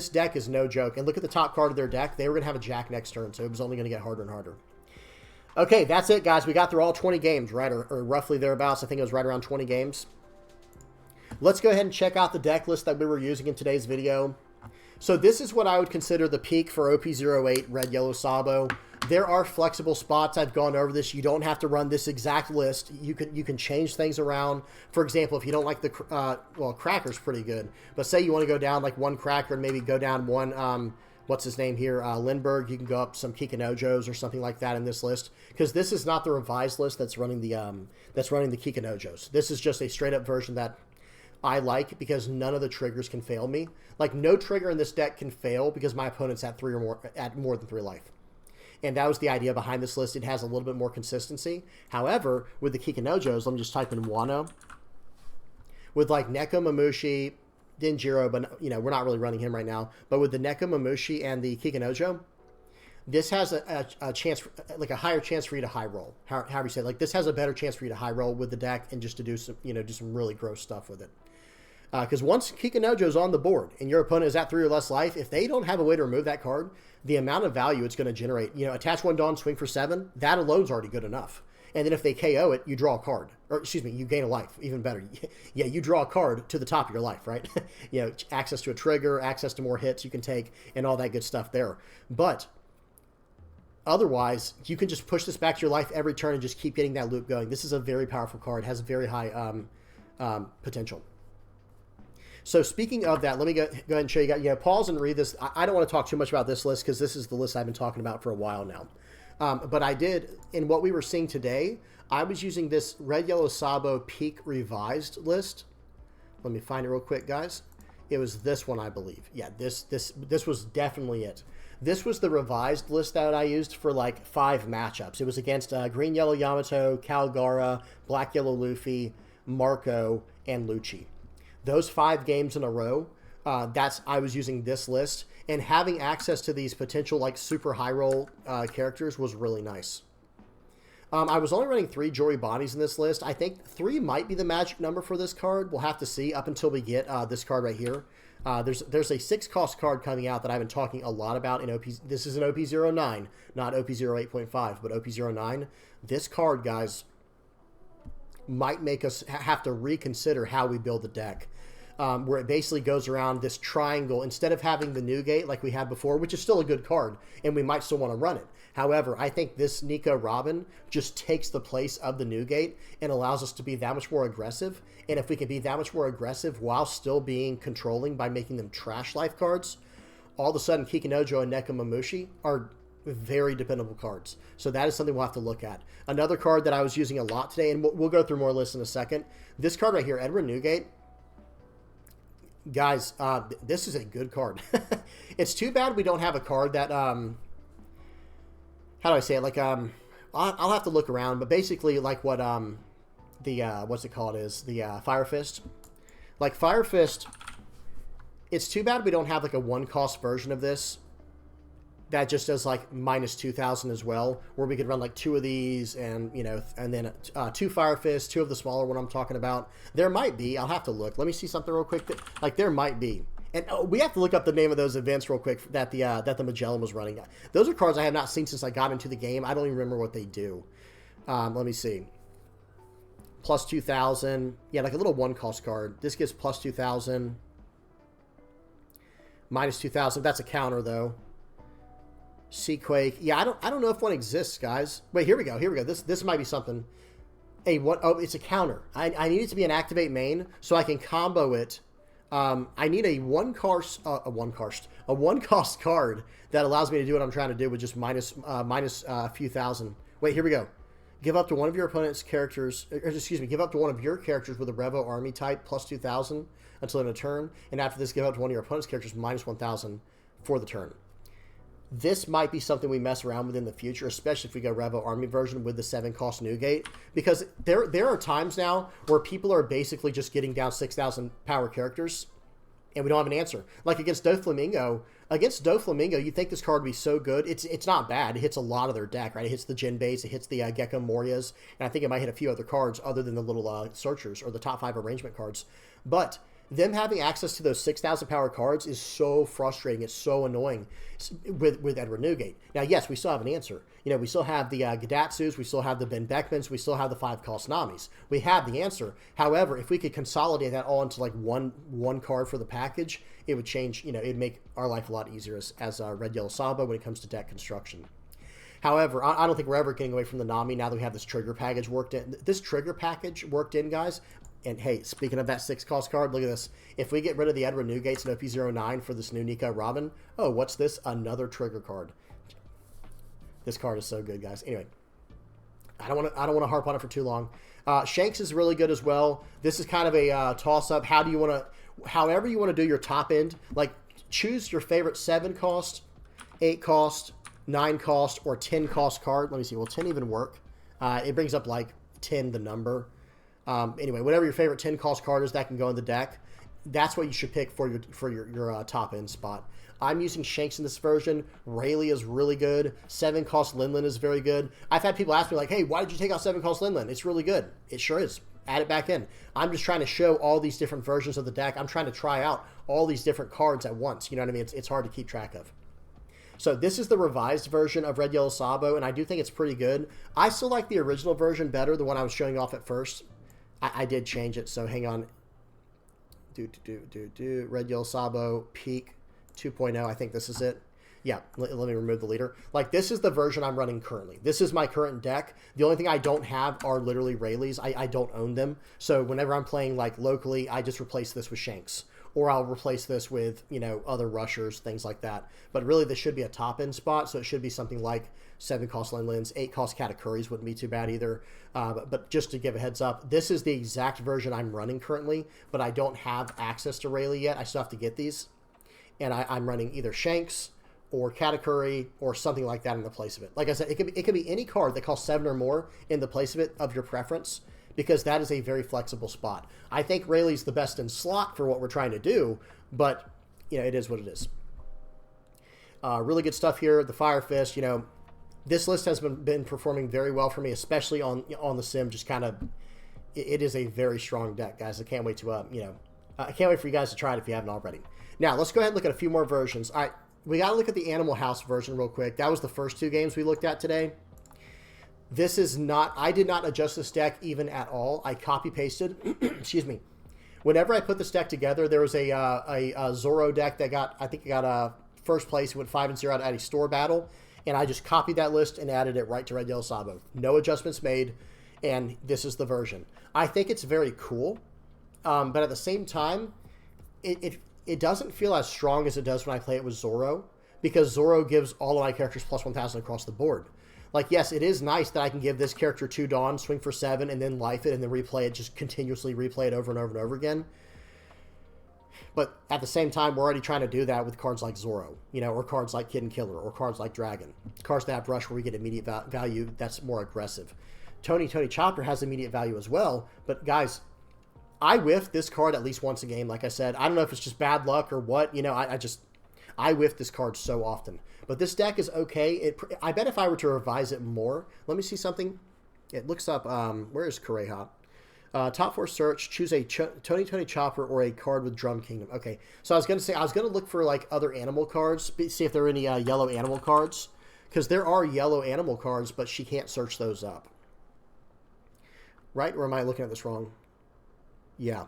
deck is no joke. And look at the top card of their deck. They were going to have a Jack next turn, so it was only going to get harder and harder. Okay, that's it, guys. We got through all 20 games, right? Or roughly thereabouts. I think it was right around 20 games. Let's go ahead and check out the deck list that we were using in today's video. So this is what I would consider the peak for OP08 Red Yellow Sabo. There are flexible spots. I've gone over this. You don't have to run this exact list. You can change things around. For example, if you don't like the well, Cracker's pretty good, but say you want to go down like one Cracker and maybe go down one what's his name here, Lindbergh, you can go up some Kikanojos or something like that in this list, because this is not the revised list that's running the Kikanojos. This is just a straight up version that I like, because none of the triggers can fail me. Like, no trigger in this deck can fail because my opponent's at more than 3 life. And that was the idea behind this list. It has a little bit more consistency. However, with the Kikanojos, let me just type in Wano. With like Neko Mamushi, Denjiro, but we're not really running him right now. But with the Neko Mamushi and the Kikanojo, this has a chance, like a higher chance for you to high roll. However you say it. Like, this has a better chance for you to high roll with the deck and just to do some, do some really gross stuff with it. Because once Kikanojo's on the board and your opponent is at 3 or less life, if they don't have a way to remove that card, the amount of value it's going to generate, attach 1 Dawn, swing for 7, that alone's already good enough. And then if they KO it, you draw a card. Or, excuse me, you gain a life. Even better. Yeah, you draw a card to the top of your life, right? Access to a trigger, access to more hits you can take, and all that good stuff there. But otherwise, you can just push this back to your life every turn and just keep getting that loop going. This is a very powerful card. It has very high potential. So speaking of that, let me go ahead and show you. Pause and read this. I don't want to talk too much about this list because this is the list I've been talking about for a while now. But I did, in what we were seeing today, I was using this Red Yellow Sabo Peak Revised list. Let me find it real quick, guys. It was this one, I believe. Yeah, this was definitely it. This was the revised list that I used for like 5 matchups. It was against Green Yellow Yamato, Kalgara, Black Yellow Luffy, Marco, and Lucci. Those 5 games in a row, I was using this list, and having access to these potential like super high roll characters was really nice. I was only running 3 Jory Bodies in this list. I think 3 might be the magic number for this card. We'll have to see up until we get this card right here. There's a 6-cost card coming out that I've been talking a lot about in OP. This is an OP09, not OP08.5, but OP09. This card, guys, might make us have to reconsider how we build the deck. Where it basically goes around this triangle instead of having the Newgate like we had before, which is still a good card, and we might still want to run it. However, I think this Nico Robin just takes the place of the Newgate and allows us to be that much more aggressive. And if we can be that much more aggressive while still being controlling by making them trash life cards, all of a sudden Kikanojo and Neko Mamushi are very dependable cards. So that is something we'll have to look at. Another card that I was using a lot today, and we'll go through more lists in a second. This card right here, Edward Newgate. Guys, this is a good card. It's too bad we don't have a card that, how do I say it? Like, I'll have to look around, but basically like what, what's it called is, the Fire Fist. Like Fire Fist, it's too bad we don't have like a 1-cost version of this that just does like minus 2,000 as well, where we could run like 2 of these and, and then 2 Fire Fists, 2 of the smaller one I'm talking about. There might be. I'll have to look. Let me see something real quick. Like there might be. And we have to look up the name of those events real quick that the Magellan was running. Those are cards I have not seen since I got into the game. I don't even remember what they do. Let me see. Plus 2,000. Yeah, like a little 1-cost card. This gives plus 2,000. Minus 2,000. That's a counter though. Seaquake. Yeah, I don't know if one exists, guys. Wait, here we go. Here we go. This might be something. Oh, it's a counter. I need it to be an activate main so I can combo it. I need a 1-cost card that allows me to do what I'm trying to do with just minus a few thousand. Wait, here we go. Give up to one of your opponent's characters, or excuse me, give up to one of your characters with a Revo Army type plus 2,000 until end of turn, and after this, give up to one of your opponent's characters minus 1,000 for the turn. this might be something we mess around with in the future, especially if we go Revo Army version with the 7-cost Newgate, because there are times now where people are basically just getting down 6,000 power characters, and we don't have an answer. Like against Doflamingo, you'd think this card would be so good. It's not bad. It hits a lot of their deck, right? It hits the Jinbeis, it hits the Gecko Morias, and I think it might hit a few other cards other than the little searchers or the top 5 arrangement cards. But them having access to those 6,000 power cards is so frustrating. It's so annoying with Edward Newgate. Now, yes, we still have an answer. You know, we still have the Gadatsus, we still have the Ben Beckmans, we still have the 5-cost Namis. We have the answer. However, if we could consolidate that all into like one card for the package, it would change, you know, it'd make our life a lot easier as Red Yellow Sabo when it comes to deck construction. However, I don't think we're ever getting away from the Nami now that we have this trigger package worked in. This trigger package worked in, guys. And hey, speaking of that 6-cost card, look at this. If we get rid of the Edward Newgates and OP09 for this new Nico Robin, oh, what's this? Another trigger card. This card is so good, guys. Anyway, I don't want to harp on it for too long. Shanks is really good as well. This is kind of a toss-up. How do you want to, however you want to do your top end, like choose your favorite 7-cost, 8-cost, 9-cost, or 10-cost card. Let me see. Will 10 even work? It brings up like 10, the number. Anyway, whatever your favorite 10-cost card is that can go in the deck, that's what you should pick for your top end spot. I'm using Shanks in this version. Rayleigh is really good. 7-cost Linlin is very good. I've had people ask me like, hey, why did you take out 7-cost Linlin? It's really good. It sure is. Add it back in. I'm just trying to show all these different versions of the deck. I'm trying to try out all these different cards at once. You know what I mean? It's hard to keep track of. So this is the revised version of Red Yellow Sabo, and I do think it's pretty good. I still like the original version better, the one I was showing off at first. I did change it, so hang on. Red Yellow Sabo Peak 2.0. I think this is it. Yeah, let me remove the leader. Like, this is the version I'm running currently. This is my current deck. The only thing I don't have are literally Rayleighs. I don't own them. So whenever I'm playing, like, locally, I just replace this with Shanks. Or I'll replace this with, you know, other rushers, things like that. But really, this should be a top-end spot, so it should be something like 7-cost Linlins, 8-cost Katakuris wouldn't be too bad either. But just to give a heads up, this is the exact version I'm running currently, but I don't have access to Rayleigh yet. I still have to get these. And I'm running either Shanks or Katakuri or something like that in the place of it. Like I said, it could be any card that costs 7 or more in the place of it of your preference, because that is a very flexible spot. I think Rayleigh's the best in slot for what we're trying to do, but, you know, it is what it is. Really good stuff here. The Fire Fist, you know, this list has been performing very well for me, especially on the sim. Just kind of, it is a very strong deck, guys. I can't wait to, you know, I can't wait for you guys to try it if you haven't already. Now, let's go ahead and look at a few more versions. All right, we got to look at the Animal House version real quick. That was the first 2 games we looked at today. This is not, I did not adjust this deck even at all. I copy-pasted, excuse me. Whenever I put this deck together, there was a Zoro deck that got, I think it got first place. It went 5-0 at a store battle, and I just copied that list and added it right to Red Yellow Sabo. No adjustments made, and this is the version. I think it's very cool, but at the same time, it doesn't feel as strong as it does when I play it with Zoro, because Zoro gives all of my characters plus 1,000 across the board. Like, yes, it is nice that I can give this character 2 Dawn, swing for 7, and then life it, and then replay it, just continuously replay it over and over and over again. But at the same time, we're already trying to do that with cards like Zoro, you know, or cards like Kid and Killer, or cards like Dragon. Cards that have Rush where we get immediate value that's more aggressive. Tony Chopper has immediate value as well, but guys, I whiff this card at least once a game, like I said. I don't know if it's just bad luck or what, you know, I whiff this card so often. But this deck is okay. I bet if I were to revise it more, let me see something. It looks up, where is Kureha? Top 4 search, choose a Tony Chopper or a card with Drum Kingdom. Okay, so I was going to say, I was going to look for like other animal cards, see if there are any yellow animal cards. Because there are yellow animal cards, but she can't search those up. Right? Or am I looking at this wrong? Yeah.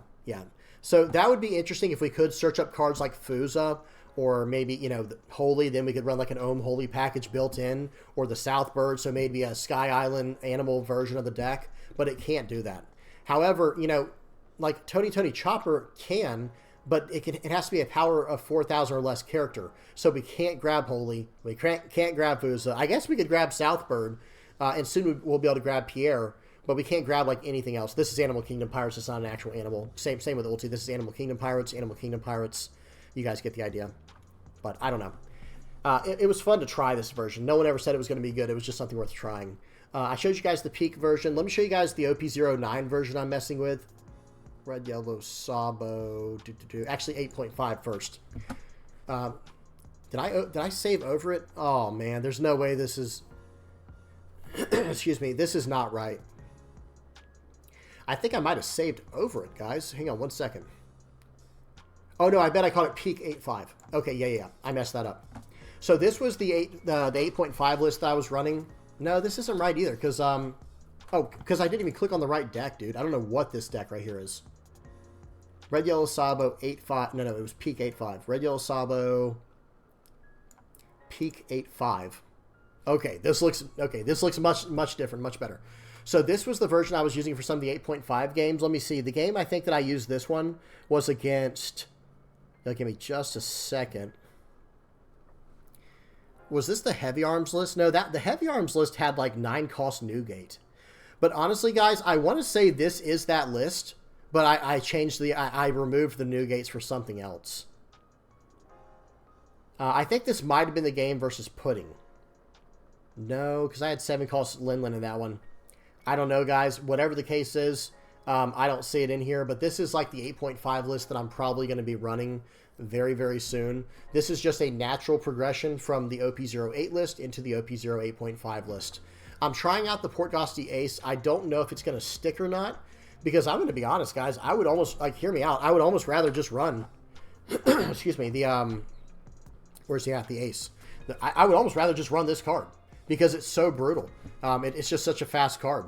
So that would be interesting if we could search up cards like Fuza, or maybe, you know, Holy, then we could run like an Ohm Holy package built in, or the Southbird, so maybe a Sky Island animal version of the deck, but it can't do that. However, you know, like Tony Chopper can, but it has to be a power of 4,000 or less character. So we can't grab Holy, we can't grab Fuza. I guess we could grab Southbird, and soon we'll be able to grab Pierre, but we can't grab like anything else. This is Animal Kingdom Pirates, it's not an actual animal. Same with Ulti, this is Animal Kingdom Pirates. You guys get the idea. But I don't know. It was fun to try this version. No one ever said it was going to be good. It was just something worth trying. I showed you guys the peak version. Let me show you guys the OP09 version I'm messing with. Red, yellow, Sabo. Actually, 8.5 first. Did I save over it? Oh, man. There's no way this is... Excuse me. This is not right. I think I might have saved over it, guys. Hang on one second. Oh, no. I bet I called it peak 8.5. Okay, yeah. I messed that up. So this was the 8.5 list that I was running. No, this isn't right either, because because I didn't even click on the right deck, dude. I don't know what this deck right here is. Red, yellow, Sabo, 8.5. No, it was peak 8.5. Red, yellow, Sabo, peak 8.5. Okay, this looks much different, much better. So this was the version I was using for some of the 8.5 games. Let me see. The game I think that I used this one was against... Give me just a second. Was this the heavy arms list? No, the heavy arms list had like 9 cost Newgate. But honestly, guys, I want to say this is that list, but I changed I removed the Newgates for something else. I think this might have been the game versus Pudding. No, because I had 7 cost Linlin in that one. I don't know, guys. Whatever the case is, I don't see it in here, but this is like the 8.5 list that I'm probably going to be running very, very soon. This is just a natural progression from the OP08 list into the OP08.5 list. I'm trying out the Portgosti Ace. I don't know if it's going to stick or not, because I'm going to be honest, guys. I would almost, hear me out. I would almost rather just run, excuse me, where's he at? The Ace. I would almost rather just run this card, because it's so brutal. It's just such a fast card.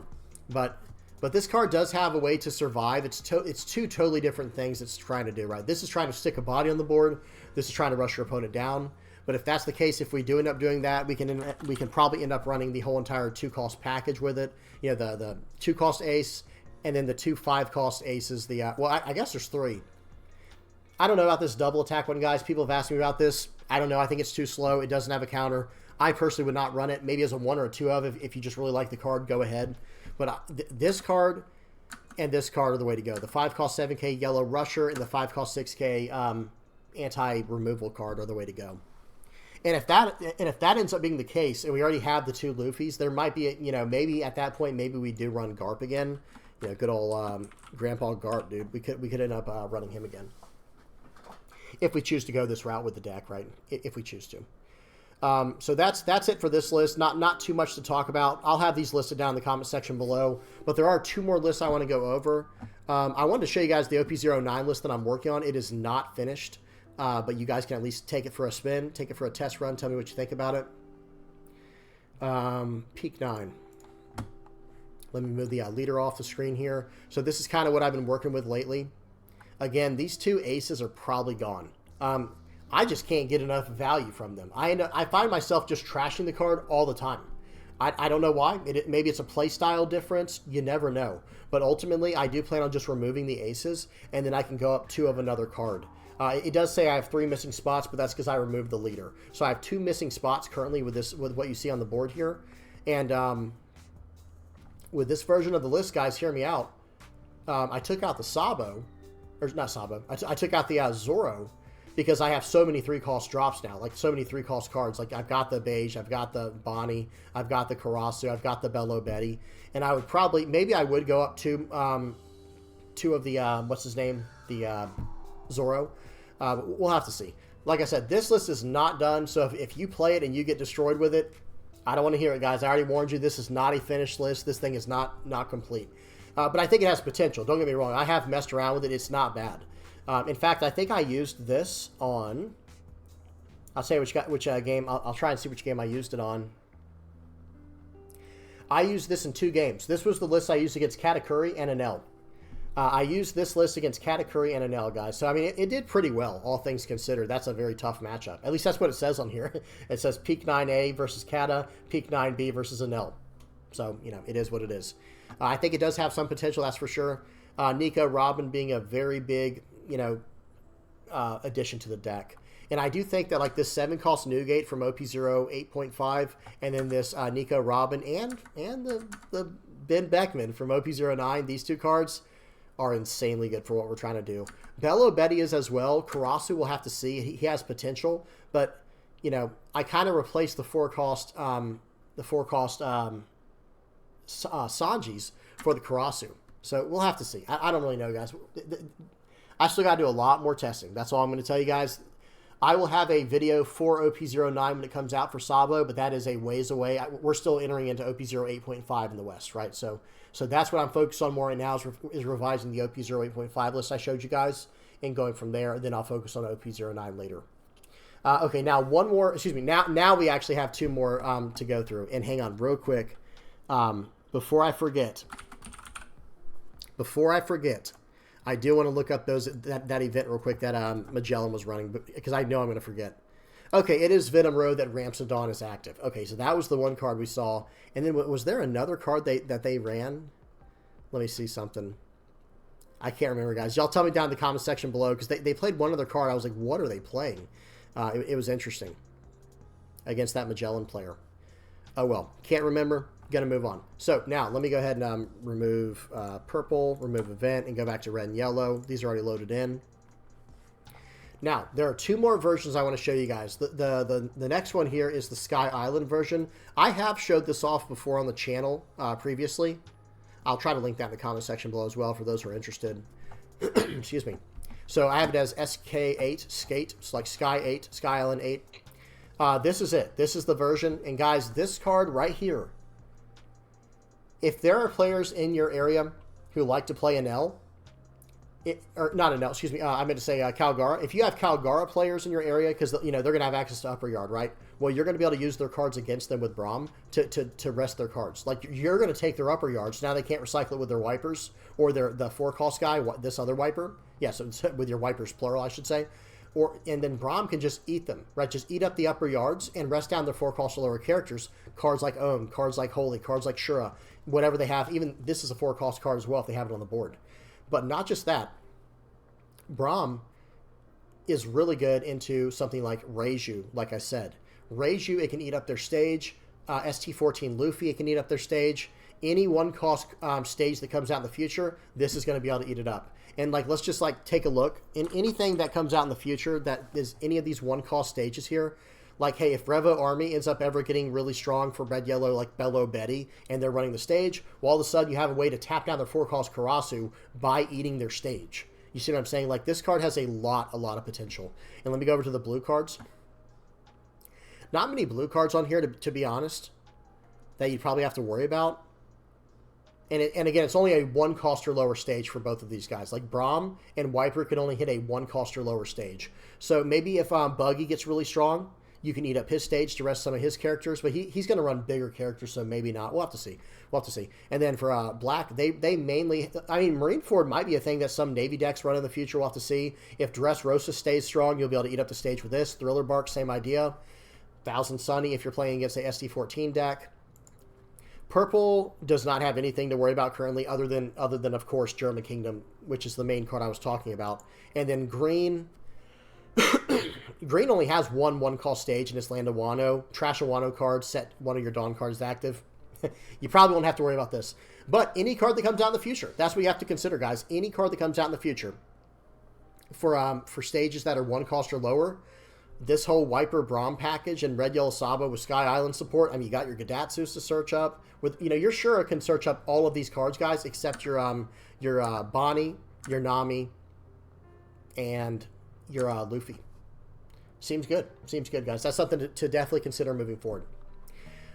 But this card does have a way to survive. It's two totally different things it's trying to do, right? This is trying to stick a body on the board. This is trying to rush your opponent down. But if that's the case, if we do end up doing that, we can probably end up running the whole entire 2-cost package with it. You know, the 2-cost ace, and then the 2 5-cost aces. Well, I guess there's 3. I don't know about this double attack one, guys. People have asked me about this. I don't know. I think it's too slow. It doesn't have a counter. I personally would not run it. Maybe as a 1 or a 2 of. If you just really like the card, go ahead. But this card and this card are the way to go. The 5-cost 7K yellow rusher and the 5-cost 6K anti-removal card are the way to go. And if that ends up being the case, and we already have the 2 Luffys, there might be, maybe at that point, maybe we do run Garp again. Good old Grandpa Garp, dude. We could end up running him again. If we choose to go this route with the deck, right? If we choose to. So that's it for this list. Not too much to talk about. I'll have these listed down in the comment section below. But there are 2 more lists I want to go over. I wanted to show you guys the OP09 list that I'm working on. It is not finished. But you guys can at least take it for a spin, take it for a test run, tell me what you think about it. Peak 9. Let me move the leader off the screen here. So this is kind of what I've been working with lately. Again, these 2 aces are probably gone. I just can't get enough value from them. I find myself just trashing the card all the time. I don't know why. Maybe it's a play style difference. You never know. But ultimately, I do plan on just removing the aces, and then I can go up 2 of another card. It does say I have 3 missing spots, but that's because I removed the leader. So I have 2 missing spots currently with what you see on the board here. And with this version of the list, guys, hear me out. I took out the Sabo, or not Sabo. I took out the Zoro, because I have so many 3-cost drops now, like so many 3-cost cards. Like I've got the Beige, I've got the Bonnie, I've got the Karasu, I've got the Bello Betty, and I would probably, maybe I would go up to 2 of the what's his name, the Zoro. We'll have to see. Like I said, this list is not done, so if you play it and you get destroyed with it, I don't want to hear it, guys. I already warned you, this is not a finished list. This thing is not complete. But I think it has potential. Don't get me wrong. I have messed around with it. It's not bad. In fact, I think I used this on... I'll say which game. I'll try and see which game I used it on. I used this in 2 games. This was the list I used against Katakuri and Enel. I used this list against Katakuri and Enel, guys. So, I mean, it did pretty well, all things considered. That's a very tough matchup. At least that's what it says on here. It says Peak 9A versus Kata, Peak 9B versus Enel. So, it is what it is. I think it does have some potential, that's for sure. Nico Robin being a very big, addition to the deck. And I do think that, like, this 7-cost Newgate from OP08.5, and then this Nico Robin and the Ben Beckman from OP09, these 2 cards are insanely good for what we're trying to do. Bello Betty is as well. Karasu, we'll have to see. He has potential, but you know, I kind of replaced the four-cost Sanjis for the Karasu. So we'll have to see. I don't really know, guys. I still got to do a lot more testing. That's all I'm going to tell you guys. I will have a video for OP09 when it comes out for Sabo, but that is a ways away. We're still entering into OP08.5 in the West, right? So that's what I'm focused on more right now is revising the OP08.5 list I showed you guys and going from there. And then I'll focus on OP09 later. Okay, now one more. Excuse me. Now we actually have two more to go through. And hang on real quick. Before I forget, I do want to look up that event real quick that Magellan was running, because I know I'm going to forget. Okay, it is Venom Road that Ramsodon is active. Okay, so that was the one card we saw. And then was there another card that they ran? Let me see something. I can't remember, guys. Y'all tell me down in the comment section below, because they played one other card. I was like, what are they playing? It was interesting against that Magellan player. Oh, well. Can't remember. Going to move on. So now let me go ahead and remove purple, remove event, and go back to red and yellow. These are already loaded in. Now, there are two more versions I want to show you guys. The next one here is the Sky Island version. I have showed this off before on the channel previously. I'll try to link that in the comment section below as well for those who are interested. Excuse me. So I have it as SK8, Skate. It's like Sky 8, Sky Island 8. This is it. This is the version. And guys, this card right here, if there are players in your area who like to play Enel, or not Enel, excuse me, I meant to say Kalgara. If you have Kalgara players in your area, because you know they're going to have access to upper yard, right? Well, you're going to be able to use their cards against them with Braum to rest their cards. Like, you're going to take their upper yards. Now they can't recycle it with their wipers or the four-cost guy, this other wiper. Yeah, so it's with your wipers, plural, I should say. And then Braum can just eat them, right? Just eat up the upper yards and rest down their four-cost or lower characters. Cards like Ohm, cards like Holy, cards like Shura, whatever they have. Even this is a four-cost card as well if they have it on the board. But not just that. Braum is really good into something like Reiju, like I said. Reiju, it can eat up their stage. ST14 Luffy, it can eat up their stage. Any one-cost stage that comes out in the future, this is going to be able to eat it up. And like, let's just like take a look. In anything that comes out in the future that is any of these one-cost stages here, like, hey, if Revo Army ends up ever getting really strong for red-yellow, like Bello Betty, and they're running the stage, well, all of a sudden you have a way to tap down their four-cost Karasu by eating their stage. You see what I'm saying? Like, this card has a lot of potential. And let me go over to the blue cards. Not many blue cards on here, to be honest, that you'd probably have to worry about. And again, it's only a one-cost or lower stage for both of these guys. Like, Braum and Wiper can only hit a one-cost or lower stage. So maybe if Buggy gets really strong, you can eat up his stage to rest some of his characters. But he's going to run bigger characters, so maybe not. We'll have to see. We'll have to see. And then for Black, they mainly... I mean, Marineford might be a thing that some Navy decks run in the future. We'll have to see. If Dressrosa stays strong, you'll be able to eat up the stage with this. Thriller Bark, same idea. Thousand Sunny if you're playing against a SD14 deck. Purple does not have anything to worry about currently other than of course, German Kingdom, which is the main card I was talking about. And then green... green only has one-cost stage in its Land of Wano. Trash a Wano card, set one of your Dawn cards active. You probably won't have to worry about this. But any card that comes out in the future, that's what you have to consider, guys. Any card that comes out in the future for stages that are one cost or lower, this whole Wiper Braum package and Red Yellow Sabo with Sky Island support, I mean, you got your Gadatsus to search up. With, you know, your Shura can search up all of these cards, guys, except your Bonnie, your Nami, and your Luffy. Seems good. Seems good, guys. That's something to definitely consider moving forward.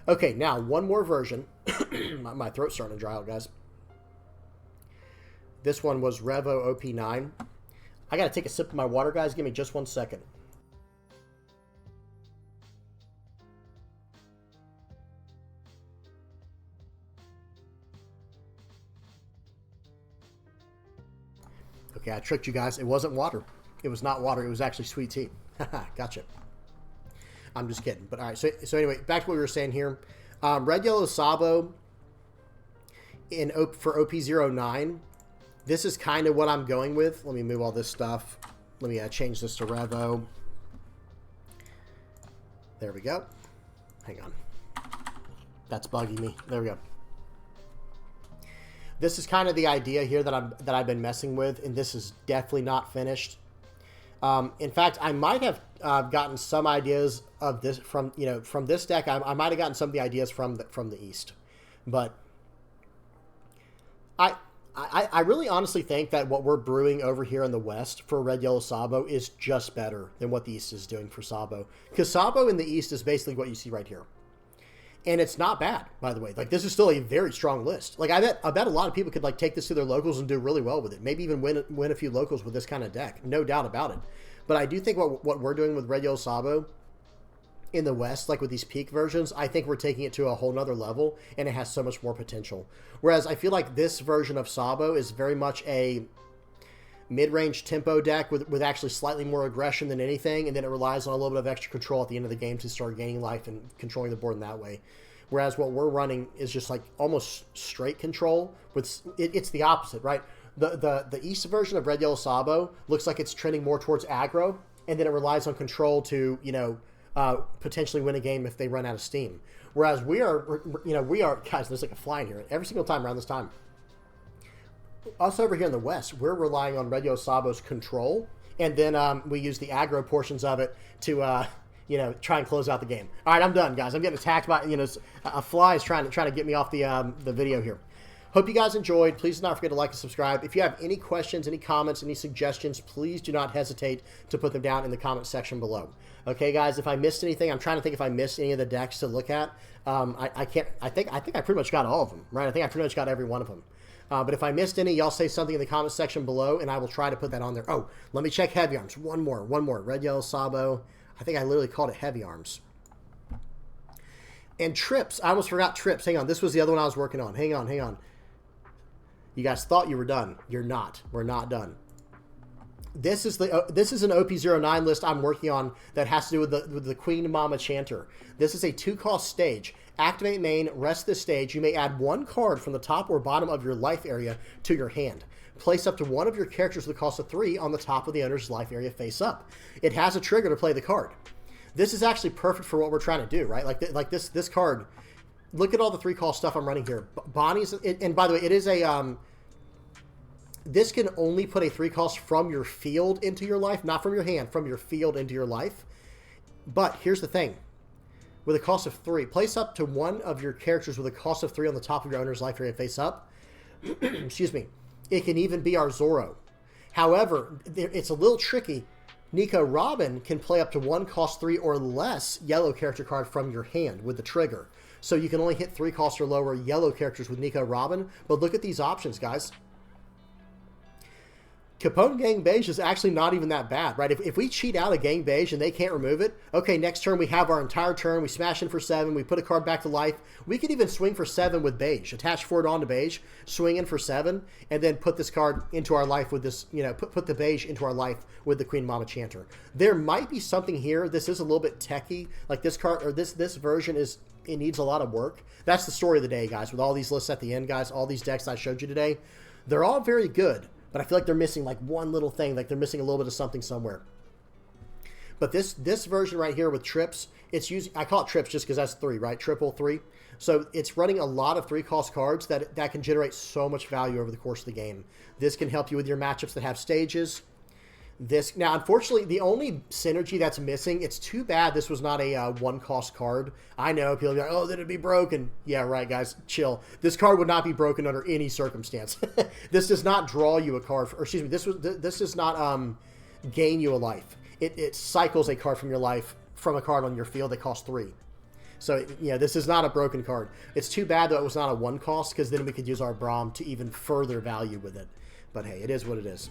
Okay, now, one more version. My throat's starting to dry out, guys. This one was Revo OP9. I got to take a sip of my water, guys. Give me just 1 second. Okay, I tricked you guys. It wasn't water. It was not water. It was actually sweet tea. Gotcha. I'm just kidding. But all right. So anyway, back to what we were saying here. Red Yellow Sabo for OP09. This is kind of what I'm going with. Let me move all this stuff. Let me change this to Revo. There we go. Hang on. That's bugging me. There we go. This is kind of the idea here that I've been messing with, and this is definitely not finished. In fact, I might have gotten some ideas of this from, from this deck. I might have gotten some of the ideas from the East. But I really honestly think that what we're brewing over here in the West for Red Yellow Sabo is just better than what the East is doing for Sabo. Because Sabo in the East is basically what you see right here. And it's not bad, by the way. Like, this is still a very strong list. Like, I bet a lot of people could, like, take this to their locals and do really well with it. Maybe even win a few locals with this kind of deck. No doubt about it. But I do think what we're doing with Red Yellow Sabo in the West, like with these peak versions, I think we're taking it to a whole nother level, and it has so much more potential. Whereas I feel like this version of Sabo is very much a mid-range tempo deck with actually slightly more aggression than anything, and then it relies on a little bit of extra control at the end of the game to start gaining life and controlling the board in that way. Whereas what we're running is just like almost straight control. It's the opposite, right? The East version of Red Yellow Sabo looks like it's trending more towards aggro, and then it relies on control to, potentially win a game if they run out of steam. Whereas we are, guys, there's like a fly in here every single time around this time. Us over here in the West, we're relying on Red Yellow Sabo's control, and then we use the aggro portions of it to, try and close out the game. All right, I'm done, guys. I'm getting attacked by, a fly is trying to get me off the video here. Hope you guys enjoyed. Please do not forget to like and subscribe. If you have any questions, any comments, any suggestions, please do not hesitate to put them down in the comment section below. Okay, guys, if I missed anything, I'm trying to think if I missed any of the decks to look at. I think I pretty much got all of them, right? I think I pretty much got every one of them. But if I missed any, y'all say something in the comment section below, and I will try to put that on there. Oh, let me check Heavy Arms. One more. Red Yellow Sabo. I think I literally called it Heavy Arms. And Trips. I almost forgot Trips. Hang on. This was the other one I was working on. Hang on. You guys thought you were done. You're not. We're not done. This is an OP09 list I'm working on that has to do with the Queen Mama Chanter. This is a 2-cost stage. Activate main, rest this stage. You may add 1 card from the top or bottom of your life area to your hand. Place up to 1 of your characters with a cost of 3 on the top of the owner's life area face up. It has a trigger to play the card. This is actually perfect for what we're trying to do, right? Like this card. Look at all the 3-cost stuff I'm running here. Bonnie's, and by the way, it is a this can only put a 3-cost from your field into your life, not from your hand, from your field into your life. But here's the thing. With a cost of 3, place up to 1 of your characters with a cost of 3 on the top of your owner's life area face up. Excuse me. It can even be our Zoro. However, it's a little tricky. Nico Robin can play up to 1 cost 3 or less yellow character card from your hand with the trigger. So you can only hit 3 cost or lower yellow characters with Nico Robin. But look at these options, guys. Capone Gang Beige is actually not even that bad, right? If we cheat out a Gang Beige and they can't remove it, okay, next turn we have our entire turn, we smash in for 7, we put a card back to life. We could even swing for 7 with Beige, attach Ford onto Beige, swing in for 7, and then put this card into our life with this, put the Beige into our life with the Queen Mama Chanter. There might be something here. This is a little bit techy. Like this card, or this version it needs a lot of work. That's the story of the day, guys, with all these lists at the end, guys, all these decks I showed you today. They're all very good. But I feel like they're missing like one little thing, like they're missing a little bit of something somewhere. But this version right here with Trips, it's using, I call it Trips just because that's 3, right? Triple 3. So it's running a lot of 3-cost cards that can generate so much value over the course of the game. This can help you with your matchups that have stages. Now, unfortunately, the only synergy that's missing, it's too bad this was not a 1-cost card. I know people are like, oh, then it'd be broken. Yeah, right, guys, chill. This card would not be broken under any circumstance. This does not draw you a card, or excuse me, this does not gain you a life. It cycles a card from your life from a card on your field that costs 3. So, yeah, this is not a broken card. It's too bad that it was not a 1-cost, because then we could use our Braum to even further value with it. But hey, it is what it is.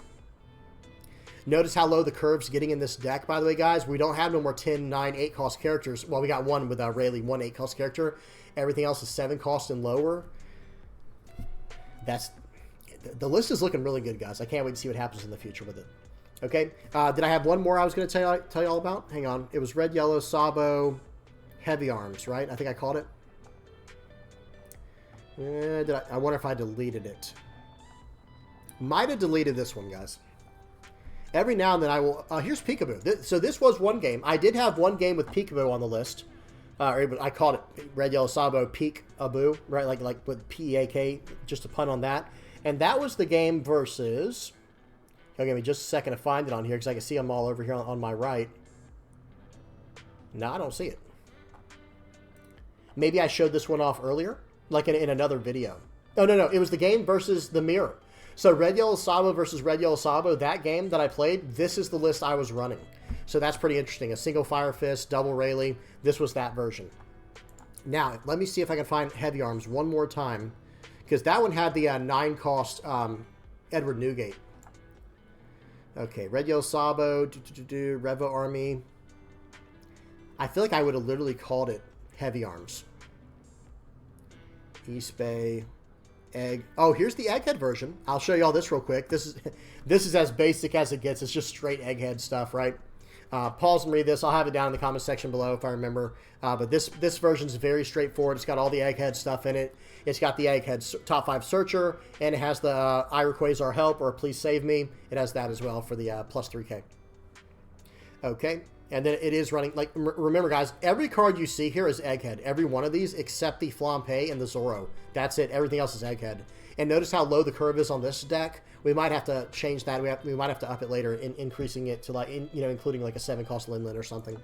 Notice how low the curve's getting in this deck, by the way, guys. We don't have no more 10, 9, 8-cost characters. Well, we got one with Rayleigh, 1 8-cost character. Everything else is 7-cost and lower. The list is looking really good, guys. I can't wait to see what happens in the future with it. Okay, did I have one more I was going to tell you all about? Hang on. It was Red Yellow Sabo Heavy Arms, right? I think I called it. I wonder if I deleted it. Might have deleted this one, guys. Every now and then I will... here's Peekaboo. So this was one game. I did have one game with Peekaboo on the list. I called it Red Yellow Sabo Peekaboo, right? Like with P-E-A-K, just a pun on that. And that was the game versus... It'll give me just a second to find it on here because I can see them all over here on my right. No, I don't see it. Maybe I showed this one off earlier, like in another video. Oh, no, it was the game versus the mirror. So Red Yellow Sabo versus Red Yellow Sabo, that game that I played, this is the list I was running. So that's pretty interesting. A single Fire Fist, double Rayleigh. This was that version. Now, let me see if I can find Heavy Arms one more time. Because that one had the 9-cost Edward Newgate. Okay, Red Yellow Sabo, Revo Army. I feel like I would have literally called it Heavy Arms. East Bay, Egg. Oh, here's the Egghead version. I'll show you all this real quick. This is as basic as it gets. It's just straight Egghead stuff, right? Pause and read this. I'll have it down in the comment section below if I remember. But this version is very straightforward. It's got all the Egghead stuff in it. It's got the Egghead top 5 searcher, and it has the I Rayquaza help or please save me. It has that as well for the plus 3K. Okay, and then it is running, like, remember guys, every card you see here is Egghead. Every one of these except the Flampe and the Zoro. That's it. Everything else is Egghead. And notice how low the curve is on this deck. We might have to change that. We might have to up it later, increasing it to, like, including like a 7-cost Linlin or something.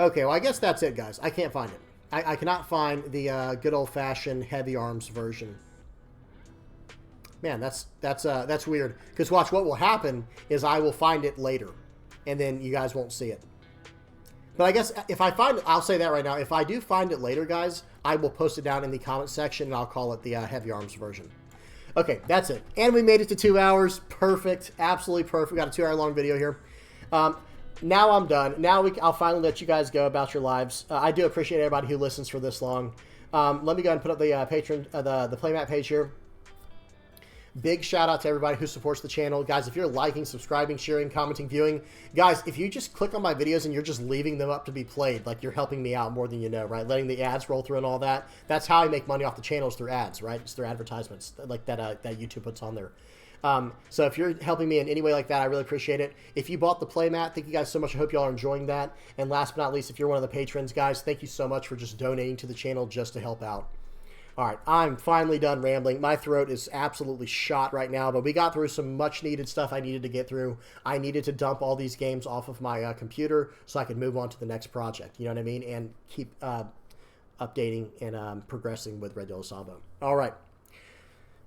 Okay, well, I guess that's it, guys. I can't find it. I cannot find the good old-fashioned Heavy Arms version. Man, that's weird. Because watch, what will happen is I will find it later, and then you guys won't see it. But I guess if I find it, I'll say that right now. If I do find it later, guys, I will post it down in the comment section, and I'll call it the Heavy Arms version. Okay, that's it. And we made it to 2 hours. Perfect. Absolutely perfect. We got a 2-hour-long video here. Now I'm done. Now I'll finally let you guys go about your lives. I do appreciate everybody who listens for this long. Let me go ahead and put up the the playmat page here. Big shout out to everybody who supports the channel. Guys, if you're liking, subscribing, sharing, commenting, viewing, guys, if you just click on my videos and you're just leaving them up to be played, like, you're helping me out more than you know, right? Letting the ads roll through and all that. That's how I make money off the channels, through ads, right? It's through advertisements like that YouTube puts on there. So if you're helping me in any way like that, I really appreciate it. If you bought the playmat, thank you guys so much. I hope y'all are enjoying that. And last but not least, if you're one of the patrons, guys, thank you so much for just donating to the channel just to help out. All right, I'm finally done rambling. My throat is absolutely shot right now, but we got through some much-needed stuff I needed to get through. I needed to dump all these games off of my computer so I could move on to the next project, you know what I mean, and keep updating and progressing with Red Yellow Sabo. All right,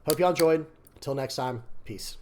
hope y'all enjoyed. Until next time, peace.